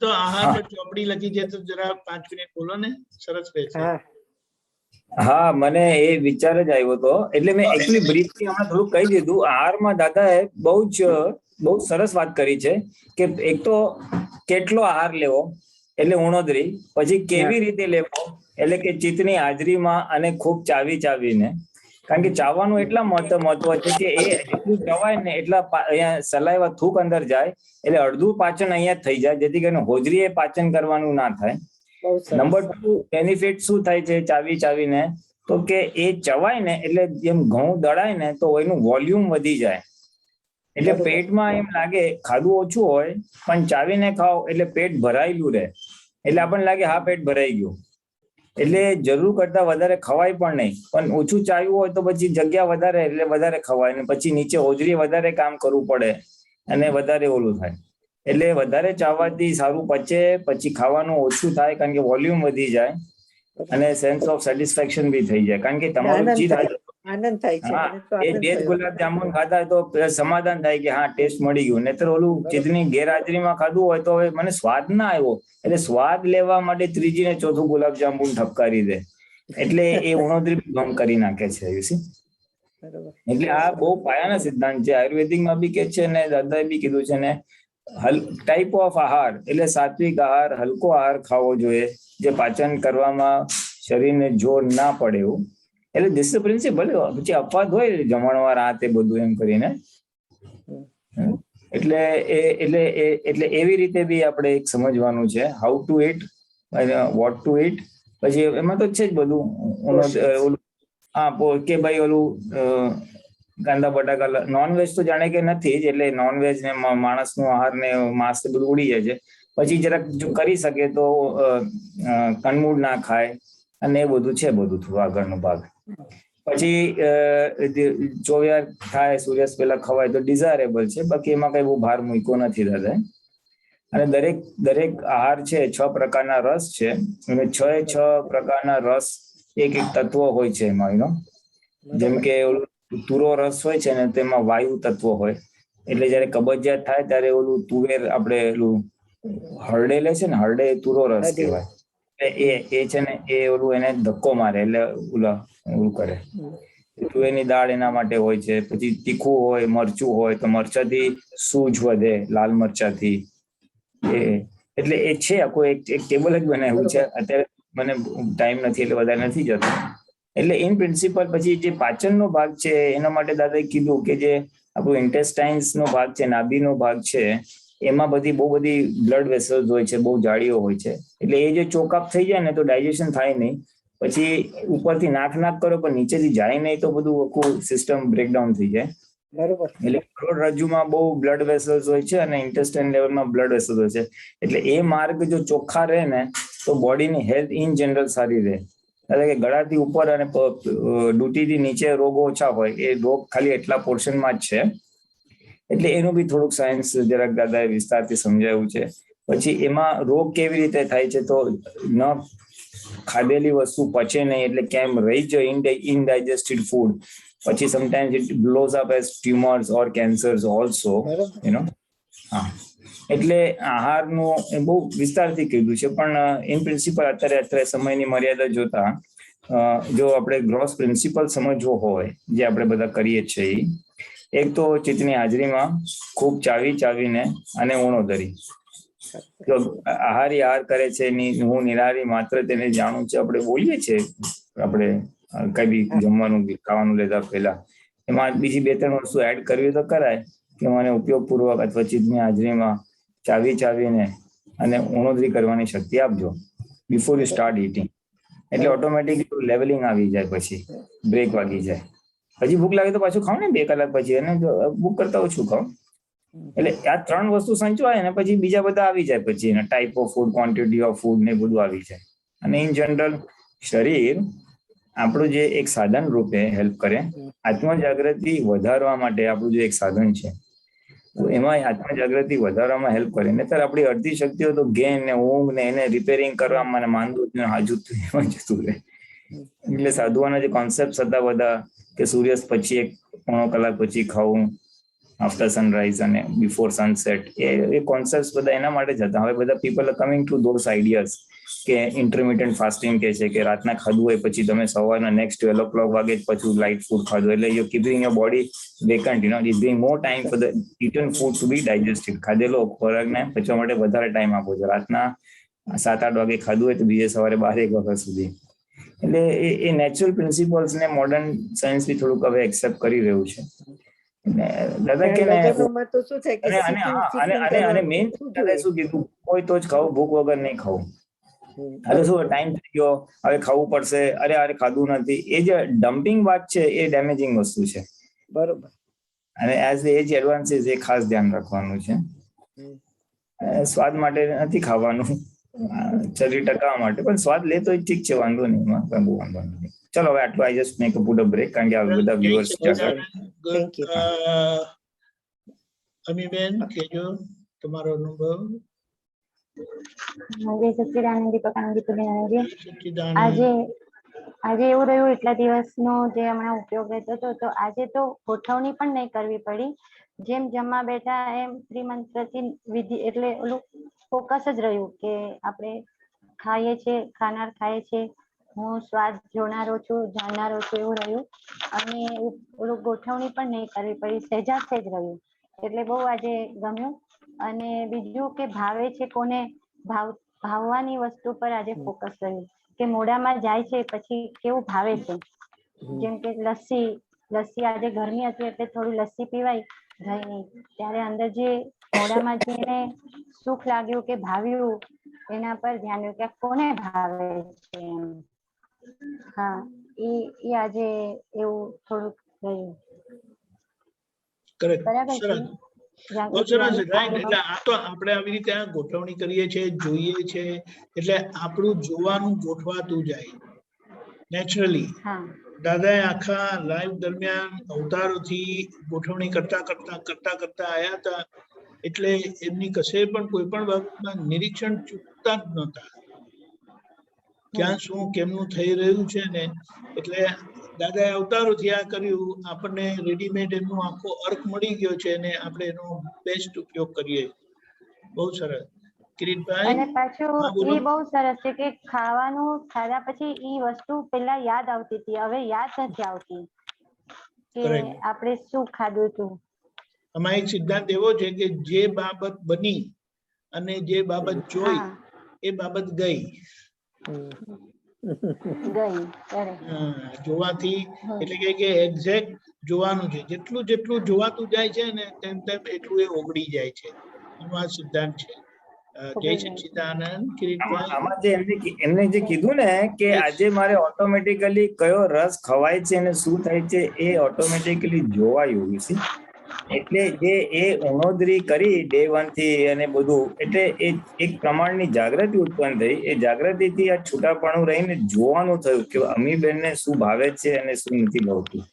તો આહાર પર ચોપડી લખી છે, તો જરા 5 મિનિટ બોલો ને, સરસ રહેશે. હા, મને એ વિચાર જ આવ્યો હતો, એટલે મેં એકચ્યુઅલી બ્રીફલી હમણાં થોડું કહી દીધું. આહારમાં દાદાએ બહુ સરસ વાત કરી છે કે એક તો કેટલો આહાર લેવો એટલે ઉણોદરી, પછી કેવી રીતે લેવો એટલે કે ચિત્તની હાજરીમાં અને ખૂબ ચાવીને. કારણ કે ચાવવાનું એટલા મહત્વ છે કે એ જેટલું ચવાય ને એટલા અહીંયા સલાઈવા થૂક અંદર જાય, એટલે અડધું પાચન અહીંયા થઈ જાય, જેથી કરીને હોજરી એ પાચન કરવાનું ના થાય. નંબર 2 બેનિફિટ શું થાય છે ચાવીને, તો કે એ ચવાય ને એટલે જેમ ઘઉં દળાય ને તો એનું વોલ્યુમ વધી જાય. એટલે પેટમાં એમ લાગે ખાધું ઓછું હોય પણ ચાવીને ખાઓ એટલે પેટ ભરાયેલું રહે, એટલે આપણને લાગે હા પેટ ભરાઈ ગયું. એટલે જરૂર કરતા વધારે ખવાય પણ નહીં, પણ ઓછું ચાવ્યું હોય તો પછી જગ્યા વધારે એટલે વધારે ખવાય, ને પછી નીચે હોજરી વધારે કામ કરવું પડે અને વધારે ઓલું થાય. એટલે વધારે ચાવવાથી સારું પચે, પછી ખાવાનું ઓછું થાય કારણ કે વોલ્યુમ વધી જાય, અને સેન્સ ઓફ સેટિસ્ફેક્શન બી થઈ જાય. કારણ કે તમારું ચિત્ત આનંદ થાય છે. એ 2 ગુલાબ જાંબુ ખાધા તો સમાધાન થાય કે હા ટેસ્ટ મળી ગયું. નહીતર ઓલું ચિત્તની ગેરહાજરીમાં ખાધું હોય તો હવે મને સ્વાદ ના આવ્યો, એટલે સ્વાદ લેવા માટે 3જી ને 4થું ગુલાબ જાંબુ ઠપકારી દે, એટલે એ ઉણોદરી ભંગ કરી નાખે છે. એટલે આ બહુ પાયાના સિદ્ધાંત છે. આયુર્વેદિકમાં બી કે છે ને દાદાએ બી કીધું છે ને ટાઈપ ઓફ આહાર એટલે સાત્વિક આહાર, હલકો આહાર ખાવો જોઈએ, જે પાચન કરવામાં શરીરને જોર ના પડે એવું. એટલે ધીસ ઇઝ પ્રિન્સિપલ. પછી અપવાદ હોય જમણવાર આ તે બધું એમ કરીને, એટલે એવી રીતે બી આપણે એક સમજવાનું છે, how to it, vote two it. પછી એમાં તો છે જ બધું ઓલું, કે ભાઈ ઓલું કાંદા બટાકા, નોનવેજ તો જાણે કે નથી જ, એટલે નોનવેજ ને માણસનું આહાર ને માંસ બધું ઉડી જાય છે. પછી જરાક જો કરી શકે તો કંદમૂળ ના ખાય, અને એ બધું છે બધું થોડું આગળનો ભાગ. પછી ચોવ્યાર થાય સૂર્યાસ્ત પહેલા ખવાય તો ડિઝાયરેબલ છે, બાકી એમાં કઈ બહુ ભાર મૂક્યો નથી દાદા. અને દરેક આહાર છે 6 પ્રકારના રસ છે, અને 6 પ્રકારના રસ એક તત્વ હોય છે એમાં, જેમ કે તુરો રસ હોય છે ને તેમાં વાયુ તત્વ હોય, એટલે જયારે કબજિયાત થાય ત્યારે ઓલું તુવેર આપણે ઓલું હરડે લે છે ને, હરડે તુરો રસ કહેવાય. એ છે ને એ ઓલું એને ધક્કો મારે એટલે ઓલું કરે. તુવેરની દાળ એના માટે હોય છે. પછી તીખું હોય, મરચું હોય તો મરચાથી સૂજ વધે, લાલ મરચાથી. એટલે એ છે આખું એક ટેબલ જ બનાવ્યું છે. અત્યારે મને ટાઈમ નથી એટલે વધારે નથી જતો. એટલે ઇન પ્રિન્સિપલ પછી જે પાચનનો ભાગ છે એના માટે દાદાએ કીધું કે જે આપણું ઇન્ટેસ્ટાઇન્સ નો ભાગ છે, નાભીનો ભાગ છે, એમાં બહુ બધી બ્લડ વેસલ્સ હોય છે, બહુ જાળીઓ હોય છે. એટલે એ જે ચોકઅપ થઈ જાય ને તો ડાયજેશન થાય નહીં. પછી ઉપરથી નાક કરો પણ નીચેથી જાય નહીં તો બધું આખું સિસ્ટમ બ્રેકડાઉન થઈ જાય. બરોબર. એટલે કરોડરજ્જુમાં બહુ બ્લડ વેસલ્સ હોય છે અને ઇન્ટેસ્ટાઇન લેવલમાં બ્લડ વેસલ્સ હોય છે. એટલે એ માર્ગ જો ચોખ્ખા રહે ને તો બોડીની હેલ્થ ઇન જનરલ સારી રહે. એટલે કે ગળાથી ઉપર અને ડૂટીથી નીચે રોગ ઓછા હોય, એ રોગ ખાલી એટલા પોર્શનમાં જ છે. એટલે એનું બી થોડુંક સાયન્સ જરાક દાદાએ વિસ્તારથી સમજાવ્યું છે. પછી એમાં રોગ કેવી રીતે થાય છે તો ન ખાધેલી વસ્તુ પચે નહીં એટલે કેમ રહી જાય ઇનડાઇજેસ્ટેડ ફૂડ. પછી sometimes it blows up as tumours or cancers also, હા. એટલે આહારનું બહુ વિસ્તારથી કીધું છે, પણ ઇન પ્રિન્સિપલ અત્યારે સમયની મર્યાદા જોતા જો આપણે ગ્રોસ પ્રિન્સિપલ સમજવો હોય, જે આપણે બધા કરીએ છીએ, એક તો ચિત્તની હાજરીમાં ખૂબ ચાવીને અને ઉણોદરી. આહારી આહાર કરે છે, હું નિરાહારી માત્ર તેને જાણું છે, આપણે બોલીએ છીએ આપણે કઈ બી જમવાનું ખાવાનું લેતા પહેલા, એમાં બીજી 2-3 વસ્તુ એડ કરવી તો કરાય કે મને ઉપયોગપૂર્વક અથવા ચિત્તની હાજરીમાં ચાવીને અને ઉણોદરી કરવાની શક્તિ આપજો બિફોર યુ સ્ટાર્ટ ઈટિંગ. એટલે ઓટોમેટિકલી લેવલિંગ આવી જાય, પછી બ્રેક વાગી જાય. હજી ભૂખ લાગે તો પાછું ખાવ ને 2 કલાક પછી, અને ભૂખ કરતા ઓછું ખાવ. એટલે આ 3 વસ્તુ સંચવાય ને પછી બીજા બધા આવી જાય, પછી એના type of food, quantity of food ને બધું આવી જાય. અને ઇન જનરલ શરીર આપણું જે એક સાધન રૂપે હેલ્પ કરે, આત્મજાગૃતિ વધારવા માટે આપણું જે એક સાધન છે, તો એમાં આત્મજાગૃતિ વધારવામાં હેલ્પ કરે. નહીતર આપણી અડધી શક્તિઓ તો ગેન ને ઊંઘ ને એને રિપેરિંગ કરવામાં માંદું હાજુ એમાં જતું રહે. એટલે સાધુઓના જે કોન્સેપ્ટ હતા બધા કે સૂર્યાસ્ત પછી 1-પોણો કલાક પછી ખાવું, આફ્ટર સનરાઈઝ અને બિફોર સનસેટ, એ કોન્સેપ્ટ બધા એના માટે જ હતા. હવે બધા people are coming to those ideas કે ઇન્ટરમિટન્ટ ફાસ્ટિંગ કે છે કે રાતના ખાધું હોય પછી તમે સવારના નેક્સ્ટ 12 o'clock વાગે પછી લાઇટ ફૂડ ખાધું, એટલે you keeping your body vacant, is giving more time for the eaten food to be digested. ખાધેલો ખોરાકને પચવા માટે વધારે ટાઈમ આપો છો. રાતના 7-8 વાગે ખાધું હોય તો બીજે સવારે 12-1 વાગ્યા સુધી. એટલે એ નેચરલ પ્રિન્સિપલ્સ ને મોડર્ન સાયન્સ બી થોડુંક હવે એક્સેપ્ટ કરી રહ્યું છે. દાદા કે અને મેઇન શું કીધું, હોય તો જ ખાવું, ભૂખ વગર નહીં ખાવું. હવે શું ટાઈમ થઈ ગયો, હવે ખાવું પડશે, અરે ખાધું નથી, એ જે ડમ્પિંગ વાત છે એ ડેમેજિંગ વસ્તુ છે. બરોબર. અને એઝ એજ એડવાન્સીસ એ ખાસ ધ્યાન રાખવાનું છે. સ્વાદ માટે નથી ખાવાનું, શરીર ટકાવવા માટે, પણ સ્વાદ લે તો ઠીક છે, વાંધો નહીં, એમાં બહુ વાંધો નથી. ચલો હવે આટલું, I just make a put a break, કારણ કે આ બધા વ્યુઅર્સ અમીબેન કેજો તમારો અનુભવ. આજે એવું રહ્યું, એટલા દિવસનો જે હમણાં ઉપયોગ રહેતો હતો, તો આજે તો ગોઠવણી પણ નહીં કરવી પડી. જેમ જમવા બેઠા એમ ત્રિમંત્રથી વિધિ, એટલે ઓલું ફોકસ જ રહ્યું કે આપણે ખાઈએ છીએ, ખાનાર ખાય છે, હું સ્વાદ જોનારો છું, જાણનારો છું, એવું રહ્યું. અને ઓલું ગોઠવણી પણ નહીં કરવી પડી, સહેજ રહ્યું. એટલે બહુ આજે ગમ્યું. અને બીજું કે ભાવે છે કોને, ભાવવાની વસ્તુ પર આજે ફોકસ કર્યું કે મોઢામાં જાય છે પછી કેવું ભાવે છે. જેમ કે લસ્સી આજે ગરમી હતી એટલે થોડી લસ્સી પીવાય રહી નહીં, ત્યારે અંદર જે મોઢામાં જે એને સુખ લાગ્યું કે ભાવ્યું એના પર ધ્યાન રહ્યું કે કોને ભાવે છે એમ. હા, એ આજે એવું થોડુંક રહ્યું. બરાબર છે. બહુ સરસ, રાઈટ. એટલે આ તો આપણે આવી રીતે આ ગોઠવણી કરીએ છીએ, જોઈએ છે, એટલે આપણું જોવાનું ગોઠવાતું જાય નેચરલી. દાદાએ આખા લાઈફ દરમિયાન અવતારોથી ગોઠવણી કરતા આયા હતા, એટલે એમની કશે પણ કોઈ પણ બાબતમાં નિરીક્ષણ ચૂકતા જ નહોતા. ક્યાં શું કેમનું થઈ રહ્યું છે ને, એટલે દાદાએ અવતારોથી આ કર્યું, આપણને રેડીમેડ એમનો આખો અર્થ મળી ગયો છે અને આપણે એનો બેસ્ટ ઉપયોગ કરીએ. બહુ સરસ. કિરીટભાઈ, અને પાછું એ બહુ સરસ છે કે ખાવાનું ખાધા પછી ઈ વસ્તુ પેલા યાદ આવતી હતી, હવે યાદ નથી આવતી કે આપણે શું ખાધું હતું. આમાં એક સિદ્ધાંત એવો છે કે જે બાબત બની અને જે બાબત જોઈ એ બાબત ગઈ. જોવાથી એટલે કે એક્ઝેક્ટ જોવાનું છે, જેટલું જોવાતું જાય છે ને તેમ એટલું એ ઓગળી જાય છે. એનો આ સિદ્ધાંત છે. જય સચ્ચિદાનંદ. કિરીટભાઈ, આમાં જે એમને જે કીધું ને કે આજે મારે ઓટોમેટિકલી કયો રસ ખવાય છે અને શું થાય છે એ ઓટોમેટિકલી જોવાયું છે. એટલે જે એ ઉણોદરી કરી ડે 1 થી અને બધું, એટલે એ એક પ્રમાણની જાગૃતિ ઉત્પન્ન થઈ. એ જાગૃતિથી આ છૂટાપણું રહીને જોવાનું થયું કે અમીબેનને શું ભાવે છે અને શું નથી ભાવતું.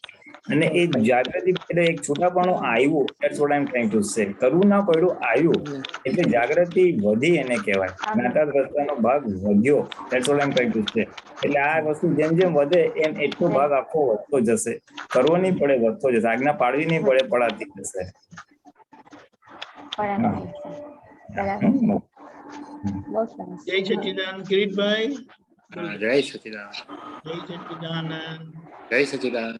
અને એ જાગૃતિ એટલે એક છૂટાપણું આવ્યું. That's what I M trying to say. કરવું ના પડ્યું, આવ્યું. એટલે જાગૃતિ વધી એને કહેવાય. જ્ઞાતા દ્રષ્ટાનો ભાગ વધ્યો. That's what I M trying to say. એટલે આ વસ્તુ જેમ જેમ વધે એમ એટલો ભાગ આખો વધતો જશે. કરવો નહીં પડે, વધતો જશે. આજ્ઞા પાડવી નહીં પડે, પડાતી જશે. જય સચ્ચિદાનંદ. કિરીટભાઈ, જય સચ્ચિદાનંદ. જય સચ્ચિદાનંદ. જય સચ્ચિદાનંદ.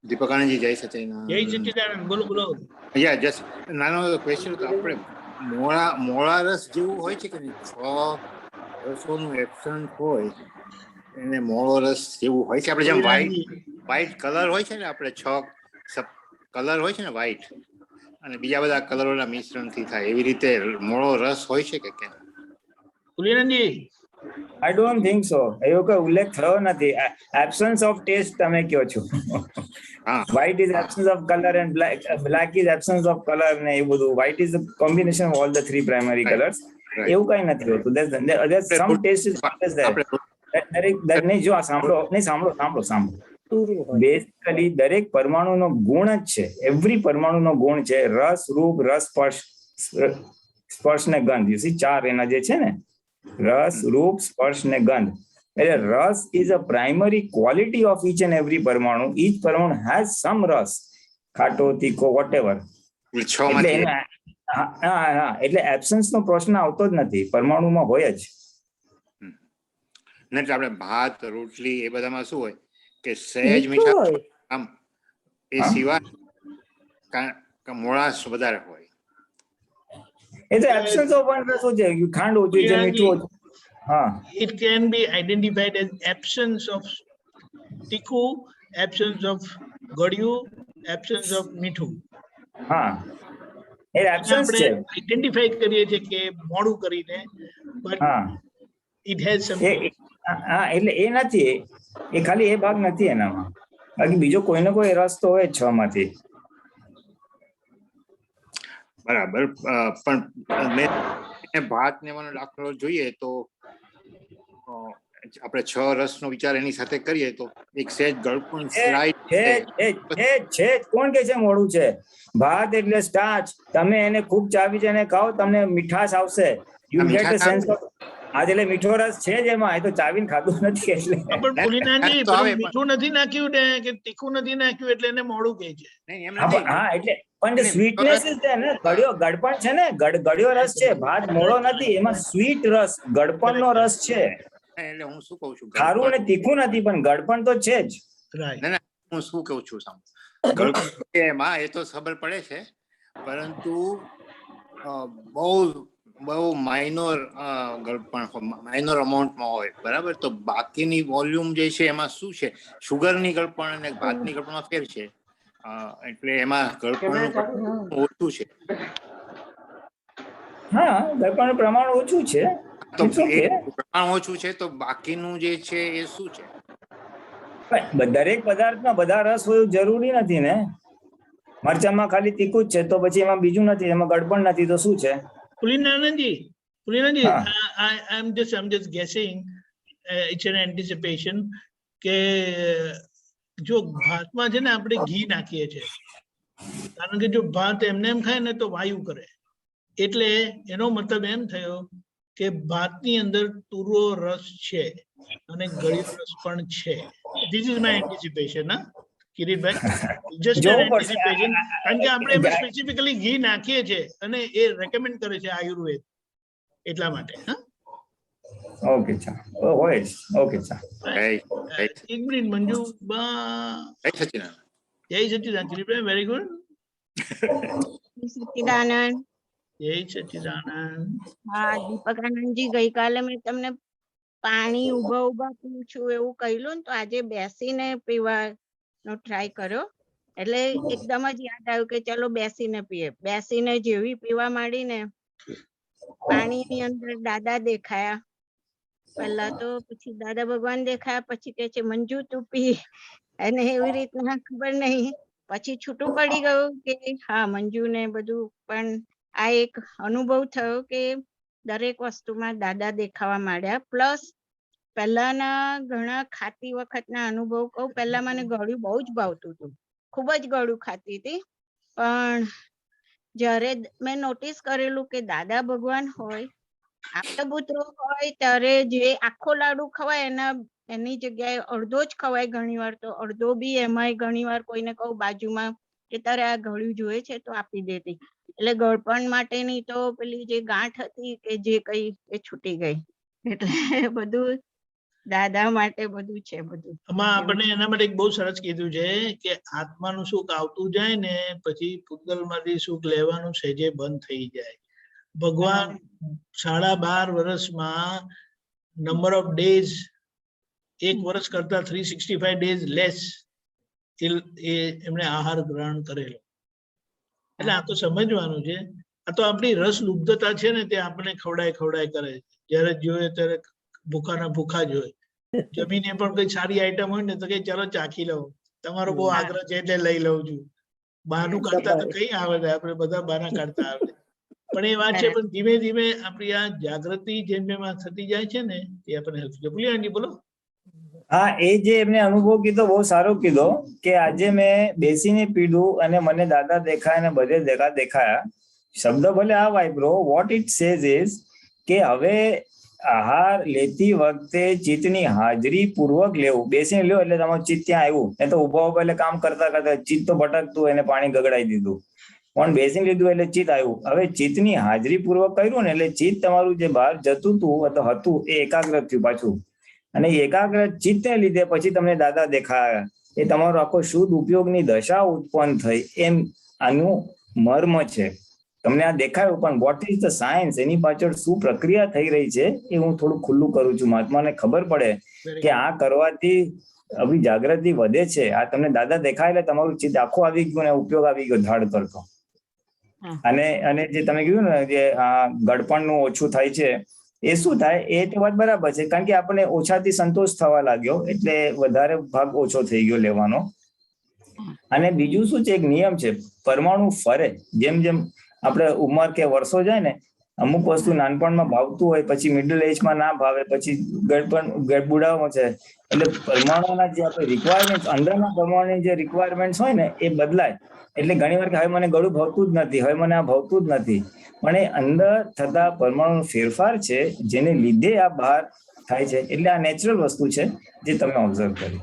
દીપકાનંદજી, જય સચ્ચિદાનંદ. જય સચ્ચિદાનંદ. બોલો બોલો. જસ્ટ નાનો ક્વેશ્ચન હતો. આપણે મોળા રસ જેવું હોય છે કે નહીં, 6 રસોનું એબસન્ટ હોય એને મોળો રસ જેવું હોય છે. આપણે જેમ વ્હાઈટ કલર હોય છે ને, આપણે 6 કલર હોય છે ને વ્હાઈટ, અને બીજા બધા કલરોના મિશ્રણથી થાય, એવી રીતે મોળો રસ હોય છે કે કેમ? પુલિનંદજી, આઈ ડોન્ટ થિંક સો. એવો કોઈ ઉલ્લેખ થયો નથી. એબ્સન્સ ઓફ ટેસ્ટ તમે કહો છો. White is absence of colour and black is absence of colour ને એ બધું. White is combination of all the 3 primary colours. એવું કઈ નથી હોતું. there's some taste is always there. દરેક નહીં, જો સાંભળો. બેઝિકલી દરેક પરમાણુનો ગુણ જ છે. એવરી પરમાણુનો ગુણ છે રસ, રૂપ, રસ, સ્પર્શ ને ગંધ. યુ સી 4 એના જે છે ને, રસ, રૂપ, સ્પર્શ ને ગંધ. એટલે રસ is a primary quality of each and every પરમાણુ. ઈચ પરમાણુ હેઝ સમ રસ, ખાટો, તીખો, વોટેવર. એટલે એબ્સન્સ નો પ્રશ્ન આવતો જ નથી, પરમાણુમાં હોય જ. આપણે ભાત, રોટલી એ બધામાં શું હોય કે સહેજ મીઠા આમ, એ સિવાય મોળાશ વધારે હોય. It's the absence of one रस हो जाएगी. खांड हो जाएगी, मीठू हो जाएगी. हाँ. It can be identified as absence of tikku, absence of gadiyu, absence of મીઠું. हाँ. એ absence છે. આઈડેન્ટિફાઈ કરીએ છીએ કે મોડું કરીને, but it has some. હા, એટલે એ નથી, એ ખાલી એ ભાગ નથી એનામાં. બાકી બીજો કોઈને કોઈ રસ તો હોય 6 માંથી. બરાબર. પણ મેં ભાત ને એનો દાખલો જોઈએ તો આપણે 6 રસનો વિચાર એની સાથે કરીએ તો એક સહેજ ગળપણ સ્લાઇડ છે. કોણ કે છે મોડું છે? ભાત એટલે સ્ટાર્ચ. તમે એને ખૂબ ચાવી છે અને ખાઓ, તમને મીઠાશ આવશે. You get the sense of. આજે એટલે મીઠો રસ છે જ એમાં. એ તો ચાવીને ખાધું નથી એટલે. પણ પુલિનાજી, મીઠું નથી નાખ્યું ને કે તીખું નથી નાખ્યું એટલે એને મોડું કહે છે. હા, એટલે પણ સ્વીટનેસ ઇઝ ધેર ને. ગળપણ છે ને, ગળ્યો રસ છે. ભાત મોળો નથી, એમાં સ્વીટ રસ, ગળપણનો રસ છે. એટલે હું શું કહું છું, ખારું અને તીખું નથી, પણ ગળપણ તો છે જ. હું શું કહું છું, એમાં એ તો ખબર પડે છે, પરંતુ બહુ બહુ માઇનોર ગળપણ માઇનોર અમાઉન્ટમાં હોય, બરાબર? તો બાકીની વોલ્યુમ જે છે એમાં શું છે, શુગરની ગળપણ અને ભાતની ગળપણમાં ફેર છે, એટલે એમાં ગળપણનું ઓછું છે. હા, ગળપણનું પ્રમાણ ઓછું છે. તો It's okay. પ્રમાણ ઓછું છે તો બાકીનું જે છે એ શું છે? દરેક પદાર્થમાં બધા રસ હોય જરૂરી નથી ને. મરચામાં ખાલી તીખું જ છે તો પછી એમાં બીજું નથી, એમાં ગળપણ નથી તો શું છે? પુલિનાનંદજી, I'm just guessing, it's an anticipation કે જો ભાતમાં છે ને આપણે ઘી નાખીએ છીએ, કારણ કે જો ભાત એમને એમ ખાય ને તો વાયુ કરે, એટલે એનો મતલબ એમ થયો કે ભાતની અંદર તુરો રસ છે અને ગળ્યો રસ પણ છે. This is my anticipation, હા કિરીટભાઈ, just an anticipation, કારણ કે આપણે એમાં સ્પેસિફિકલી ઘી નાખીએ છીએ અને એ રેકમેન્ડ કરે છે આયુર્વેદ, એટલા માટે. હા, ઓકે ચા હોય, ઓકે ચા. એક મિનિટ મંજુ જય સચિદાનંદ. Kiritbhai, very good. સચિદાનંદ. જય સચિદાનંદ. હા દીપકાનંદજી, ગઈકાલે મેં તમને પાણી ઉભા ઉભા પીવું એવું કહ્યું ને, તો આજે બેસીને પીવાનો ટ્રાય કર્યો, એટલે એકદમ જ યાદ આવ્યું કે ચલો બેસીને પીએ. બેસીને જેવી પીવા માંડી ને, પાણીની અંદર દાદા દેખાયા પહેલા તો, પછી દાદા ભગવાન દેખાયા, પછી કે છે મંજુ તું પી, અને એવી રીતના ખબર નહીં પછી છૂટું પડી ગયું કે હા મંજુ ને બધું. પણ આ એક અનુભવ થયો કે દરેક વસ્તુમાં દાદા દેખાવા માંડ્યા. પ્લસ પહેલાના ઘણા ખાતી વખતના અનુભવ કહું, પહેલા મને ગળ્યું બહુ જ ભાવતું હતું, ખૂબ જ ગળ્યું ખાતી હતી, પણ જ્યારે મેં નોટિસ કરેલું કે દાદા ભગવાન હોય, આપતપુત્રો હોય, ત્યારે જે આખો લાડુ ખવાય એની જગ્યાએ અડધો જ ખવાય, ઘણી વાર તો અડધો બી એમાંય ઘણી વાર કોઈને કહું બાજુમાં કે તારે આ ગળ્યું જોઈએ છે તો આપી દેતી. એટલે ગળપણ માટેની તો પેલી જે ગાંઠ હતી કે જે કઈ એ છૂટી ગઈ. એટલે બધું દાદા માટે બધું છે. બધું આમાં આપણને એના માટે એક બહુ સરસ કીધું છે કે આત્માનું સુખ આવતું જાય ને પછી પૂતગલમાંથી સુખ લેવાનું સહેજે બંધ થઈ જાય. ભગવાન 12.5 વર્ષમાં નંબર ઓફ ડેઝ, એક વર્ષ કરતા 365 ડેઝ લેસ એમણે આહાર ગ્રહણ કરેલો. એટલે આ તો સમજવાનું છે. આ તો આપણી રસ લુબ્ધતા છે ને, તે આપણે ખવડાય કરે. જયારે જોઈએ ત્યારે ભૂખાના ભૂખા જ હોય. જમીને પણ કઈ સારી આઈટમ હોય ને તો કઈ ચાલો ચાખી લઉં, તમારો બહુ આગ્રહ છે એટલે લઈ લઉં છું. બહારનું કાઢતા તો કઈ આવડે, આપણે બધા બહારના કાઢતા આવડે. પણ એ વાત છે, પણ ધીમે ધીમે આપણી આ જાગૃતિ જેમ જેમ થતી જાય છે ને એ આપણને હેલ્પ છે. પુલિયાજી બોલો. હા, એ જે એમને અનુભવ કીધો બહુ સારો કીધો કે આજે મેં બેસીને પીધું અને મને દાદા દેખાય અને બધે દેખાયા. શબ્દ ભલે આ વાપરો, વોટ ઇટ સેઝ ઇઝ કે હવે આહાર લેતી વખતે ચિત્તની હાજરી પૂર્વક લેવું. બેસીને લ્યો એટલે તમારું ચિત્ત ત્યાં આવ્યું, એ તો ઉભા ઉભા એટલે કામ કરતા કરતા ચિત્ત તો ભટકતું, એને પાણી ગગડાઈ દીધું, પણ બેસીને લીધું એટલે ચિત્ત આવ્યું. હવે ચિત્તની હાજરી પૂર્વક કર્યું ને એટલે ચિત્ત તમારું જે બહાર જતું હતું એ એકાગ્ર થયું પાછું, અને એકાગ્ર ચિત્તને લીધે પછી તમને દાદા દેખાયા. એ તમારો આખો શુદ્ધ ઉપયોગની દશા ઉત્પન્ન થઈ, એમ આનું મર્મ છે. તમને આ દેખાયું, પણ વોટ ઇઝ ધ સાયન્સ, એની પાછળ શું પ્રક્રિયા થઈ રહી છે એ હું થોડું ખુલ્લું કરું છું. મહાત્માને ખબર પડે કે આ કરવાથી આવી જાગૃતિ વધે છે. આ તમને દાદા દેખાય એટલે તમારું ચિત્ત આખું આવી ગયું ને ઉપયોગ આવી ગયો ધાડ કરતો. અને જે તમે કીધું ને જે ગળપણનું ઓછું થાય છે, એ શું થાય, એ તો વાત બરાબર છે, કારણ કે આપણે ઓછાથી સંતોષ થવા લાગ્યો એટલે વધારે ભાગ ઓછો થઈ ગયો લેવાનો. અને બીજું શું છે, એક નિયમ છે, પરમાણુ ફરે. જેમ જેમ આપણે ઉંમર કે વર્ષો જાય ને, અમુક વસ્તુ નાનપણમાં ભાવતું હોય, પછી મિડલ એજમાં ના ભાવે, પછી બુઢાવામાં છે. એટલે પરમાણુના જે આપણે રિક્વાયરમેન્ટ, અંદરના પરમાણુની જે રિક્વાયરમેન્ટ હોય ને એ બદલાય. એટલે ઘણી વાર હવે મને ગળું ભાવતું જ નથી, હવે મને આ ભાવતું જ નથી, પણ એ અંદર થતા પરમાણુ ફેરફાર છે જેને લીધે આ બહાર થાય છે. એટલે આ નેચરલ વસ્તુ છે જે તમે ઓબ્ઝર્વ કરી.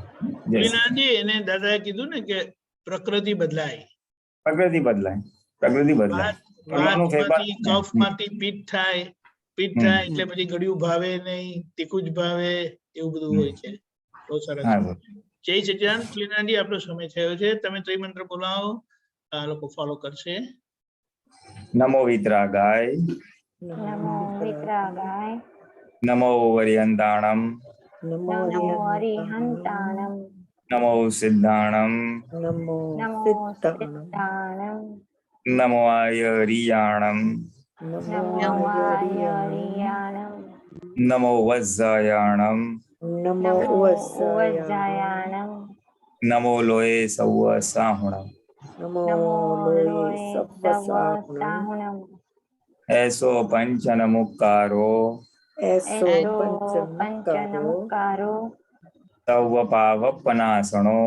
એને દાદાએ કીધું ને કે પ્રકૃતિ બદલાય, પ્રકૃતિ બદલાય, પ્રકૃતિ બદલાય. કફમાંથી પિત્ત થાય, પિત્ત થાય એટલે પછી ગળ્યું ભાવે નહીં, તીખું જ ભાવે, એવું બધું હોય છે. બહુ સરસ. જય સચિદાનંદ. ક્લિનાજી, આપણો સમય થયો છે, તમે ત્રિમંત્ર બોલાવો, આ લોકો ફોલો કરશે. नमो वितरागाय नमो वितरागाय नमो वरियंताणम नमो नमो अरिहंताणम नमो सिद्धाणम नमो नमो सिद्धाणम सिद्धाणम नमो आयरियाणम नमो आयरियाणम नमो वज्जायाणम नमो नमो वत्सायाणम उवज्जायाणम नमो लोये सव्व साहुणम नमो नमो लोये लोये सप्प सव साहुणम साहुणम ऐसो पंचन मुक्कारो ऐसो ऐसो पंचमुक्कारो पंचनमुक्कारो तव पावपनासनो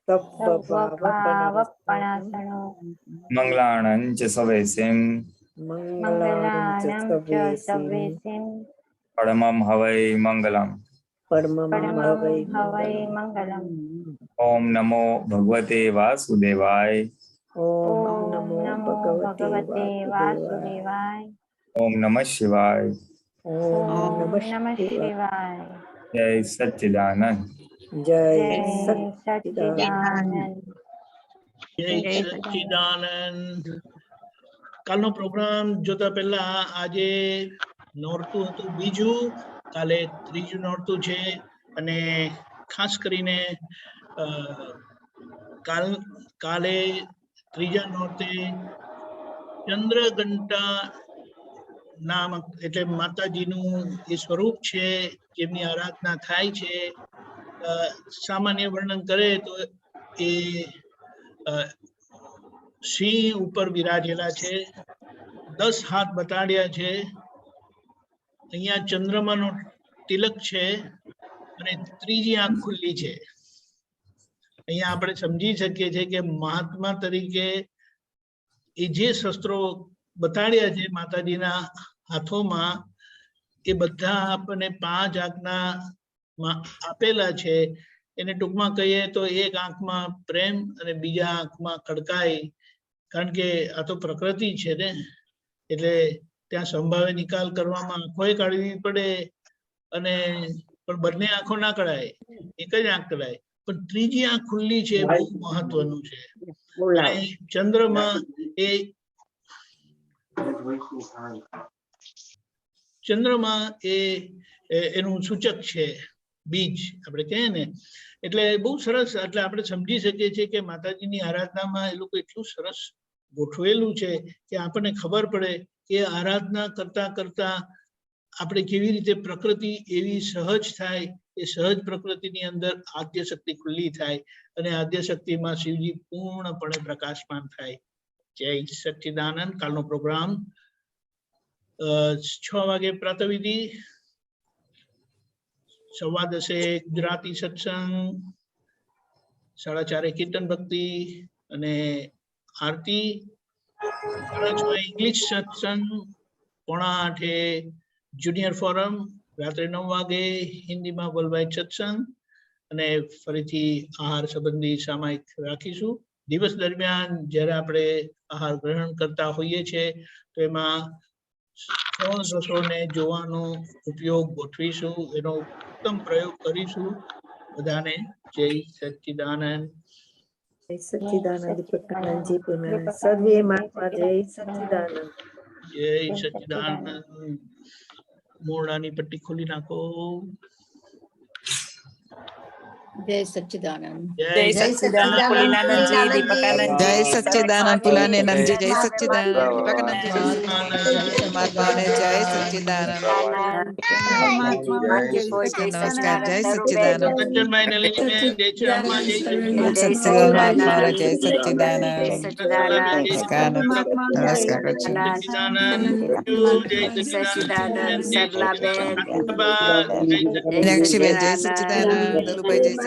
तप्प सव पावपनासनो पावपणासनो मंगलाणं च सवेसिं मंगलाणं च मंगलानं च सवेसिं सवेसिं परमं हवै मंगलम् परमं परमं हवै हवै मंगलम् मंगलम्। ओम नमो भगवते वासुदेवाय ओम ओम नमो नमो भगवते भगवते वासुदेवाय वासुदेवाय। ओम नमः शिवाय। ओम ओम नमः नमः शिवाय। शिवाय। जय सच्चिदानंद। जय जय सच्चिदानंद। सच्चिदानंद। જય સચ્ચિદાનંદ. કાલનો પ્રોગ્રામ જોતા પહેલા આજે નોરતું હતું બીજું, કાલે ત્રીજું નોરતું છે અને ખાસ કરીને કાલે ત્રીજા નોરતે ચંદ્રઘંટા નામ એટલે માતાજીનું એ સ્વરૂપ છે જેમની આરાધના થાય છે. સામાન્ય વર્ણન કરે તો એ સિંહ ઉપર બિરાજેલા છે, 10 હાથ બતાડ્યા છે, અહીંયા ચંદ્રમાનો તિલક છે અને ત્રીજી આંખ ખુલ્લી છે. અહીંયા આપણે સમજી શકીએ છીએ કે મહાત્મા તરીકે એ જે શસ્ત્રો બતાડ્યા છે માતાજીના હાથોમાં એ બધા આપણને 5 આજ્ઞા આપેલા છે. એને ટૂંકમાં કહીએ તો એક આંખમાં પ્રેમ અને બીજા આંખમાં કડકાઈ, કારણ કે આ તો પ્રકૃતિ છે ને, એટલે ત્યાં સંભાવે નિકાલ કરવામાં આંખોય કાઢવી પડે અને પણ બંને આંખો ના કઢાય, એક જ આંખ કઢાય. પણ ત્રીજી આંખ ખુલ્લી છે, બહુ મહત્વનું છે. અને ચંદ્રમાં એ એનું સૂચક છે, બીજ આપણે કહીએ ને. એટલે બહુ સરસ, એટલે આપણે સમજી શકીએ છીએ કે માતાજીની આરાધનામાં એ લોકો એટલું સરસ ગોઠવેલું છે કે આપણને ખબર પડે કે આરાધના કરતા કરતા આપણે કેવી રીતે પ્રકૃતિ એવી સહજ થાય, એ સહજ પ્રકૃતિની અંદર આદ્ય શક્તિ ખુલ્લી થાય અને આદ્ય શક્તિમાં શિવજી પૂર્ણપણે પ્રકાશમાન થાય. જય સચ્ચિદાનંદ. કાલનો પ્રોગ્રામ 6 વાગે પ્રાતઃવિધિ, 10:15 ગુજરાતી સત્સંગ, 4:30 કીર્તન ભક્તિ અને આરતી, 6:30 ઇંગ્લિશ સત્સંગ, 7:45 જુનિયર ફોરમ, રાત્રે 9 વાગે હિન્દીમાં વર્લ્ડવાઇડ સત્સંગ અને ફરીથી આહાર સંબંધી સામાયિક રાખીશું. દિવસ દરમિયાન જ્યારે આપણે આહાર ગ્રહણ કરતા હોઈએ છીએ તો એમાં શ્રવણ રસોને જોવાનો ઉપયોગ ગોઠવીશું, એનો ઉત્તમ પ્રયોગ કરીશું. બધાને જય સચ્ચિદાનંદ. જય સચ્ચિદાનંદ. દીપકાનંદજી પૂર્ણ સર્વે મહાત્મા જય સચ્ચિદાનંદ. જય સચ્ચિદાનંદ. મોરડાની પટ્ટી ખોલી નાખો. જય સચ્ચિદાનંદ. જય સચ્ચિદાનંદ પુલિનાનંદજી, દીપકાનંદજી, જય સચ્ચિદાનંદ પુલાનીનંદજી, જય સચ્ચિદાનંદ દીપકાનંદજી, જય સચ્ચિદાનંદ મહાત્માઓને જય સચ્ચિદાનંદ. નમસ્કાર. જય સચ્ચિદાનંદ. કંચનભાઈ નલિનીબેન, જય શ્રી રામા, જય સચ્ચિદાનંદ મહાત્માઓને જય સચ્ચિદાનંદ. નમસ્કાર. નમસ્કાર કરું છું. મીનાક્ષીબેન જય સચ્ચિદાનંદ. દલુભાઈ જય સચ્ચિદાનંદ.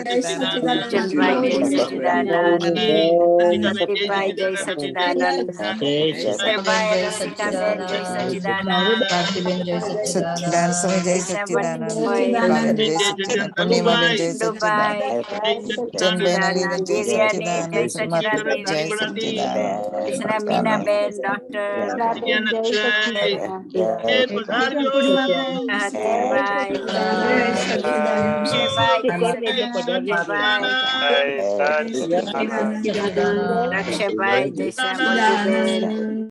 સચ્ચિદાનંદ સ્વામી જય સચ્ચિદાનંદ. કૃપાબેન જય સચ્ચિદાનંદ. પૂર્ણિમાબેન જય સચ્ચિદાનંદ. ચંદબેન અલીબેન જય સચ્ચિદાનંદ. પરમાત્મા જય સચ્ચિદાનંદ. મીનાબેન, ડોક્ટર લક્ષ્યભાઈ, જય શ્રી રામ,